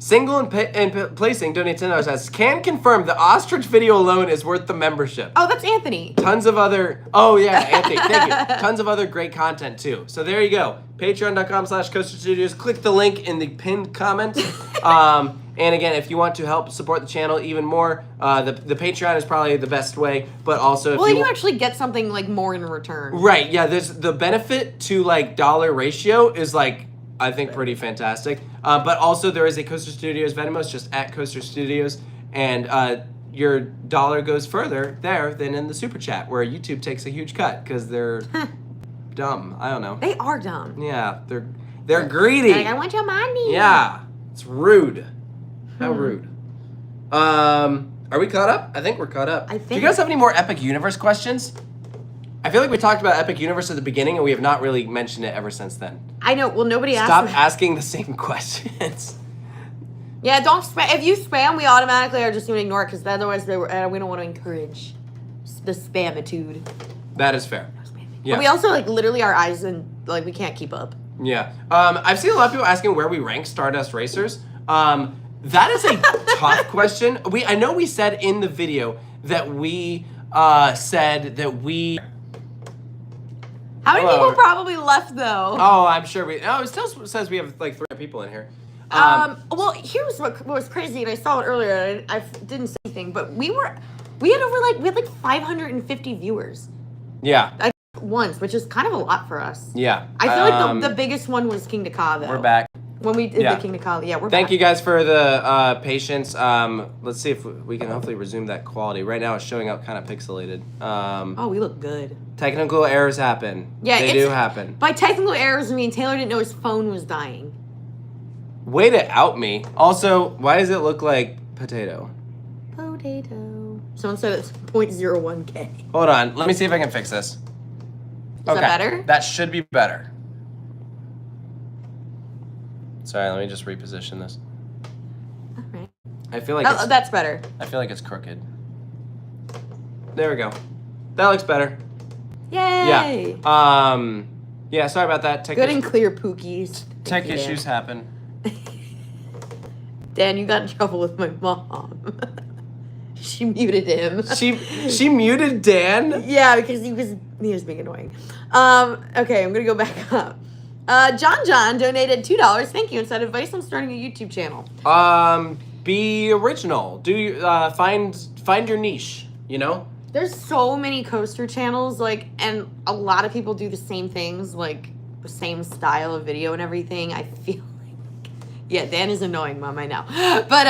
Single and placing donate $10 says, can confirm the ostrich video alone is worth the membership. Oh, that's Anthony. Tons of other, oh yeah, Anthony, thank you. Tons of other great content too. So there you go. Patreon.com/coasterstudios. Click the link in the pinned comment. And again, if you want to help support the channel even more, the Patreon is probably the best way. But also, if you actually get something like more in return. Right? Yeah. There's the benefit to like dollar ratio is like I think pretty fantastic. But also there is a Coaster Studios Venmo. It's just at Coaster Studios, and your dollar goes further there than in the super chat, where YouTube takes a huge cut because they're dumb. I don't know. They are dumb. Yeah, they're greedy. Like, I want your money. Yeah, it's rude. How rude. Are we caught up? I think we're caught up. I think. Do you guys have any more Epic Universe questions? I feel like we talked about Epic Universe at the beginning, and we have not really mentioned it ever since then. I know. Well, nobody asked. Stop asking the same questions. Yeah, don't spam. If you spam, we automatically are just going to ignore it, because otherwise we don't want to encourage the spamitude. That is fair. Yeah. But we also like literally our eyes and like we can't keep up. Yeah. I've seen a lot of people asking where we rank Stardust Racers. That is a tough question. I know we said in the video that we said that we. How many people probably left though? Oh, I'm sure we. Oh, it still says we have like 3 people in here. Well, here's what was crazy, and I saw it earlier. And I didn't say anything, but we had like 550 viewers. Yeah. Once, which is kind of a lot for us. Yeah. I feel like the biggest one was King Ka, though. We're back. When we did the King Ka, yeah, we're back. Thank you guys for the patience. Let's see if we can hopefully resume that quality. Right now it's showing up kind of pixelated. Oh, we look good. Technical errors happen. Yeah, they do happen. By technical errors, I mean Taylor didn't know his phone was dying. Way to out me. Also, why does it look like potato? potato. Someone said it's 0.01K. Hold on. Let me see if I can fix this. Is that better? That should be better. Sorry, let me just reposition this. All right. I feel like that's better. I feel like it's crooked. There we go. That looks better. Yay! Yeah. Yeah, sorry about that. Good and clear, Pookies. Tech issues happen. Dan, you got in trouble with my mom. She muted him. She muted Dan? Yeah, because he was being annoying. Okay, I'm gonna go back up. John donated $2. Thank you. And said advice on starting a YouTube channel. Be original. Do you find your niche, you know? There's so many coaster channels, like, and a lot of people do the same things, like the same style of video and everything. I feel like, yeah, Dan is annoying, Mom, I know. But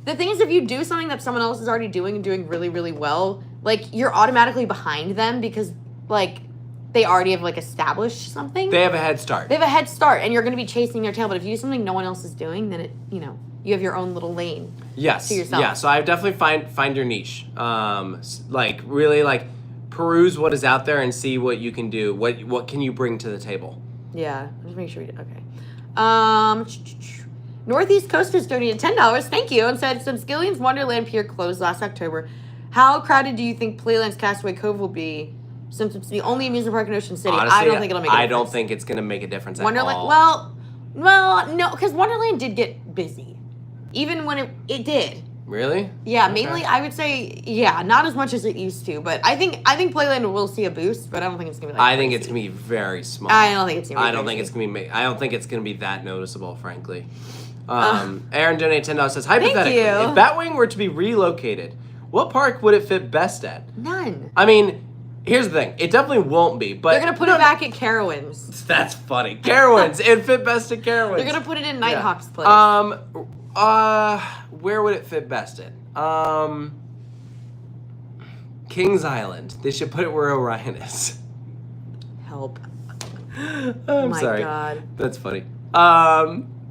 the thing is, if you do something that someone else is already doing and doing really, really well, like, you're automatically behind them because, like, they already have, like, established something. They have a head start. They have a head start, and you're going to be chasing their tail. But if you do something no one else is doing, then you have your own little lane. Yes. To yourself. Yeah. So I definitely find your niche. Like, really, like, peruse what is out there and see what you can do. What can you bring to the table? Yeah. Just make sure you do. Okay. Northeast Coasters donated $10. Thank you, and said, since Gillian's Wonderland Pier closed last October, how crowded do you think Playland's Castaway Cove will be? Since it's the only amusement park in Ocean City, Honestly, I don't think it'll make a difference. I don't think it's going to make a difference Wonderland, at all. Well, no, because Wonderland did get busy. Even when it did. Really? Yeah, Okay. mainly I would say, yeah, not as much as it used to. But I think Playland will see a boost, but I don't think it's going to be like I think it's crazy. going to be very small. I don't think it's going to be I don't think it's going to be that noticeable, frankly. Aaron donated $10 says, hypothetically, you. if Batwing were to be relocated, what park would it fit best at? None. I mean, here's the thing. It definitely won't be, but... They're going to put it back at Carowinds. That's funny. Carowinds. It'd fit best at Carowinds. They're going to put it in Nighthawk's place. Where would it fit best in? Kings Island. They should put it where Orion is. Help. I'm my sorry. God. That's funny.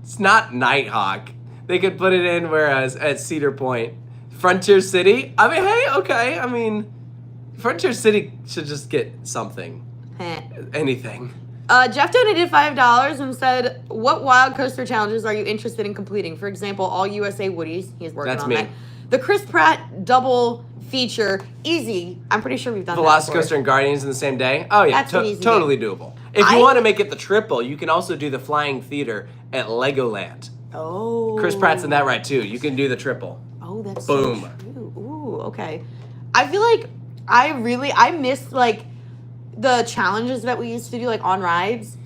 It's not Nighthawk. They could put it in whereas at Cedar Point. Frontier City? I mean, hey, okay. I mean, Frontier City should just get something. Anything. Jeff donated $5 and said, what wild coaster challenges are you interested in completing? For example, all USA Woodies. He's working on that. The Chris Pratt double feature. Easy. I'm pretty sure we've done that before. Velocicoaster and Guardians in the same day? Oh, yeah. That's an easy totally doable. If you want to make it the triple, you can also do the Flying Theater at Legoland. Oh. Chris Pratt's in that right, too. You can do the triple. Oh, that's Boom. So true. Ooh, okay. I feel like I miss, like, the challenges that we used to do, like, on rides.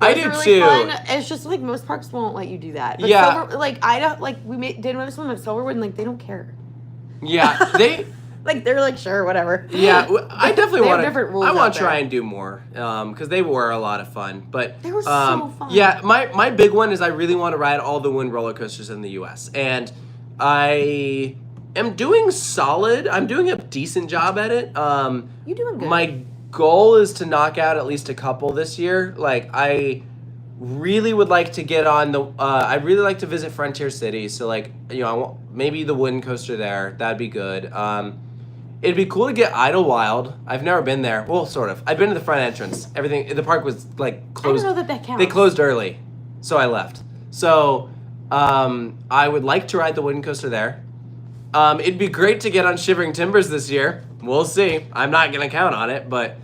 I Those do are really too. Fun. It's just, like, most parks won't let you do that. But Yeah. we did most of them at Silverwood, and, like, they don't care. Yeah, they... Like, they're like, sure, whatever. Yeah, I definitely want to. different rules I want out to try there. and do more because they were a lot of fun. But They were so fun. Yeah, my big one is I really want to ride all the wind roller coasters in the U.S. and I am doing solid. I'm doing a decent job at it. You're doing good. My goal is to knock out at least a couple this year. Like I really would like to get on the. I'd really like to visit Frontier City. So like I want maybe the wind coaster there. That'd be good. It'd be cool to get Idlewild. I've never been there. Well, sort of. I've been to the front entrance. Everything. The park was like closed. I don't know that counts. They closed early, so I left. So I would like to ride the wooden coaster there. It'd be great to get on Shivering Timbers this year. We'll see. I'm not gonna count on it, but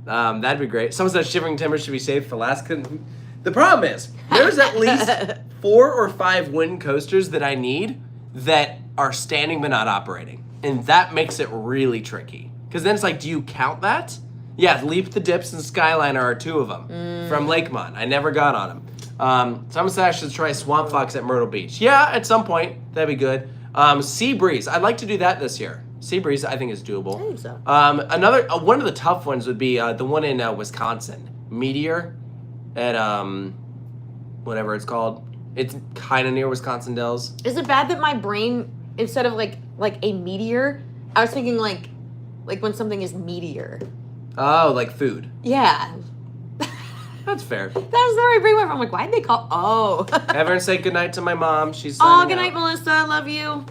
that'd be great. Someone said Shivering Timbers should be saved for last. The problem is there's at least 4 or 5 wind coasters that I need that are standing but not operating. And that makes it really tricky. Because then it's like, do you count that? Yeah, Leap the Dips and Skyliner are 2 of them from Lakemont. I never got on them. Someone said I should try Swamp Fox at Myrtle Beach. Yeah, at some point. That'd be good. Sea Breeze. I'd like to do that this year. Sea Breeze, I think, is doable. I think so. Another one of the tough ones would be the one in Wisconsin. Meteor at whatever it's called. It's kind of near Wisconsin Dells. Is it bad that my brain, instead of like a meteor, I was thinking like when something is meteor. Oh, like food. Yeah. That's fair. That was where I bring my. I'm like, why'd they call? Oh. Everyone say goodnight to my mom. She's Oh, signing good night, out. Melissa. I love you.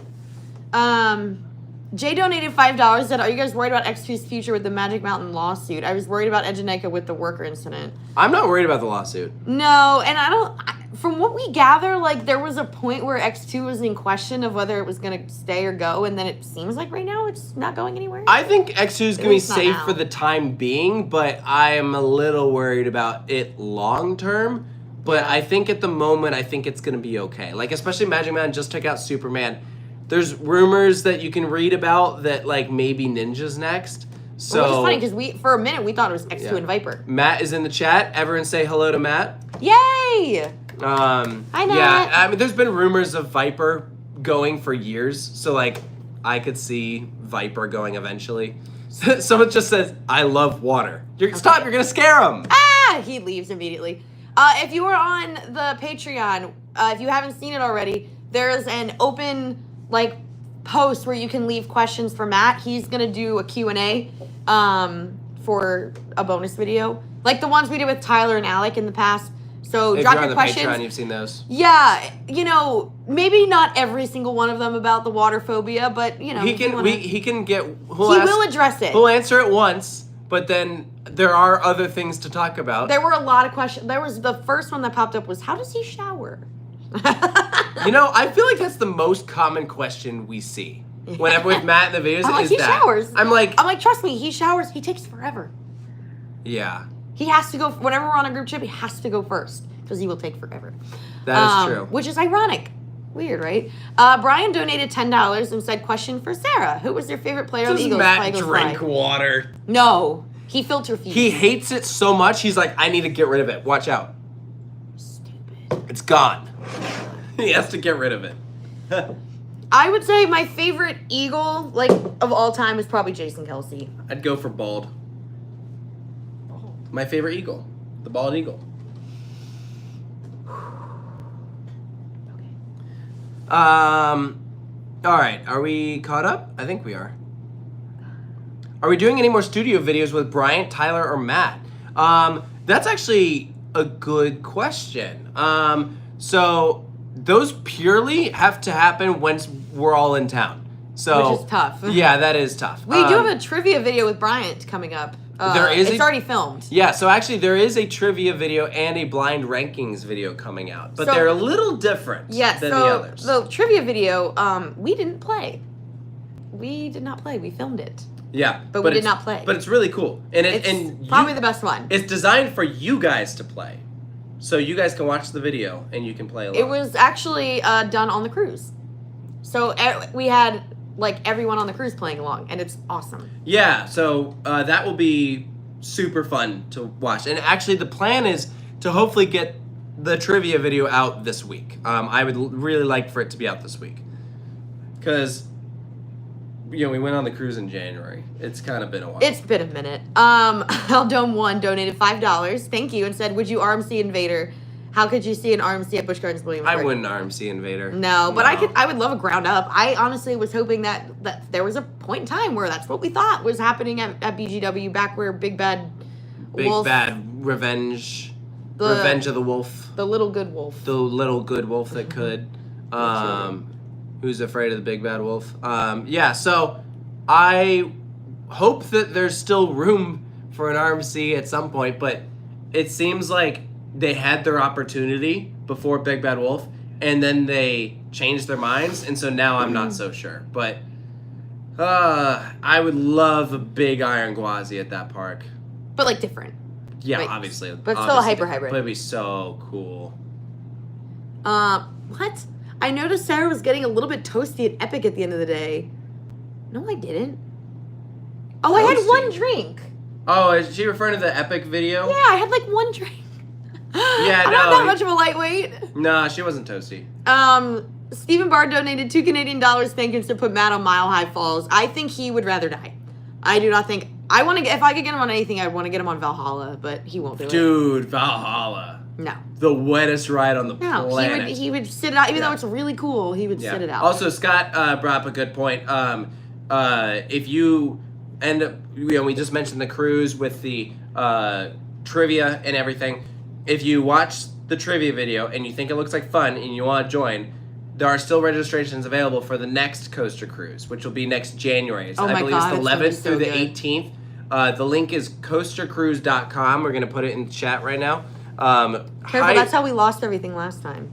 Jay donated $5. Said, "Are you guys worried about X2's future with the Magic Mountain lawsuit? I was worried about Edgenica with the worker incident." I'm not worried about the lawsuit. No, and I don't. From what we gather, like there was a point where X2 was in question of whether it was going to stay or go, and then it seems like right now it's not going anywhere. I think X2 is going to be least not safe now. for the time being, but I am a little worried about it long term. But I think at the moment, I think it's going to be okay. Like, especially Magic Man just took out Superman. There's rumors that you can read about that, like, maybe Ninja's next. So, which is funny because for a minute we thought it was X2 and Viper. Matt is in the chat. Everyone say hello to Matt. Yay! Hi, Matt. Yeah, I mean, there's been rumors of Viper going for years. So, like, I could see Viper going eventually. Someone just says, I love water. Stop, you're going to scare him. Ah! He leaves immediately. If you were on the Patreon, if you haven't seen it already, there's an open like post where you can leave questions for Matt. He's gonna do a Q&A for a bonus video, like the ones we did with Tyler and Alec in the past. So If drop you're on your the questions. Patreon, you've seen those. Yeah, you know, maybe not every single one of them about the water phobia, but you know, He if you can wanna- he can get he will address it. He'll answer it once, but then there are other things to talk about. There were a lot of questions. There was the first one that popped up was, how does he shower? You know, I feel like that's the most common question we see whenever with Matt in the videos. I'm like, is he that. showers. I'm like, trust me, he showers. He takes forever. yeah, He has to go, whenever we're on a group trip, he has to go first because he will take forever. that is true. Which is ironic. Weird, right? Brian donated $10 and said, question for Sarah. Who was your favorite player on the Does Eagles? Matt Fly, Eagles, drink fly? water? No. He filter feeds. He hates it so much. He's like, I need to get rid of it. Watch out. Stupid. It's gone. He has to get rid of it. I would say my favorite Eagle, like, of all time is probably Jason Kelsey. I'd go for bald. My favorite eagle, the bald eagle. All right, are we caught up? I think we are. Are we doing any more studio videos with Bryant, Tyler, or Matt? That's actually a good question. So those purely have to happen once we're all in town. So Which is tough. Yeah, that is tough. We do have a trivia video with Bryant coming up. There is It's a- already filmed. Yeah, so actually there is a trivia video and a blind rankings video coming out, but So- they're a little different Yeah, than so the others. the trivia video, we didn't play. We did not play. We filmed it. Yeah, But we did it's- not play. But it's really cool, and It's probably the best one. It's designed for you guys to play, so you guys can watch the video and you can play along. It was actually done on the cruise. So we had like everyone on the cruise playing along, and it's awesome. Yeah, so that will be super fun to watch, and actually the plan is to hopefully get the trivia video out this week. I would really like for it to be out this week, because you know we went on the cruise in January. It's kind of been a while. It's been a minute. Aldome1 donated $5. Thank you, and said, "Would you RMC Invader? How could you see an RMC at Busch Gardens Williamsburg?" I wouldn't RMC Invader. No, but I would love a ground up. I honestly was hoping that there was a point in time where that's what we thought was happening at BGW, back where Big Bad Wolf, Revenge The- Revenge of the Wolf, the little good wolf. the little good wolf that could, who's afraid of the big bad wolf. Yeah, so I hope that there's still room for an RMC at some point, but it seems like they had their opportunity before Big Bad Wolf, and then they changed their minds, and so now I'm not so sure. But I would love a big Iron Gwazi at that park. But like different. Yeah, Right. obviously. But still a obviously, hyper hybrid. But it'd be so cool. What? I noticed Sarah was getting a little bit toasty at Epic at the end of the day. No, I didn't. Oh, I had Toasty? one drink. Oh, is she referring to the Epic video? Yeah, I had like one drink. Yeah, I'm no. not that much of a lightweight. Nah, she wasn't toasty. Stephen Barr donated $2 Canadian thank you to put Matt on Mile High Falls. I think he would rather die. I do not think I want to get if I could get him on anything, I'd want to get him on Valhalla, but he won't do it. Dude, Valhalla. No. The wettest ride on the No, planet. he would sit it out, even Yeah. though it's really cool. He would sit it out. Also, Scott brought up a good point. If you end up, we just mentioned the cruise with the trivia and everything. if you watch the trivia video and you think it looks like fun and you want to join, there are still registrations available for the next coaster cruise, which will be next January. Oh I my believe God, it's it's the gonna be 11th so through the good. 18th. The link is coastercruise.com. We're going to put it in the chat right now. Careful, that's how we lost everything last time.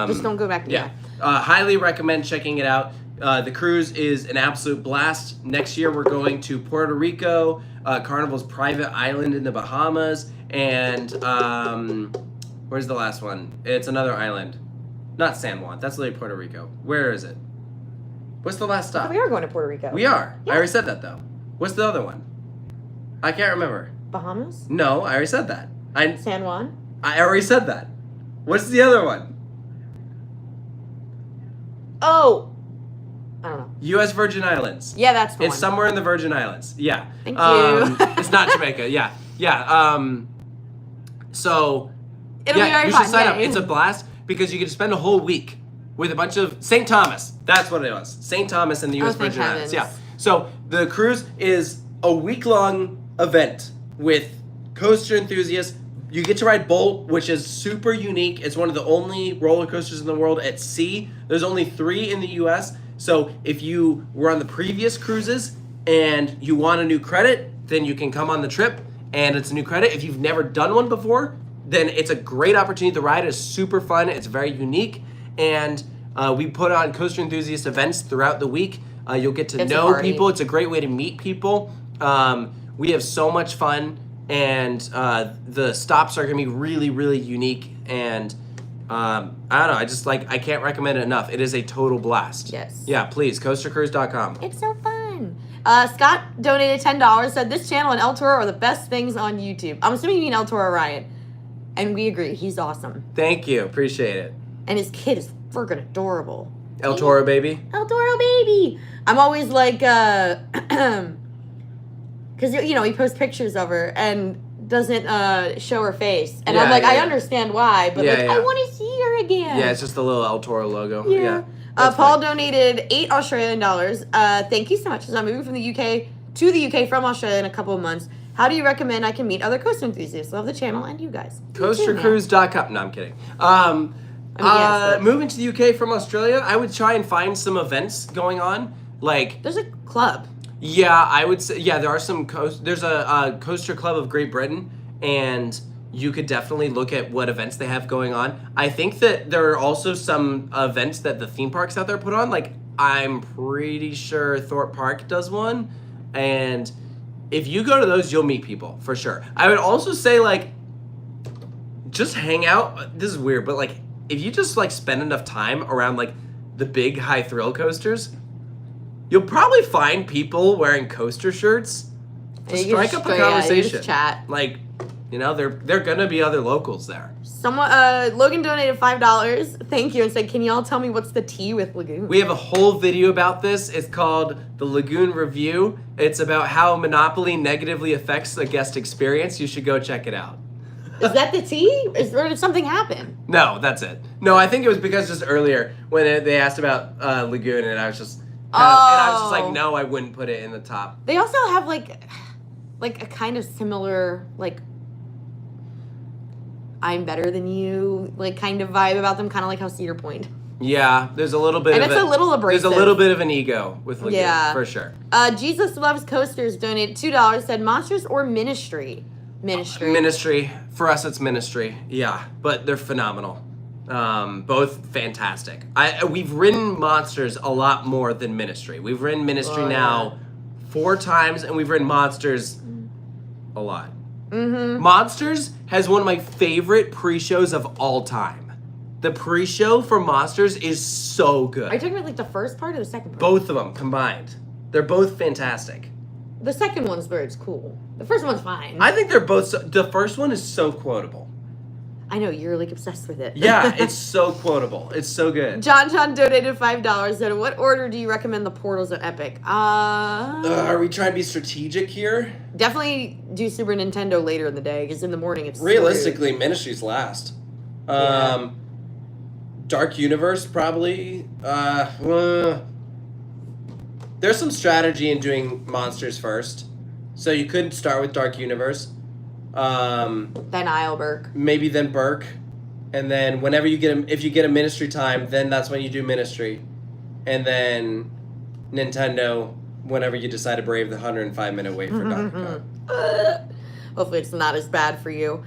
Just don't go back to that. Highly recommend checking it out. The cruise is an absolute blast. Next year we're going to Puerto Rico, Carnival's private island in the Bahamas, and where's the last one? It's another island. Not San Juan. That's literally Puerto Rico. Where is it? What's the last stop? We are going to Puerto Rico. We are. Yeah. I already said that though. What's the other one? I can't remember. Bahamas? No, I already said that. San Juan? I already said that. What's the other one? Oh! I don't know. U.S. Virgin Islands. Yeah, that's the It's one. somewhere in the Virgin Islands. Yeah. Thank you. It's not Jamaica. Yeah. Yeah. So, It'll be very you fun. should sign Yeah, up. It's a blast because you get to spend a whole week with a bunch of St. Thomas. That's what it was. St. Thomas and the U.S. thank Virgin Islands. heavens. Yeah. So the cruise is a week-long event with coaster enthusiasts. You get to ride Bolt, which is super unique. It's one of the only roller coasters in the world at sea. There's only 3 in the U.S. So if you were on the previous cruises and you want a new credit, then you can come on the trip and it's a new credit. If you've never done one before, then it's a great opportunity to ride. It's super fun. It's very unique. And we put on coaster enthusiast events throughout the week. You'll get to know people. It's a great way to meet people. We have so much fun. And the stops are going to be really, really unique. And I don't know. I can't recommend it enough. It is a total blast. Yes. Yeah, please. coastercruise.com. It's so fun. Scott donated $10, said this channel and El Toro are the best things on YouTube. I'm assuming you mean El Toro Ryan. And we agree. He's awesome. Thank you. Appreciate it. And his kid is freaking adorable. El Toro baby. El Toro baby. I'm always like, because, he posts pictures of her and doesn't show her face. And I'm like, I understand why, but I want to see her again. Yeah, it's just the little El Toro logo. Yeah. Paul donated $8 Australian dollars. Thank you so much. As I'm moving from the UK to the UK from Australia in a couple of months. How do you recommend I can meet other coaster enthusiasts? Love the channel and you guys. Coastercruise.com. No, I'm kidding. Moving to the UK from Australia, I would try and find some events going on. Like, there's a club. Yeah, I would say, there are some there's a coaster club of Great Britain, and you could definitely look at what events they have going on. I think that there are also some events that the theme parks out there put on. Like, I'm pretty sure Thorpe Park does one, and if you go to those, you'll meet people, for sure. I would also say, just hang out. This is weird, but, if you just, spend enough time around, the big high thrill coasters, you'll probably find people wearing coaster shirts. Strike up a conversation. Just chat. They're gonna be other locals there. Logan donated $5. Thank you, and said, "Can y'all tell me what's the tea with Lagoon?" We have a whole video about this. It's called the Lagoon Review. It's about how Monopoly negatively affects the guest experience. You should go check it out. Is that the tea? Or did something happen? No, that's it. No, I think it was because just earlier when they asked about Lagoon, and I was just. And I was just like, no, I wouldn't put it in the top. They also have like a kind of similar I'm better than you kind of vibe about them, kind of like how Cedar Point. Yeah, there's a little bit and it's a little abrasive. There's a little bit of an ego with Lagoon, for sure. Jesus Loves Coasters donated $2, said Monsters or Ministry? Ministry. For us, it's Ministry. Yeah, but they're phenomenal. Both fantastic. We've ridden Monsters a lot more than Ministry. We've ridden Ministry now 4 times, and we've ridden Monsters a lot. Mm-hmm. Monsters has one of my favorite pre-shows of all time. The pre-show for Monsters is so good. Are you talking about the first part or the second part? Both of them combined. They're both fantastic. The second one's where it's cool. The first one's fine. I think they're both. The first one is so quotable. I know, you're obsessed with it. Yeah, it's so quotable. It's so good. John donated $5. Said, what order do you recommend the portals at Epic? Are we trying to be strategic here? Definitely do Super Nintendo later in the day, because in the morning it's realistically Ministry's last. Dark Universe probably. There's some strategy in doing Monsters first, so you could start with Dark Universe. Then Isleberg. Maybe then Burke. And then whenever you get if you get a ministry time, then that's when you do ministry. And then Nintendo, whenever you decide to brave the 105-minute wait for Donkey Kong. Hopefully it's not as bad for you.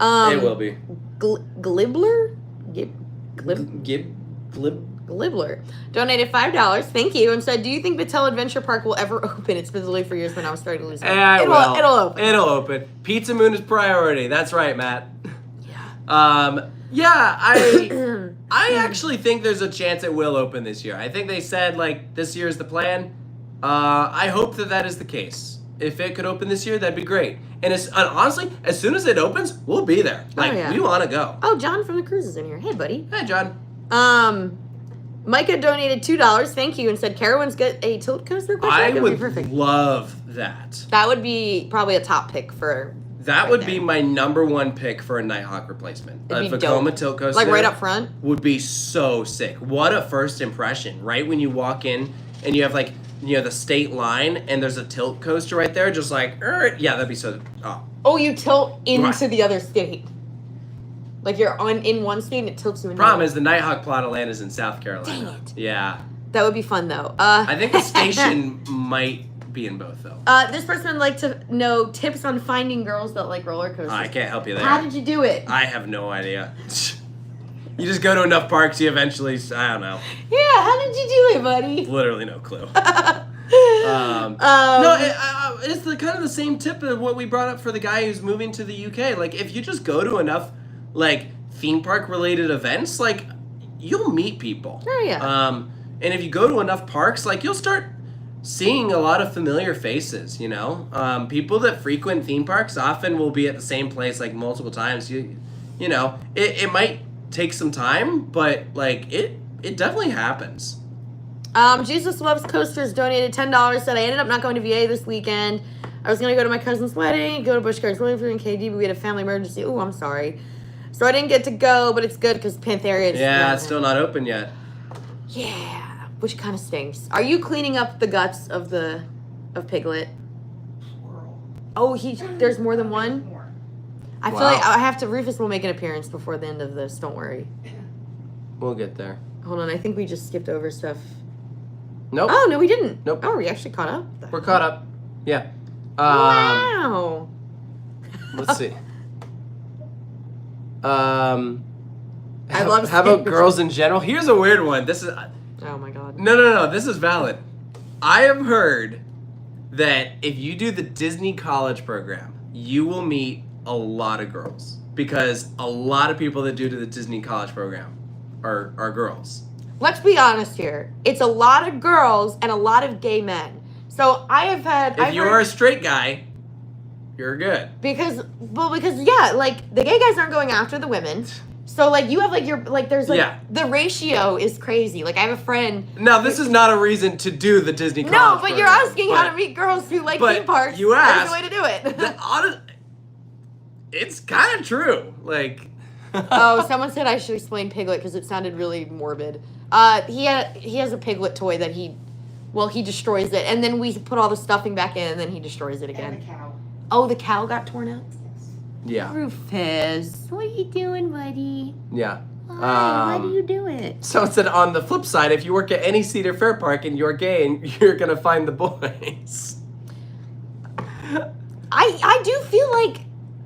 It will be. Glibler? Glibler donated $5. Thank you, and said, "Do you think Battelle Adventure Park will ever open? It's been delayed for years, but now I'm starting to lose hope." It'll open. It'll open. Pizza Moon is priority. That's right, Matt. Yeah. Yeah. I actually think there's a chance it will open this year. I think they said like this year is the plan. I hope that is the case. If it could open this year, that'd be great. And honestly, as soon as it opens, we'll be there. Like we want to go. Oh, John from the Cruise is in here. Hey, buddy. Hey, John. Micah donated $2. Thank you, and said Carowinds get a tilt coaster. I would love that. That would be probably a top pick for. That would be my #1 pick for a Nighthawk replacement. A Vekoma tilt coaster, like right up front, would be so sick. What a first impression! Right when you walk in and you have like the state line and there's a tilt coaster right there, just like yeah, that'd be so. Oh, you tilt into the other state. Like you're in one state and it tilts you in. Problem is the Nighthawk plot of land is in South Carolina. Dang it. Yeah. That would be fun though. I think the station might be in both though. This person would like to know tips on finding girls that like roller coasters. I can't help you there. How did you do it? I have no idea. You just go to enough parks, you eventually, I don't know. Yeah, how did you do it, buddy? Literally no clue. It's the kind of the same tip of what we brought up for the guy who's moving to the UK. Like, if you just go to enough, like, theme park related events, like, you'll meet people. Oh, yeah. And if you go to enough parks, like, you'll start seeing a lot of familiar faces, you know? People that frequent theme parks often will be at the same place, like, multiple times. You know, it might take some time, but, like, it definitely happens. Jesus Loves Coasters donated $10, said, I ended up not going to VA this weekend. I was going to go to my cousin's wedding, go to Busch Gardens Williamsburg and KD, but we had a family emergency. Oh, I'm sorry. So I didn't get to go, but it's good because Pantheria is... Yeah, it's still not open yet. Yeah, which kind of stinks. Are you cleaning up the guts of Piglet? Oh, there's more than one? I feel like Rufus will make an appearance before the end of this, don't worry. We'll get there. Hold on, I think we just skipped over stuff. Nope. Oh, no, we didn't. Nope. Oh, we actually caught up? We're caught up. Yeah. Wow. Let's see. I love how about girls in general? Here's a weird one. This is... Oh, my God. No. This is valid. I have heard that if you do the Disney College program, you will meet a lot of girls. Because a lot of people that do the Disney College program are girls. Let's be honest here. It's a lot of girls and a lot of gay men. So I have had... If you're a straight guy, you're good. Because yeah, like, the gay guys aren't going after the women. So, like, you have, like, the ratio is crazy. Like, I have a friend... Now, this is not a reason to do the Disney College program. No, but you're asking how to meet girls who like theme parks. You asked. That's the way to do it. It's kind of true. Like... Oh, someone said I should explain Piglet because it sounded really morbid. He has a Piglet toy that he destroys it, and then we put all the stuffing back in, and then he destroys it again. And the cow. Oh, the cow got torn out? Yeah. Rufus, what are you doing, buddy? Yeah. Why do you do it? So it said on the flip side, if you work at any Cedar Fair park and you're gay, you're going to find the boys. I do feel like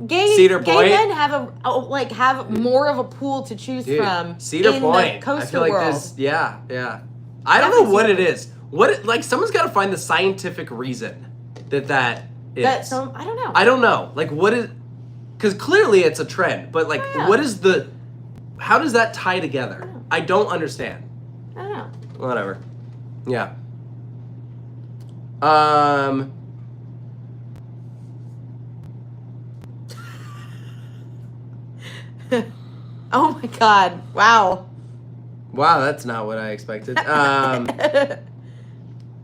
gay men have more of a pool to choose from Cedar in Point. the coaster I feel like world. Yeah. I don't know what it is. Someone's got to find the scientific reason that is. I don't know. I don't know. Like, what is... Because clearly it's a trend, but, like, what is the... How does that tie together? I don't understand. I don't know. Whatever. Yeah. Oh my God. Wow. Wow, that's not what I expected.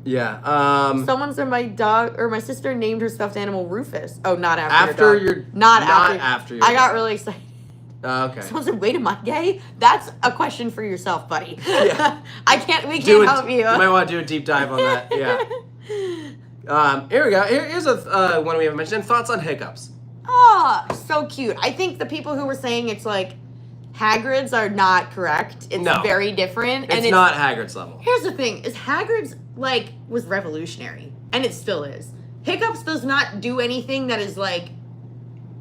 Yeah. Someone said my sister named her stuffed animal Rufus. Oh, not after your your dog. Not after your I got dog. really excited. Okay. Someone said, wait, am I gay? That's a question for yourself, buddy. Yeah. We can't help you. You might want to do a deep dive on that. Yeah. Here we go. Here's a one we haven't mentioned. Thoughts on hiccups. Oh, so cute. I think the people who were saying it's like Hagrid's are not correct. It's No. very different. It's not Hagrid's level. Here's the thing: is Hagrid's like was revolutionary, and it still is. Hiccups does not do anything that is like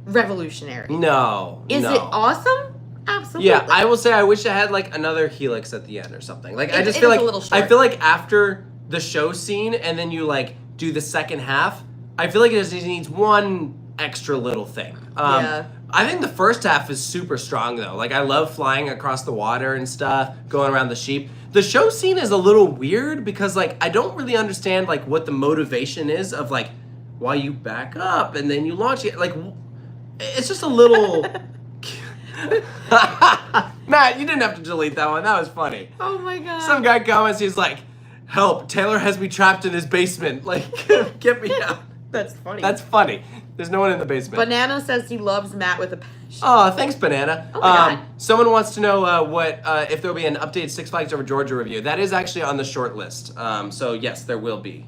revolutionary. No. Is it awesome? Absolutely. Yeah, I will say I wish I had like another helix at the end or something. Like I just It feel is like a little short. I feel like after the show scene and then you like do the second half, I feel like it just needs one extra little thing. Yeah. I think the first half is super strong though. Like I love flying across the water and stuff, going around the sheep. The show scene is a little weird because like I don't really understand like what the motivation is of like why you back up and then you launch it. Like it's just a little. Matt, you didn't have to delete that one. That was funny. Oh my god. Some guy comments, he's like, "Help! Taylor has me trapped in his basement. Like, get me out." That's funny. That's funny. There's no one in the basement. Banana says he loves Matt with a passion. Oh, thanks, Banana. Oh my God. Someone wants to know what if there'll be an updated Six Flags Over Georgia review. That is actually on the short list. So yes, there will be.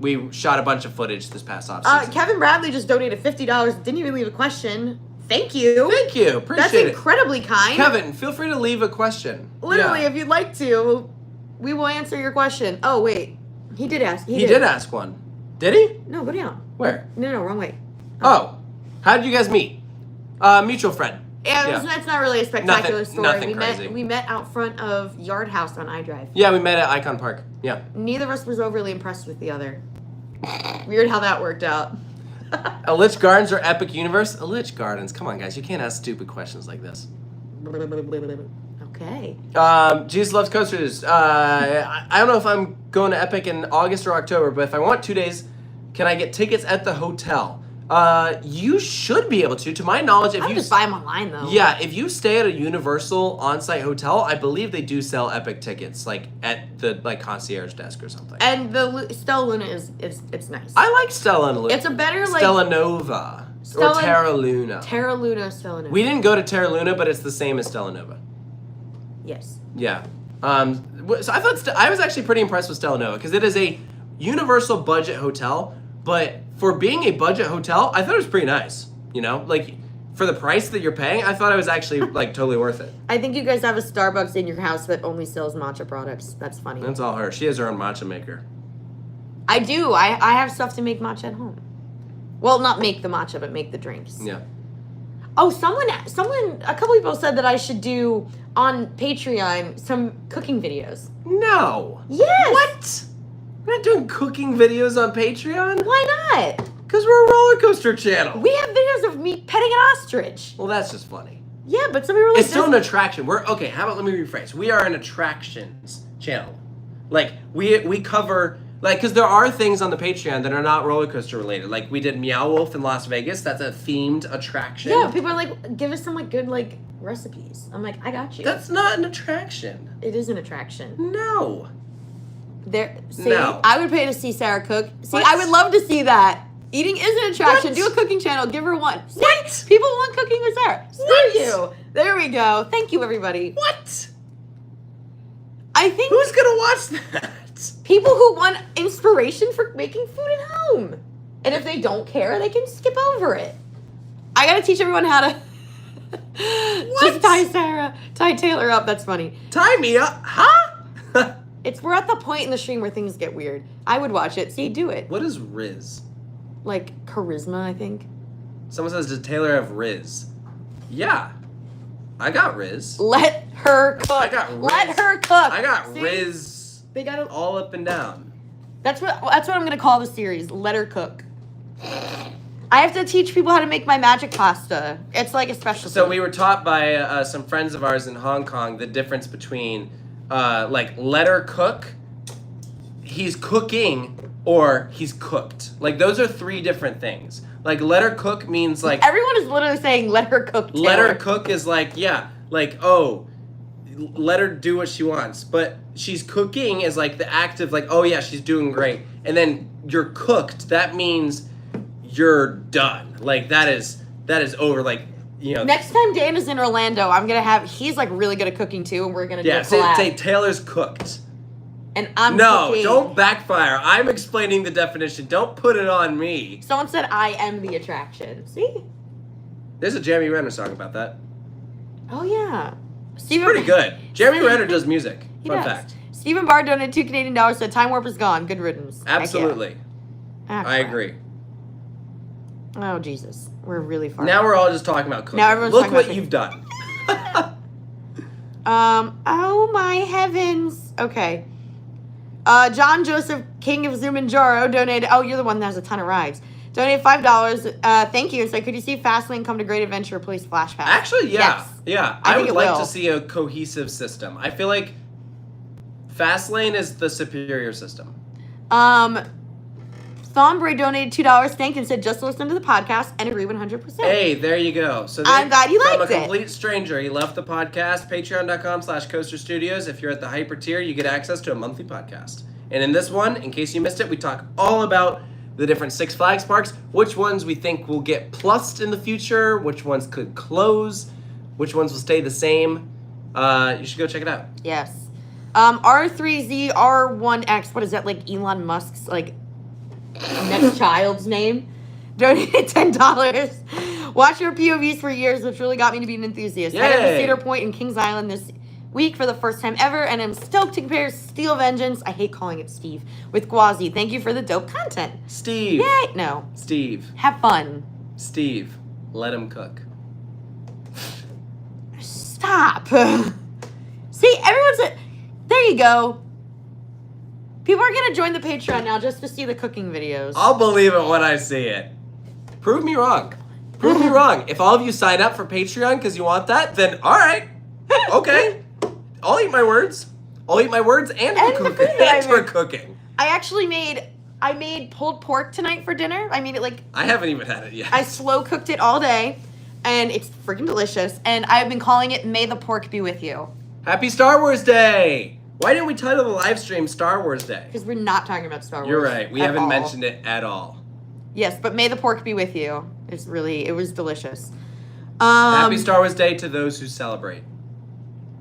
We shot a bunch of footage this past off-season. Kevin Bradley just donated $50. Didn't even leave a question. Thank you. Thank you. Appreciate That's it. incredibly kind. Kevin, feel free to leave a question. Literally, Yeah. if you'd like to, we will answer your question. Oh, wait. He did ask. He did ask one. Did he? No, go down. Where? No, wrong way. Oh. How did you guys meet? Mutual friend. Yeah, that's not really a spectacular Nothing- story. nothing we crazy. met out front of Yard House on iDrive. Yeah, we met at Icon Park. Yeah. Neither of us was overly impressed with the other. Weird how that worked out. Lich Gardens or Epic Universe? Lich Gardens. Come on, guys. You can't ask stupid questions like this. Okay. Jesus Loves Coasters. I don't know if I'm going to Epic in August or October, but if I want 2 days, can I get tickets at the hotel? You should be able to. To my knowledge, if I'll you just buy them online though. Yeah, if you stay at a Universal on-site hotel, I believe they do sell Epic tickets, like at the concierge desk or something. And the Stella Luna it's nice. I like Stella and Luna. It's a better like Stella Nova or Terra Luna. Terra Luna, Stella Nova. We didn't go to Terra Luna, but it's the same as Stella Nova. Yes. Yeah. So I thought I was actually pretty impressed with Stella Nova because it is a Universal budget hotel, but for being a budget hotel, I thought it was pretty nice. You know, like for the price that you're paying, I thought it was actually like totally worth it. I think you guys have a Starbucks in your house that only sells matcha products. That's funny. That's all her. She has her own matcha maker. I do. I have stuff to make matcha at home. Well, not make the matcha, but make the drinks. Yeah. Oh, a couple people said that I should do on Patreon some cooking videos. No. Yes. What? We're not doing cooking videos on Patreon? Why not? Because we're a roller coaster channel. We have videos of me petting an ostrich. Well, that's just funny. Yeah, but some people were like, It's still an attraction. Okay, how about let me rephrase. We are an attractions channel. Like, we cover, like, because there are things on the Patreon that are not roller coaster related. Like, we did Meow Wolf in Las Vegas. That's a themed attraction. Yeah, people are like, give us some like good like recipes. I'm like, I got you. That's not an attraction. It is an attraction. No. No. I would pay to see Sarah cook. See, What? I would love to see that. Eating is an attraction. What? Do a cooking channel. Give her one. See? What? People want cooking with Sarah. Screw What? you. There we go. Thank you, everybody. What? I think Who's gonna watch that? people who want inspiration for making food at home. And if they don't care, they can skip over it. I gotta teach everyone how to just tie Taylor up. That's funny. Tie me up? Huh? We're at the point in the stream where things get weird. I would watch it. See, do it. What is Riz? Like charisma, I think. Someone says, does Taylor have Riz? Yeah. I got Riz. Let her cook. I got Riz. Let her cook. I got See? Riz They got all up and down. That's what I'm gonna call the series. Let her cook. I have to teach people how to make my magic pasta. It's like a special. So we were taught by some friends of ours in Hong Kong the difference between like let her cook, he's cooking, or he's cooked. Like those are three different things. Like let her cook means like everyone is literally saying let her cook. Taylor. Let her cook is like, yeah, like, oh, let her do what she wants. But she's cooking is like the act of like, oh yeah, she's doing great. And then you're cooked, that means you're done. Like that is over. Like, you know. Next time Dan is in Orlando, I'm gonna have he's like really good at cooking too, and we're gonna do a yeah, collab. say Taylor's cooked. and I'm No, cooking. don't backfire. I'm explaining the definition. Don't put it on me. Someone said I am the attraction. See? There's a Jeremy Renner song about that. Oh, yeah. It's pretty good. Jeremy Renner does music. Fun fact. Stephen Barr donated $2 Canadian, said Time Warp is gone. Good riddance. Absolutely. I agree. Oh, Jesus. We're really far. Now we're all just talking about cooking. Now everyone's Look talking what about you've done. Oh my heavens. Okay. John Joseph, King of Zumanjaro, donated. Oh, you're the one that has a ton of rides. Donated $5. Thank you. And so, could you see Fastlane come to Great Adventure Police Flashback? Actually, yeah. Yes. Yeah. I would like to see a cohesive system. I feel like Fastlane is the superior system. Thombre donated $2. Thank you and said just listen to the podcast and agree 100%. Hey, there you go. So I'm glad you liked it. From a complete stranger, he left the podcast. Patreon.com/coasterstudios. If you're at the hyper tier, you get access to a monthly podcast. And in this one, in case you missed it, we talk all about the different Six Flags parks, which ones we think will get plussed in the future, which ones could close, which ones will stay the same. You should go check it out. Yes. R3Z R1X. What is that? Like Elon Musk's like next child's name? Donated $10. Watch your POVs for years, which really got me to be an enthusiast. I got to Cedar Point in Kings Island this week for the first time ever, and I'm stoked to compare Steel Vengeance. I hate calling it Steve with Gwazi. Thank you for the dope content. Steve. Yay! No. Steve. Have fun. Steve. Let him cook. Stop. See, everyone's there you go. People are gonna join the Patreon now just to see the cooking videos. I'll believe it when I see it. Prove me wrong. Prove me wrong. If all of you sign up for Patreon because you want that, then all right. Okay. I'll eat my words. I'll eat my words and for cooking. I made pulled pork tonight for dinner. I made it like I haven't even had it yet. I slow cooked it all day, and it's freaking delicious. And I've been calling it "May the Pork Be With You." Happy Star Wars Day! Why didn't we title the live stream Star Wars Day? Because we're not talking about Star Wars. You're right. We haven't mentioned it at all. Yes, but "May the Pork Be With You." It was delicious. Happy Star Wars Day to those who celebrate.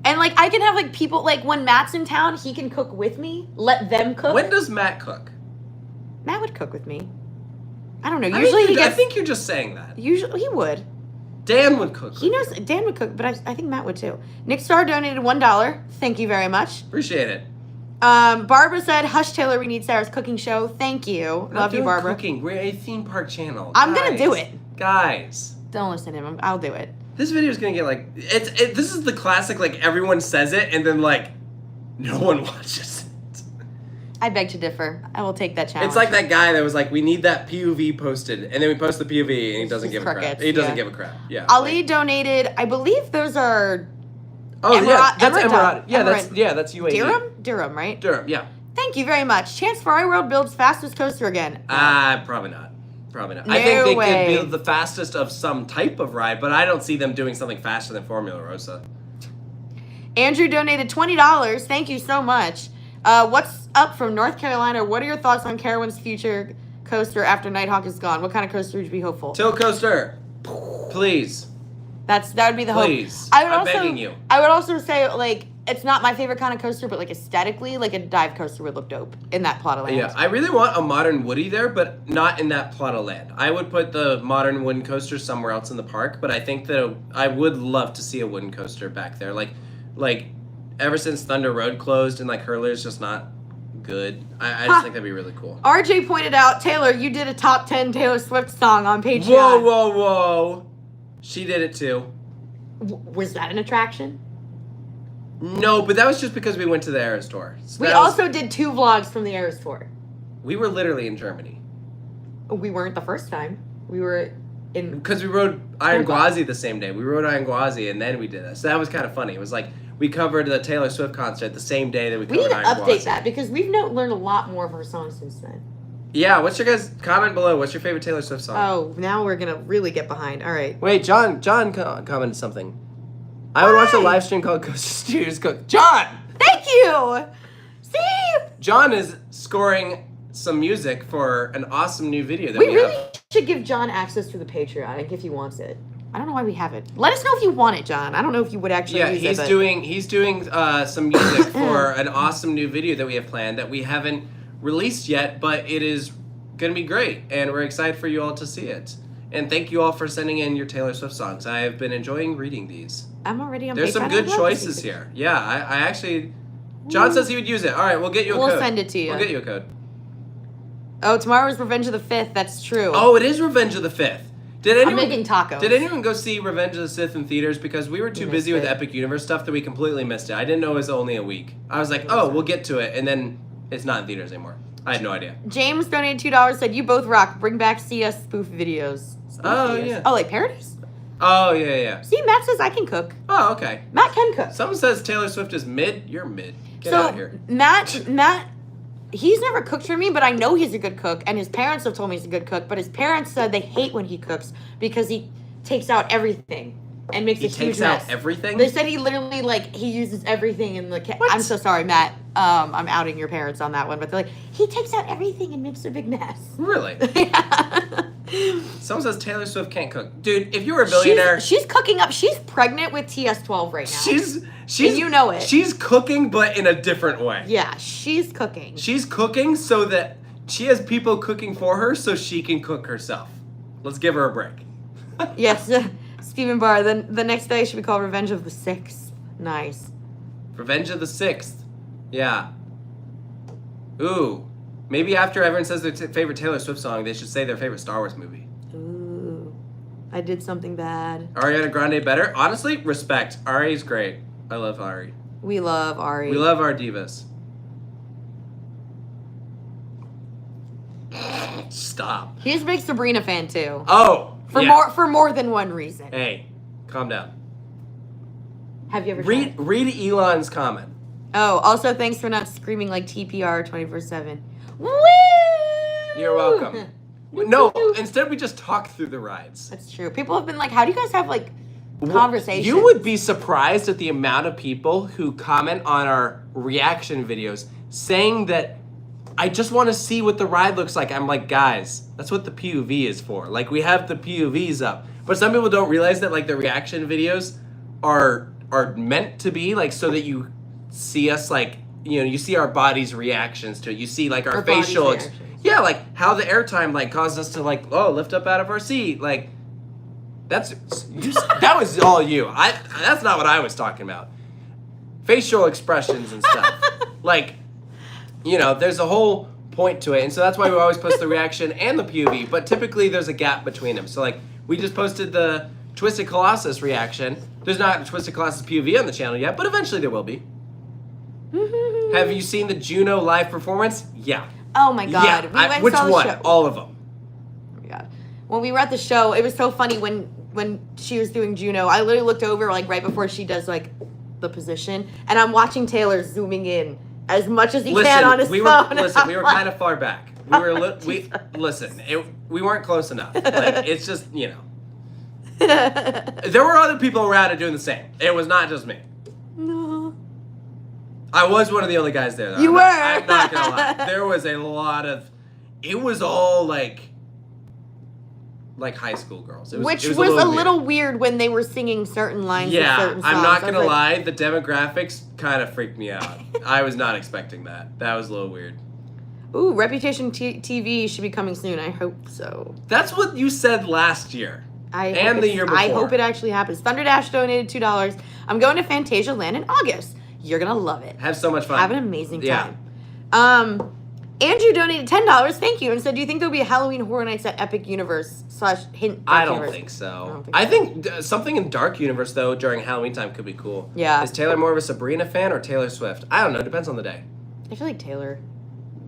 And, like, I can have, like, people, like, when Matt's in town, he can cook with me. Let them cook. When does Matt cook? Matt would cook with me. I don't know. I think you're just saying that. Usually, he would. Dan would cook. He knows Dan would cook, but I think Matt would, too. Nick Starr donated $1. Thank you very much. Appreciate it. Barbara said, "Hush, Taylor, we need Sarah's cooking show." Thank you. Love you, Barbara. Cooking. We're a theme park channel. I'm going to do it. Guys. Don't listen to him. I'll do it. This video is gonna get like this is the classic like everyone says it and then like no one watches it. I beg to differ. I will take that challenge. It's like that guy that was like, we need that POV posted, and then we post the POV and he doesn't give a crap. He doesn't give a crap. Yeah. Ali donated. I believe those are. Oh yeah, that's Emirati. Yeah, that's UAE. Durham, right? Durham. Yeah. Thank you very much. Chance for iWorld builds fastest coaster again. Probably not. Probably not. I think they could build the fastest of some type of ride, but I don't see them doing something faster than Formula Rosa. Andrew donated $20. Thank you so much. What's up from North Carolina? What are your thoughts on Carowind's future coaster after Nighthawk is gone? What kind of coaster would you be hopeful? Tilt coaster, please. That would be the hope. Please, I'm begging you. I would also say, like, it's not my favorite kind of coaster, but, like, aesthetically, like, a dive coaster would look dope in that plot of land. Yeah, I really want a modern Woody there, but not in that plot of land. I would put the modern wooden coaster somewhere else in the park, but I think that I would love to see a wooden coaster back there. Like ever since Thunder Road closed and, like, Hurler's just not good, I just think that'd be really cool. RJ pointed out, Taylor, you did a top 10 Taylor Swift song on Patreon. Whoa, whoa, whoa. She did it, too. Was that an attraction? No, but that was just because we went to the Eras tour. So we also did 2 vlogs from the Eras tour. We were literally in Germany. We weren't the first time. We were in... Because we rode Iron Gwazi the same day. We rode Iron Gwazi and then we did that. So that was kind of funny. It was like we covered the Taylor Swift concert the same day that we covered Iron Gwazi. We need to update that because we've learned a lot more of her songs since then. Yeah, what's your guys' comment below? What's your favorite Taylor Swift song? Oh, now we're going to really get behind. All right. Wait, John commented something. I would watch a live stream called Coaster Studios Cook. John! Thank you! See? John is scoring some music for an awesome new video that we have. Really should give John access to the Patreon if he wants it. I don't know why we have it. Let us know if you want it, John. I don't know if you would actually use he's it. But... he's doing some music for an awesome new video that we have planned that we haven't released yet, but it is going to be great, and we're excited for you all to see it. And thank you all for sending in your Taylor Swift songs. I have been enjoying reading these. I'm already on There's some good choices here. Yeah, I actually... John says he would use it. All right, we'll get you a code. We'll send it to you. We'll get you a code. Oh, tomorrow is Revenge of the 5th. That's true. Oh, it is Revenge of the 5th. I'm making tacos. Did anyone go see Revenge of the Sith in theaters? Because we were too busy with Epic Universe stuff that we completely missed it. I didn't know it was only a week. I was like, oh, we'll get to it, and then it's not in theaters anymore. I had no idea. James donated $2, said, you both rock. Bring back CS spoof videos. Yeah. Oh, like parodies? Oh, yeah. See, Matt says I can cook. Oh, okay. Matt can cook. Someone says Taylor Swift is mid. You're mid. Get out of here. Matt, he's never cooked for me, but I know he's a good cook, and his parents have told me he's a good cook, but his parents said they hate when he cooks because he takes out everything and makes a huge mess. He takes out everything? They said he literally, he uses everything in the kitchen. I'm so sorry, Matt. I'm outing your parents on that one, but they're like, he takes out everything and makes a big mess. Really? Yeah. Someone says Taylor Swift can't cook. Dude, if you were a billionaire... She's cooking up. She's pregnant with TS12 right now. She's and you know it. She's cooking, but in a different way. Yeah, she's cooking. She's cooking so that she has people cooking for her so she can cook herself. Let's give her a break. Yes, Stephen Barr. The next day should be called Revenge of the 6th. Nice. Revenge of the 6th. Yeah. Ooh. Maybe after everyone says their favorite Taylor Swift song, they should say their favorite Star Wars movie. Ooh. I did something bad. Ariana Grande better? Honestly, respect. Ari's great. I love Ari. We love Ari. We love our divas. Stop. He's a big Sabrina fan too. Oh, for more than one reason. Hey, calm down. Have you ever read Elon's comment? Oh, also thanks for not screaming like TPR 24/7. Woo! You're welcome. No, instead we just talk through the rides. That's true. People have been like, how do you guys have conversations? You would be surprised at the amount of people who comment on our reaction videos saying that I just want to see what the ride looks like. I'm like, guys, that's what the POV is for. We have the POVs up. But some people don't realize that the reaction videos are meant to be so that you see us you see our body's reactions to it. You see our facial yeah, how the airtime caused us to lift up out of our seat. That was all you. That's not what I was talking about. Facial expressions and stuff. There's a whole point to it. And so that's why we always post the reaction and the POV, but typically there's a gap between them. So we just posted the Twisted Colossus reaction. There's not a Twisted Colossus POV on the channel yet, but eventually there will be. Have you seen the Juno live performance? Yeah. Oh my god. Yeah. Which one? All of them. Oh my god. When we were at the show, it was so funny when she was doing Juno. I literally looked over right before she does the position, and I'm watching Taylor zooming in as much as he can on his phone. We were kind of far back. We were we weren't close enough. It's just there were other people around it doing the same. It was not just me. No. I was one of the only guys there, though. You were. I'm not gonna lie. There was a lot of. It was all like high school girls. Which was a little weird when they were singing certain lines. Yeah, certain songs. I'm not gonna lie. The demographics kind of freaked me out. I was not expecting that. That was a little weird. Ooh, Reputation TV should be coming soon. I hope so. That's what you said last year. And the year before. I hope it actually happens. Thunderdash donated $2. I'm going to Fantasia Land in August. You're gonna love it. Have so much fun. Have an amazing time. Yeah. Andrew donated $10. Thank you. And said, do you think there'll be a Halloween Horror Nights at Epic Universe / Hint? I don't think so. I think something in Dark Universe though during Halloween time could be cool. Yeah. Is Taylor more of a Sabrina fan or Taylor Swift? I don't know. Depends on the day. I feel like Taylor.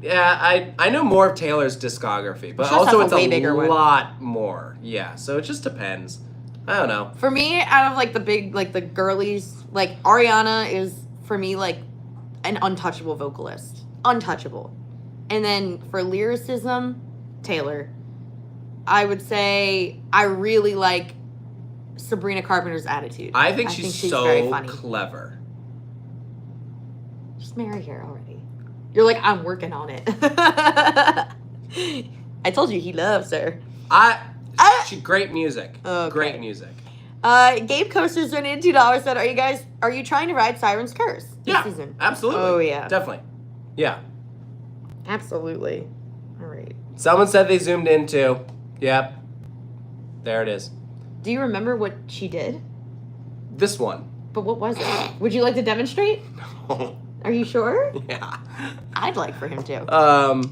Yeah, I know more of Taylor's discography, but also it's a lot more. Yeah, so it just depends. I don't know. For me, out of the big the girlies, Ariana is for me an untouchable vocalist. Untouchable. And then for lyricism, Taylor. I would say I really like Sabrina Carpenter's attitude. I think she's so very funny. Clever. Just marry her already. You're like, I'm working on it. I told you he loves her. Great music. Okay. Great music. Gabe Coasters donated $2. Said, are you trying to ride Siren's Curse this season? Absolutely. Oh yeah, definitely. Yeah, absolutely. All right. someone said they zoomed in too. Yep, there it is. Do you remember what she did? This one. But what was it? Would you like to demonstrate? Are you sure? Yeah. I'd like for him to.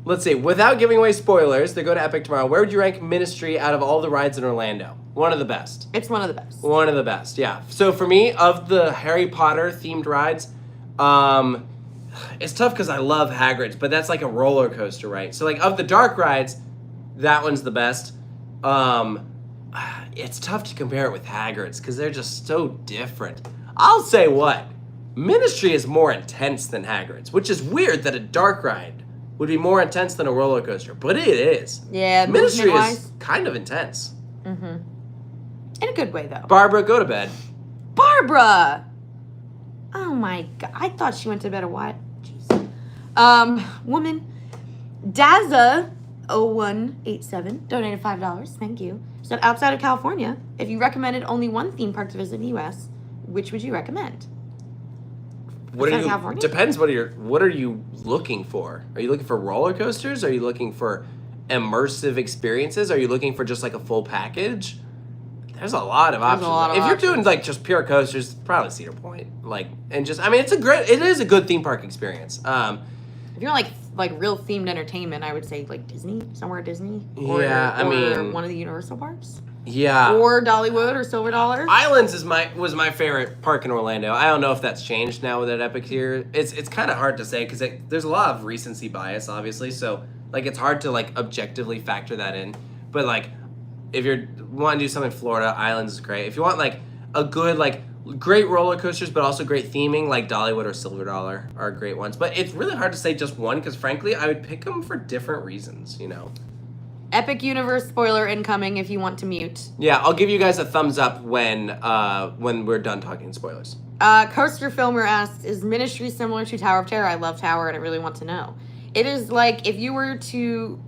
Let's see. Without giving away spoilers, they go to Epic tomorrow. Where would you rank Ministry out of all the rides in Orlando? One of the best. It's one of the best. One of the best, yeah. So for me, of the Harry Potter themed rides, it's tough because I love Hagrid's, but that's like a roller coaster, right? So like of the dark rides, that one's the best. It's tough to compare it with Hagrid's because they're just so different. I'll say what? Ministry is more intense than Hagrid's, which is weird that a dark ride would be more intense than a roller coaster, but it is. Yeah, Ministry movement-wise. is kind of intense. Mm-hmm. In a good way, though. Barbara, go to bed. Barbara! Oh my god. I thought she went to bed a while. Jeez. Woman. Dazza0187 donated $5. Thank you. Said, outside of California, if you recommended only one theme park to visit in the U.S., which would you recommend? What Outside are of you? California? Depends. What are you looking for? Are you looking for roller coasters? Are you looking for immersive experiences? Are you looking for just like a full package? There's a lot of options. If you're doing like just pure coasters, probably Cedar Point. Like, and just, I mean, it is a good theme park experience. If you're like real themed entertainment, I would say like Disney, somewhere at Disney. Or one of the Universal parks. Yeah. Or Dollywood or Silver Dollar. Islands was my favorite park in Orlando. I don't know if that's changed now with that Epic here. It's kind of hard to say because there's a lot of recency bias, obviously. So like it's hard to like objectively factor that in. But like if you want to do something in Florida, Islands is great. If you want like a good like great roller coasters, but also great theming, like Dollywood or Silver Dollar are great ones. But it's really hard to say just one because frankly, I would pick them for different reasons. You know. Epic Universe spoiler incoming if you want to mute. Yeah, I'll give you guys a thumbs up when we're done talking spoilers. Coaster Filmer asks, is Ministry similar to Tower of Terror? I love Tower and I really want to know. It is like if you were to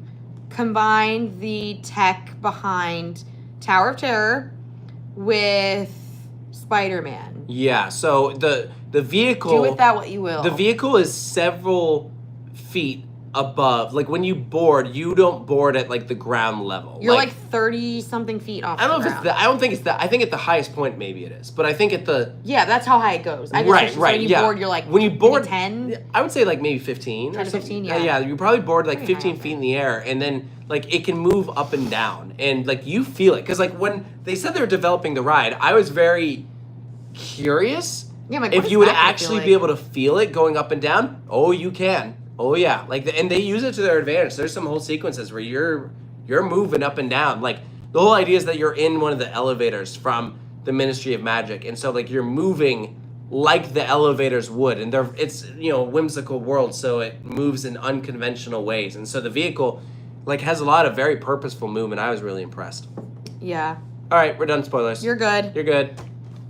combine the tech behind Tower of Terror with Spider-Man. Yeah, so the vehicle... Do with that what you will. The vehicle is several feet above. Like when you board, you don't board at like the ground level. You're like 30 something feet off. I don't know if it's that. I don't think it's that. I think at the highest point maybe it is, but I think at the that's how high it goes. Right. When you board, you're like when you board 10. I would say like maybe 15. 10 to 15. Yeah. Yeah, you probably board like Pretty 15 high. feet in the air, and then like it can move up and down, and like you feel it because like when they said they were developing the ride, I was very curious if you would actually be able to feel it going up and down. Oh, you can. Oh yeah, and they use it to their advantage. There's some whole sequences where you're moving up and down. Like the whole idea is that you're in one of the elevators from the Ministry of Magic, and so like you're moving like the elevators would, and it's a whimsical world, so it moves in unconventional ways, and so the vehicle like has a lot of very purposeful movement. I was really impressed. Yeah. All right, we're done. Spoilers. You're good. You're good.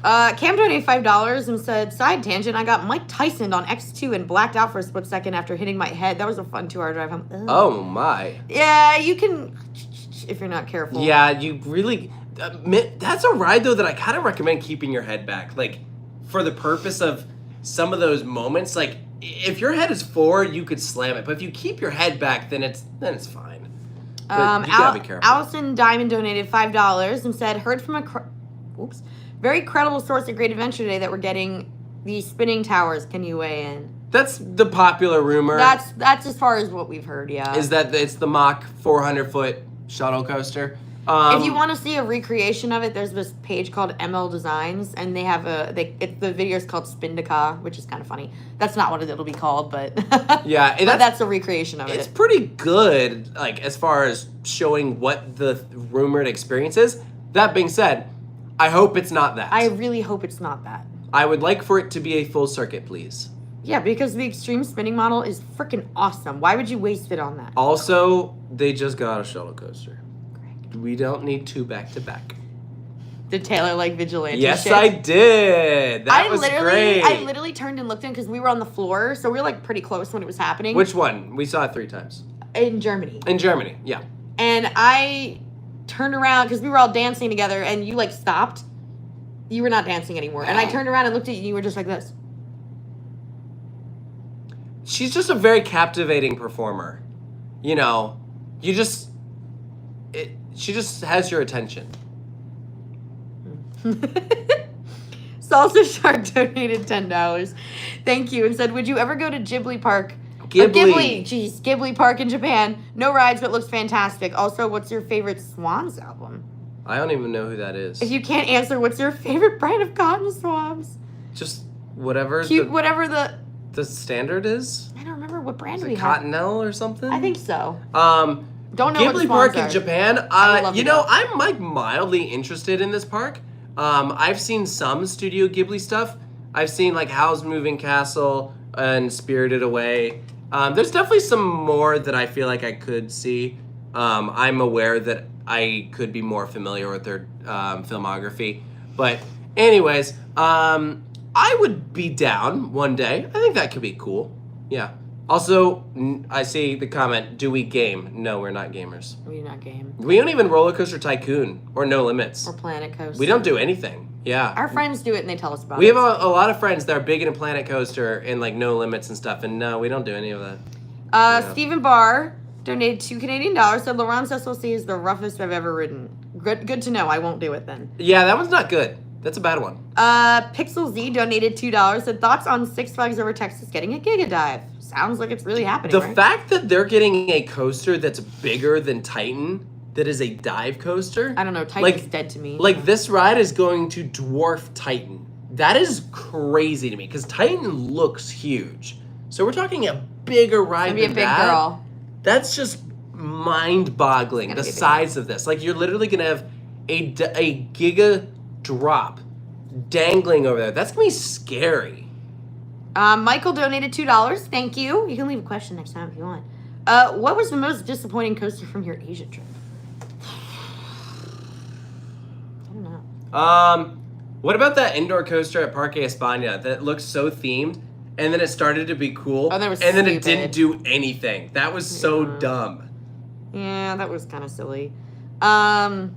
Cam donated $5 and said, side tangent, I got Mike Tyson on X2 and blacked out for a split second after hitting my head. That was a fun 2-hour drive home. Ugh. Oh my. Yeah, you can, if you're not careful. Yeah, you really, that's a ride though that I kind of recommend keeping your head back. Like for the purpose of some of those moments, like if your head is forward, you could slam it. But if you keep your head back, then it's fine. But you gotta be careful. Allison Diamond donated $5 and said, heard from a very credible source at Great Adventure Day that we're getting these spinning towers. Can you weigh in? That's the popular rumor. That's as far as what we've heard, yeah. Is that it's the Mach 400-foot shuttle coaster. If you want to see a recreation of it, there's this page called ML Designs, and they have the video is called Spindica, which is kind of funny. That's not what it'll be called, but yeah, but that's a recreation of it. It's pretty good, like as far as showing what the rumored experience is. That being said, I hope it's not that. I really hope it's not that. I would like for it to be a full circuit, please. Yeah, because the extreme spinning model is freaking awesome. Why would you waste it on that? Also, they just got a shuttle coaster. We don't need 2 back-to-back. Did Taylor like vigilante Yes, shit? I did. That was great. I literally turned and looked in because we were on the floor, so we were like pretty close when it was happening. Which one? We saw it 3 times. In Germany. In Germany, yeah. And I turned around because we were all dancing together, and you like stopped, You were not dancing anymore. And I turned around and looked at you and you were just like this. She's just a very captivating performer. You know, she just has your attention. Salsa Shark donated $10. Thank you. And said, would you ever go to Ghibli Park? Ghibli Park in Japan. No rides, but looks fantastic. Also, what's your favorite Swans album? I don't even know who that is. If you can't answer, what's your favorite brand of cotton swabs? Just whatever. Whatever the standard is. I don't remember what brand is we it have. Cottonelle or something? I think so. Don't know Ghibli what Park in Japan. I'm like mildly interested in this park. I've seen some Studio Ghibli stuff. I've seen like Howl's Moving Castle and Spirited Away. There's definitely some more that I feel like I could see. I'm aware that I could be more familiar with their filmography. But anyways, I would be down one day. I think that could be cool. Yeah. Also, I see the comment, do we game? No, we're not gamers. We do not game. We don't even Roller Coaster Tycoon or No Limits. Or Planet Coaster. We don't do anything. Yeah. Our friends do it and they tell us about it. We have a lot of friends that are big into Planet Coaster and like No Limits and stuff, and no, we don't do any of that. Yeah. Stephen Barr donated $2 Canadian, said Laurent SLC is the roughest I've ever ridden. Good to know. I won't do it then. Yeah, that one's not good. That's a bad one. Pixel Z donated $2, said thoughts on Six Flags Over Texas getting a Giga Dive. Sounds like it's really happening. The fact that they're getting a coaster that's bigger than Titan, that is a dive coaster. I don't know. Titan's dead to me. Like this ride is going to dwarf Titan. That is crazy to me because Titan looks huge. So we're talking a bigger ride than that. It's gonna be a big girl. That's just mind-boggling. The size of this. Like you're literally gonna have a Giga drop dangling over there. That's gonna be scary. Michael donated $2. Thank you. You can leave a question next time if you want. What was the most disappointing coaster from your Asia trip? I don't know. What about that indoor coaster at Parque España that looked so themed, and then it started to be cool, and then it didn't do anything? That was so dumb. Yeah, that was kind of silly. That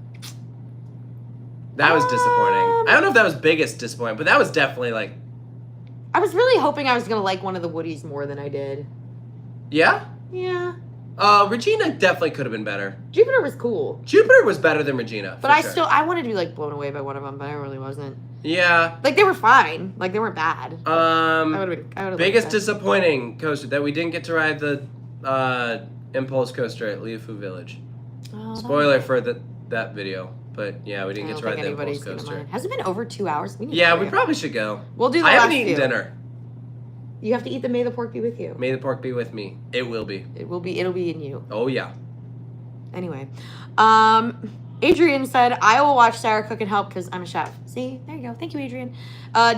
was disappointing. I don't know if that was biggest disappointment, but that was definitely like. I was really hoping I was gonna like one of the Woodies more than I did. Yeah? Yeah. Regina definitely could have been better. Jupiter was cool. Jupiter was better than Regina. But I wanted to be like blown away by one of them, but I really wasn't. Yeah. Like they were fine. Like they weren't bad. I would have biggest disappointing coaster that we didn't get to ride the Impulse coaster at Liufu Village. Oh, spoiler for that video. But yeah, we didn't get to ride the Impulse coaster. Has it been over 2 hours? We probably should go. We'll do the I last haven't eaten dinner. You have to eat the May the Pork Be With You. May the pork be with me. It will be. It'll be in you. Oh yeah. Anyway. Adrian said, I will watch Sarah cook and help because I'm a chef. See? There you go. Thank you, Adrian.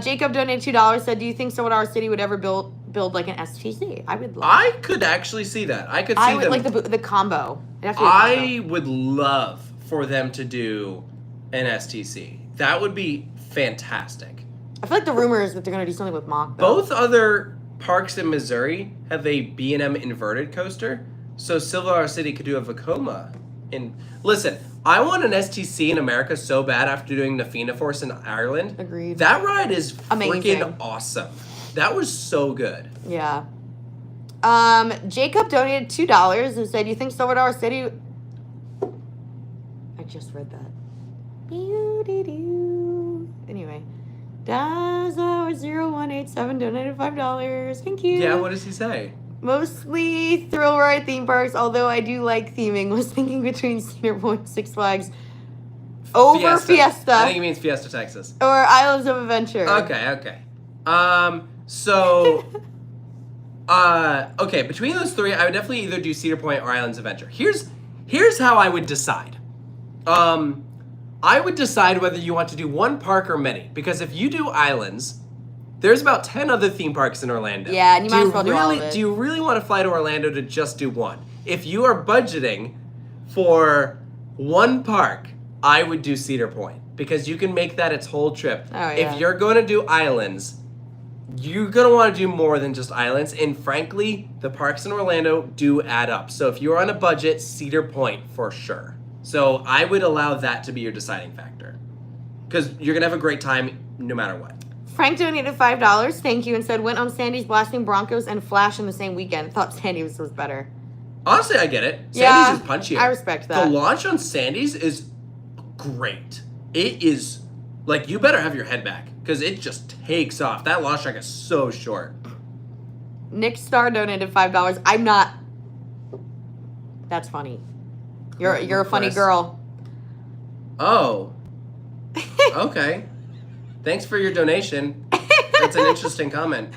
Jacob donated $2, said, do you think So What Our City would ever build like an STC? I could actually see that. I could see them. Like the combo. I would love for them to do an STC. That would be fantastic. I feel like the rumor is that they're going to do something with Mach. Both other parks in Missouri have a B&M inverted coaster, so Silver City could do a Vekoma. Listen, I want an STC in America so bad after doing Nafina Force in Ireland. Agreed. That ride is amazing. Freaking awesome. That was so good. Yeah. Jacob donated $2 and said, you think Silver Dollar City... I just read that. Anyway. Daza0187 donated $5. Thank you. Yeah, what does he say? Mostly thrill ride theme parks, although I do like theming. Was thinking between Cedar Point, Six Flags, over Fiesta. I think he means Fiesta, Texas. Or Islands of Adventure. Okay. Okay, between those three, I would definitely either do Cedar Point or Islands of Adventure. Here's how I would decide. I would decide whether you want to do one park or many, because if you do Islands, there's about 10 other theme parks in Orlando. Yeah, and you might as well do all of it. Do you really want to fly to Orlando to just do one? If you are budgeting for one park, I would do Cedar Point, because you can make that its whole trip. Oh, yeah. If you're going to do Islands, you're going to want to do more than just Islands, and frankly, the parks in Orlando do add up. So if you're on a budget, Cedar Point for sure. So I would allow that to be your deciding factor. because you're gonna have a great time no matter what. Frank donated $5. Thank you, and said went on Sandy's blasting Broncos and Flash in the same weekend. Thought Sandy's was better. Honestly, I get it. Yeah, Sandy's is punchier. I respect that. The launch on Sandy's is great. It is like you better have your head back because it just takes off. That launch track is so short. Nick Starr donated $5. I'm not. That's funny. You're a funny girl. Oh. Okay. Thanks for your donation. That's an interesting comment.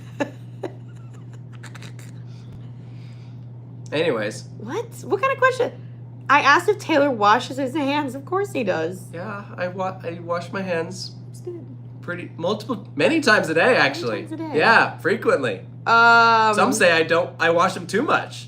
Anyways. What kind of question? I asked if Taylor washes his hands. Of course he does. Yeah, I wash my hands It's good. many times a day actually. Many times a day. Yeah, frequently. Some say I don't. I wash them too much.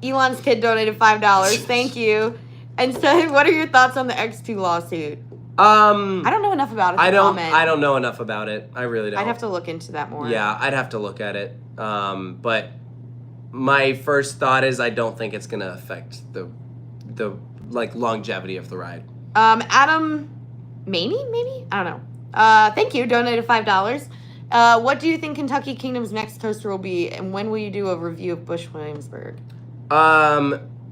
Elon's kid donated $5. Thank you. And said, what are your thoughts on the X2 lawsuit? I don't know enough about it. I don't know enough about it. I really don't. I'd have to look into that more. Yeah, I'd have to look at it. But my first thought is I don't think it's gonna affect the like longevity of the ride. Adam Maney, maybe? I don't know. Thank you. Donated $5. What do you think Kentucky Kingdom's next coaster will be, and when will you do a review of Busch Williamsburg?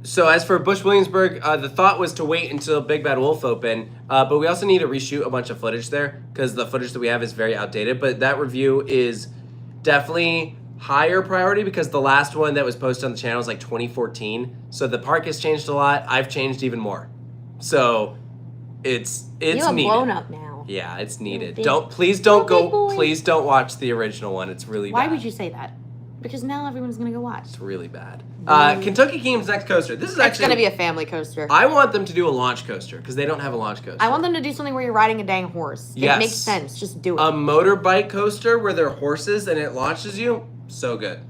So as for Busch Williamsburg, the thought was to wait until Big Bad Wolf open, but we also need to reshoot a bunch of footage there because the footage that we have is very outdated. But that review is definitely higher priority because the last one that was posted on the channel is like 2014. So the park has changed a lot. I've changed even more. So it's You're needed. blown up now. Yeah, it's needed. big- Please you're a don't big go. boy. Please don't watch the original one. It's really Why bad. would you say that? Because now everyone's gonna go watch. It's really bad. Kentucky Kingdom's next coaster. This is It's actually gonna be a family coaster. I want them to do a launch coaster because they don't have a launch coaster. I want them to do something where you're riding a dang horse. Yes. It makes sense. Just do it. A motorbike coaster where they're horses and it launches you. So good.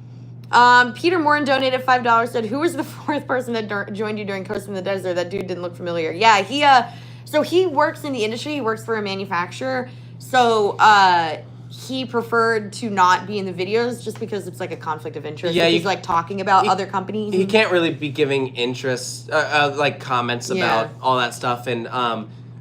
Peter Morin donated $5. Said, "Who was the fourth person that joined you during Coast in the Desert? That dude didn't look familiar." Yeah, so he works in the industry. He works for a manufacturer. So he preferred to not be in the videos just because it's like a conflict of interest. Yeah, If he's like talking about other companies. He can't really be giving interest, like comments about all that stuff. And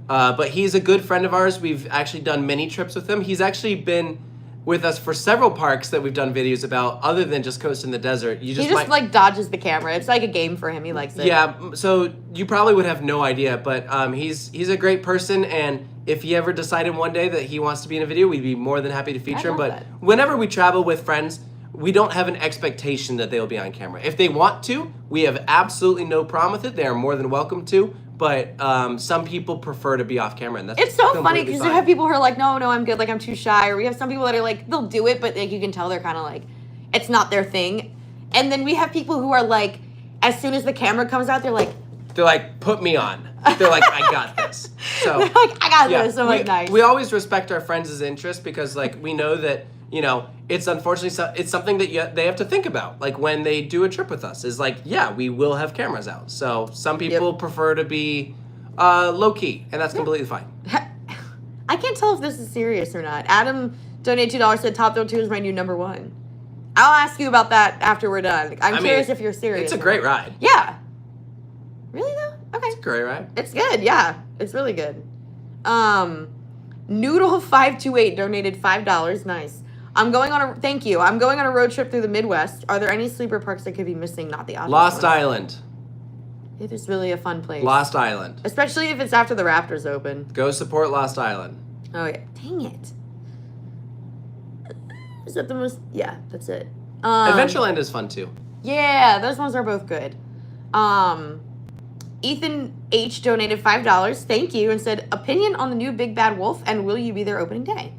but he's a good friend of ours. We've actually done many trips with him. He's actually been with us for several parks that we've done videos about, other than just Coast in the Desert. He just like dodges the camera. It's like a game for him. He likes it. Yeah, so you probably would have no idea, but he's a great person, and if he ever decided one day that he wants to be in a video, we'd be more than happy to feature him. love But that. whenever we travel with friends, we don't have an expectation that they'll be on camera. If they want to, we have absolutely no problem with it. They are more than welcome to. But some people prefer to be off camera, and that's It's so funny completely because fine. you have people who are like, no, I'm good. Like, I'm too shy. Or we have some people that are like, they'll do it, but like you can tell they're kind of like, it's not their thing. And then we have people who are like, as soon as the camera comes out, they're like, put me on. They're like, I got this. So they're like, I got yeah, this. I'm like, nice. we always respect our friends' interest because like we know that it's unfortunately it's something that they have to think about. Like when they do a trip with us, is like, yeah, we will have cameras out. So some people prefer to be low key, and that's completely fine. I can't tell if this is serious or not. Adam donated $2. Said Top Thrill 2 is my new #1. I'll ask you about that after we're done. I'm curious if you're serious. It's a great ride. Yeah. Really though? Okay. It's a great ride. It's good, yeah. It's really good. Noodle528 donated $5. Nice. Thank you. I'm going on a road trip through the Midwest. Are there any sleeper parks that could be missing? Not the obvious Lost ones. Island. It is really a fun place. Lost Island. Especially if it's after the Raptors open. Go support Lost Island. Oh yeah. Dang it. Is that the most? Yeah, that's it. Adventureland is fun too. Yeah, those ones are both good. Ethan H donated $5. Thank you, and said, opinion on the new Big Bad Wolf, and will you be there opening day?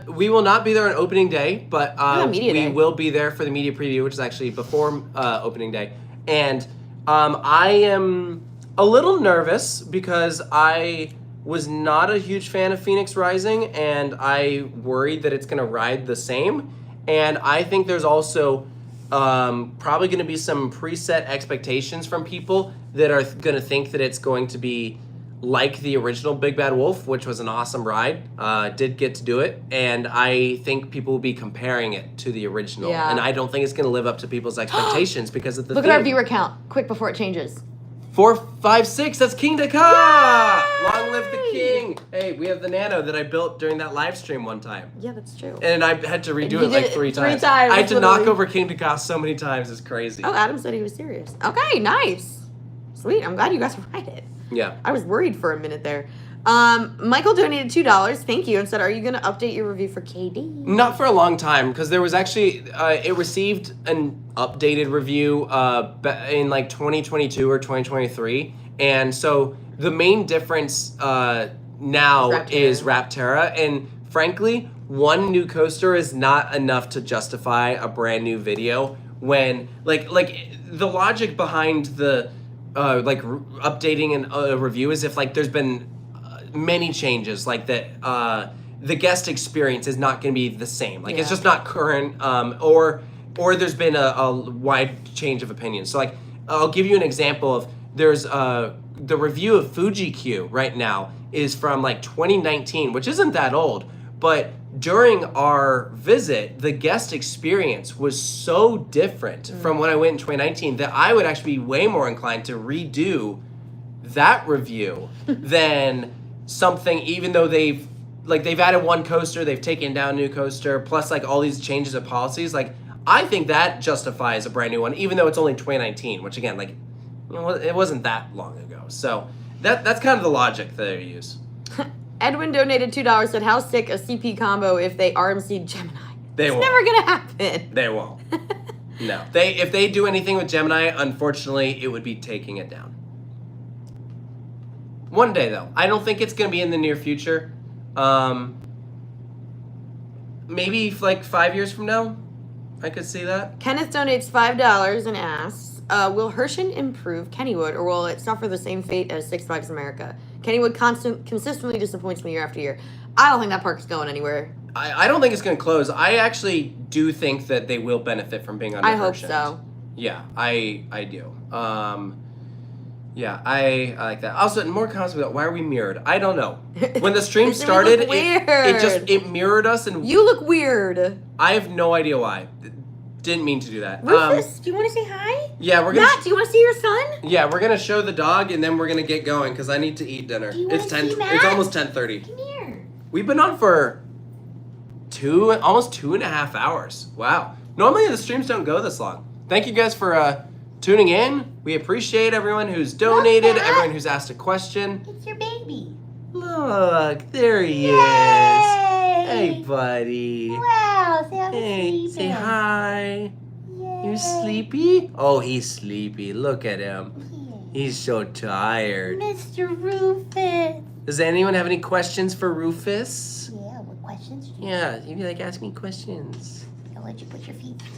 We will not be there on opening day, but media we day. will be there for the media preview, which is actually before opening day. And I am a little nervous because I was not a huge fan of Phoenix Rising, and I worried that it's going to ride the same. And I think there's also probably going to be some preset expectations from people that are going to think that it's going to be like the original Big Bad Wolf, which was an awesome ride. Did get to do it, and I think people will be comparing it to the original. Yeah. And I don't think it's going to live up to people's expectations because of the Look theme. at our viewer count, quick before it changes. 4, 5, 6. That's King Dakar. Long live the king. Hey, we have the nano that I built during that live stream one time. Yeah, that's true. And I had to redo You it like did it 3 3 times. times, I had to literally. knock over King Dakar so many times. It's crazy. Oh, Adam said he was serious. Okay, nice. Sweet. I'm glad you guys right it. Yeah. I was worried for a minute there. Michael donated $2. Thank you. And said, are you going to update your review for KD? Not for a long time, because there was actually, it received an updated review in like 2022 or 2023. And so the main difference now is Rapterra. And frankly, one new coaster is not enough to justify a brand new video when, like the logic behind the, updating a review is if like there's been many changes, like that the guest experience is not going to be the same, like it's just not current, or there's been a wide change of opinion. So like I'll give you an example of there's the review of Fuji Q right now is from like 2019, which isn't that old, but during our visit the guest experience was so different from when I went in 2019 that I would actually be way more inclined to redo that review than something, even though they've added one coaster, they've taken down a new coaster, plus like all these changes of policies. Like I think that justifies a brand new one, even though it's only 2019, which again, like, you know, it wasn't that long ago. So that's kind of the logic that they use. Edwin donated $2, said, how sick a CP combo if they RMC Gemini? They it's won't. never gonna happen. They won't. No. If they do anything with Gemini, unfortunately, it would be taking it down. One day, though. I don't think it's going to be in the near future. Maybe like 5 years from now, I could see that. Kenneth donates $5 and asks, will Herschend improve Kennywood, or will it suffer the same fate as Six Flags America? Kennywood consistently disappoints me year after year. I don't think that park's going anywhere. I don't think it's going to close. I actually do think that they will benefit from being under I hope Herschend. so. Yeah, I do. Yeah, I like that. Also, more comments about why are we mirrored? I don't know. When the stream started, it mirrored us, and you look weird. I have no idea why. Didn't mean to do that. Rufus, do you want to say hi? Yeah, we're gonna. Matt, do you want to see your son? Yeah, we're gonna show the dog, and then we're gonna get going because I need to eat dinner. It's 10. It's almost 10:30. Come here. We've been on for almost 2.5 hours. Wow. Normally the streams don't go this long. Thank you guys for tuning in. We appreciate everyone who's donated, everyone who's asked a question. It's your baby. Look, there he is. Hey, buddy. Wow, Say hi. Yay. You sleepy? Oh, he's sleepy. Look at him. He's so tired. Mr. Rufus. Does anyone have any questions for Rufus? Yeah, what questions? Yeah, you'd be like, ask me questions. I'll let you put your feet down.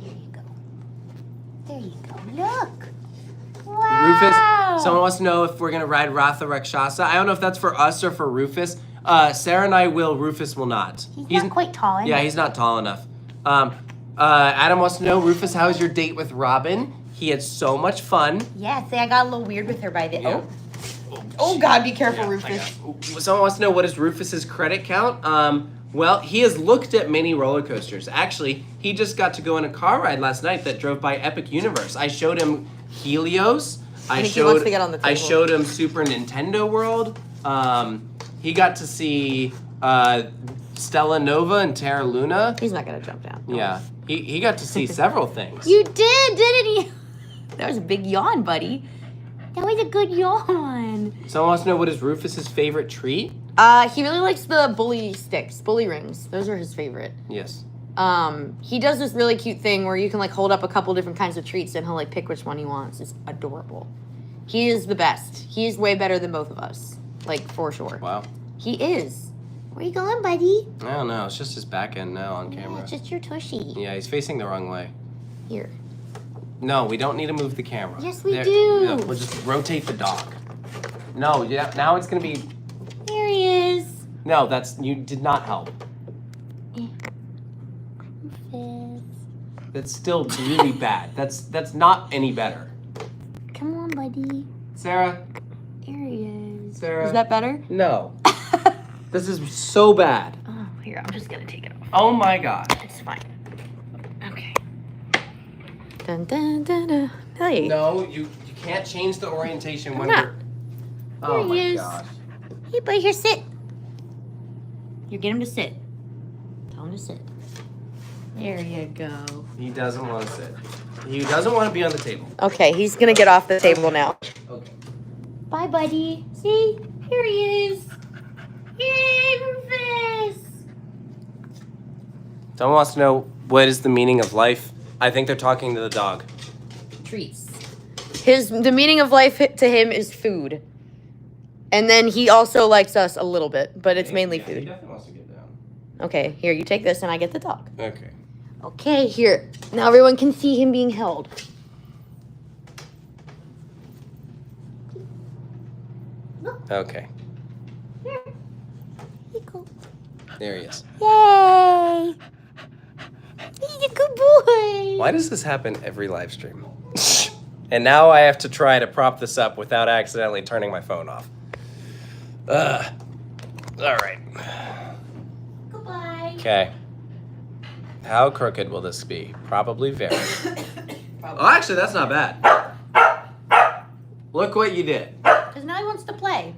There you go. There you go. Look. Wow. Rufus, someone wants to know if we're going to ride Ratha Rakshasa. I don't know if that's for us or for Rufus. Sarah and I will. Rufus will not. He's not quite tall enough. Yeah, he's not tall enough. Adam wants to know, Rufus, how was your date with Robin? He had so much fun. Yeah, see, I got a little weird with her by the... Yeah. Oh, God, be careful, Rufus. Someone wants to know, what is Rufus's credit count? Well, he has looked at many roller coasters. Actually, he just got to go on a car ride last night that drove by Epic Universe. I showed him Helios. I showed him Super Nintendo World. He got to see Stella Nova and Terra Luna. He's not going to jump down. Yeah. He got to see several things. You did, didn't you? That was a big yawn, buddy. That was a good yawn. Someone wants to know, what is Rufus's favorite treat? He really likes the bully sticks, bully rings. Those are his favorite. Yes. He does this really cute thing where you can like hold up a couple different kinds of treats and he'll like pick which one he wants. It's adorable. He is the best. He is way better than both of us. Like, for sure. Wow. He is. Where you going, buddy? I don't know. It's just his back end now on camera. It's just your tushy. Yeah, he's facing the wrong way. Here. No, we don't need to move the camera. Yes, we do. No, we'll just rotate the dog. No, yeah, now it's going to be... There he is. No, you did not help. That's still really bad. That's not any better. Come on, buddy. Sarah? There he is. Sarah? Is that better? No. This is so bad. Oh, here, I'm just going to take it off. Oh my god. It's fine. Okay. Dun, dun, dun, dun. Hey. No, you can't change the orientation when not. we're. Oh Here my he is. gosh. Hey, boy, here, sit. You get him to sit. Tell him to sit. There you go. He doesn't want to sit. He doesn't want to be on the table. Okay, he's gonna get off the table now. Okay. Bye, buddy. See? Here he is. Yay, Rufus! Someone wants to know what is the meaning of life. I think they're talking to the dog. Treats. The meaning of life to him is food. And then he also likes us a little bit, but it's mainly He food. definitely wants to get down. Okay, here, you take this and I get the dog. Okay. Okay, here. Now everyone can see him being held. Okay. Here you go. There he is. Yay! He's a good boy. Why does this happen every live stream? And now I have to try to prop this up without accidentally turning my phone off. All right. Goodbye. Okay. How crooked will this be? Probably very. Oh, actually, that's not bad. Look what you did. Because now he wants to play.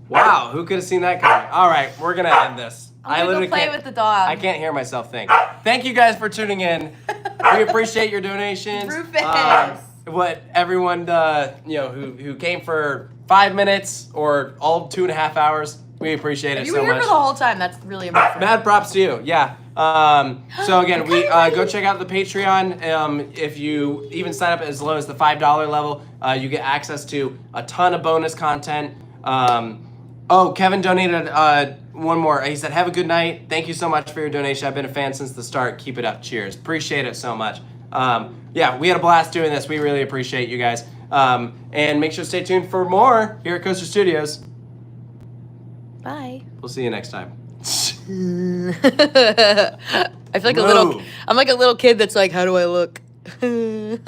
Wow, who could have seen that coming? All right, we're gonna end this. I'm gonna go play with the dog. I can't hear myself think. Thank you guys for tuning in. We appreciate your donations. Rufus. What everyone who came for 5 minutes or all 2.5 hours, we appreciate it You so were here much. for the whole time. That's really impressive. Mad props to you. Yeah. So again, we go check out the Patreon. If you even sign up as low as the $5 level, you get access to a ton of bonus content. Kevin donated one more. He said, "Have a good night. Thank you so much for your donation. I've been a fan since the start. Keep it up. Cheers. Appreciate it so much." Yeah, we had a blast doing this. We really appreciate you guys. And make sure to stay tuned for more here at Coaster Studios. Bye. We'll see you next time. I feel like I'm like a little kid that's like, how do I look? You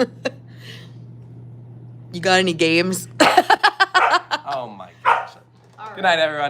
got any games? Oh my gosh. Good night, everyone.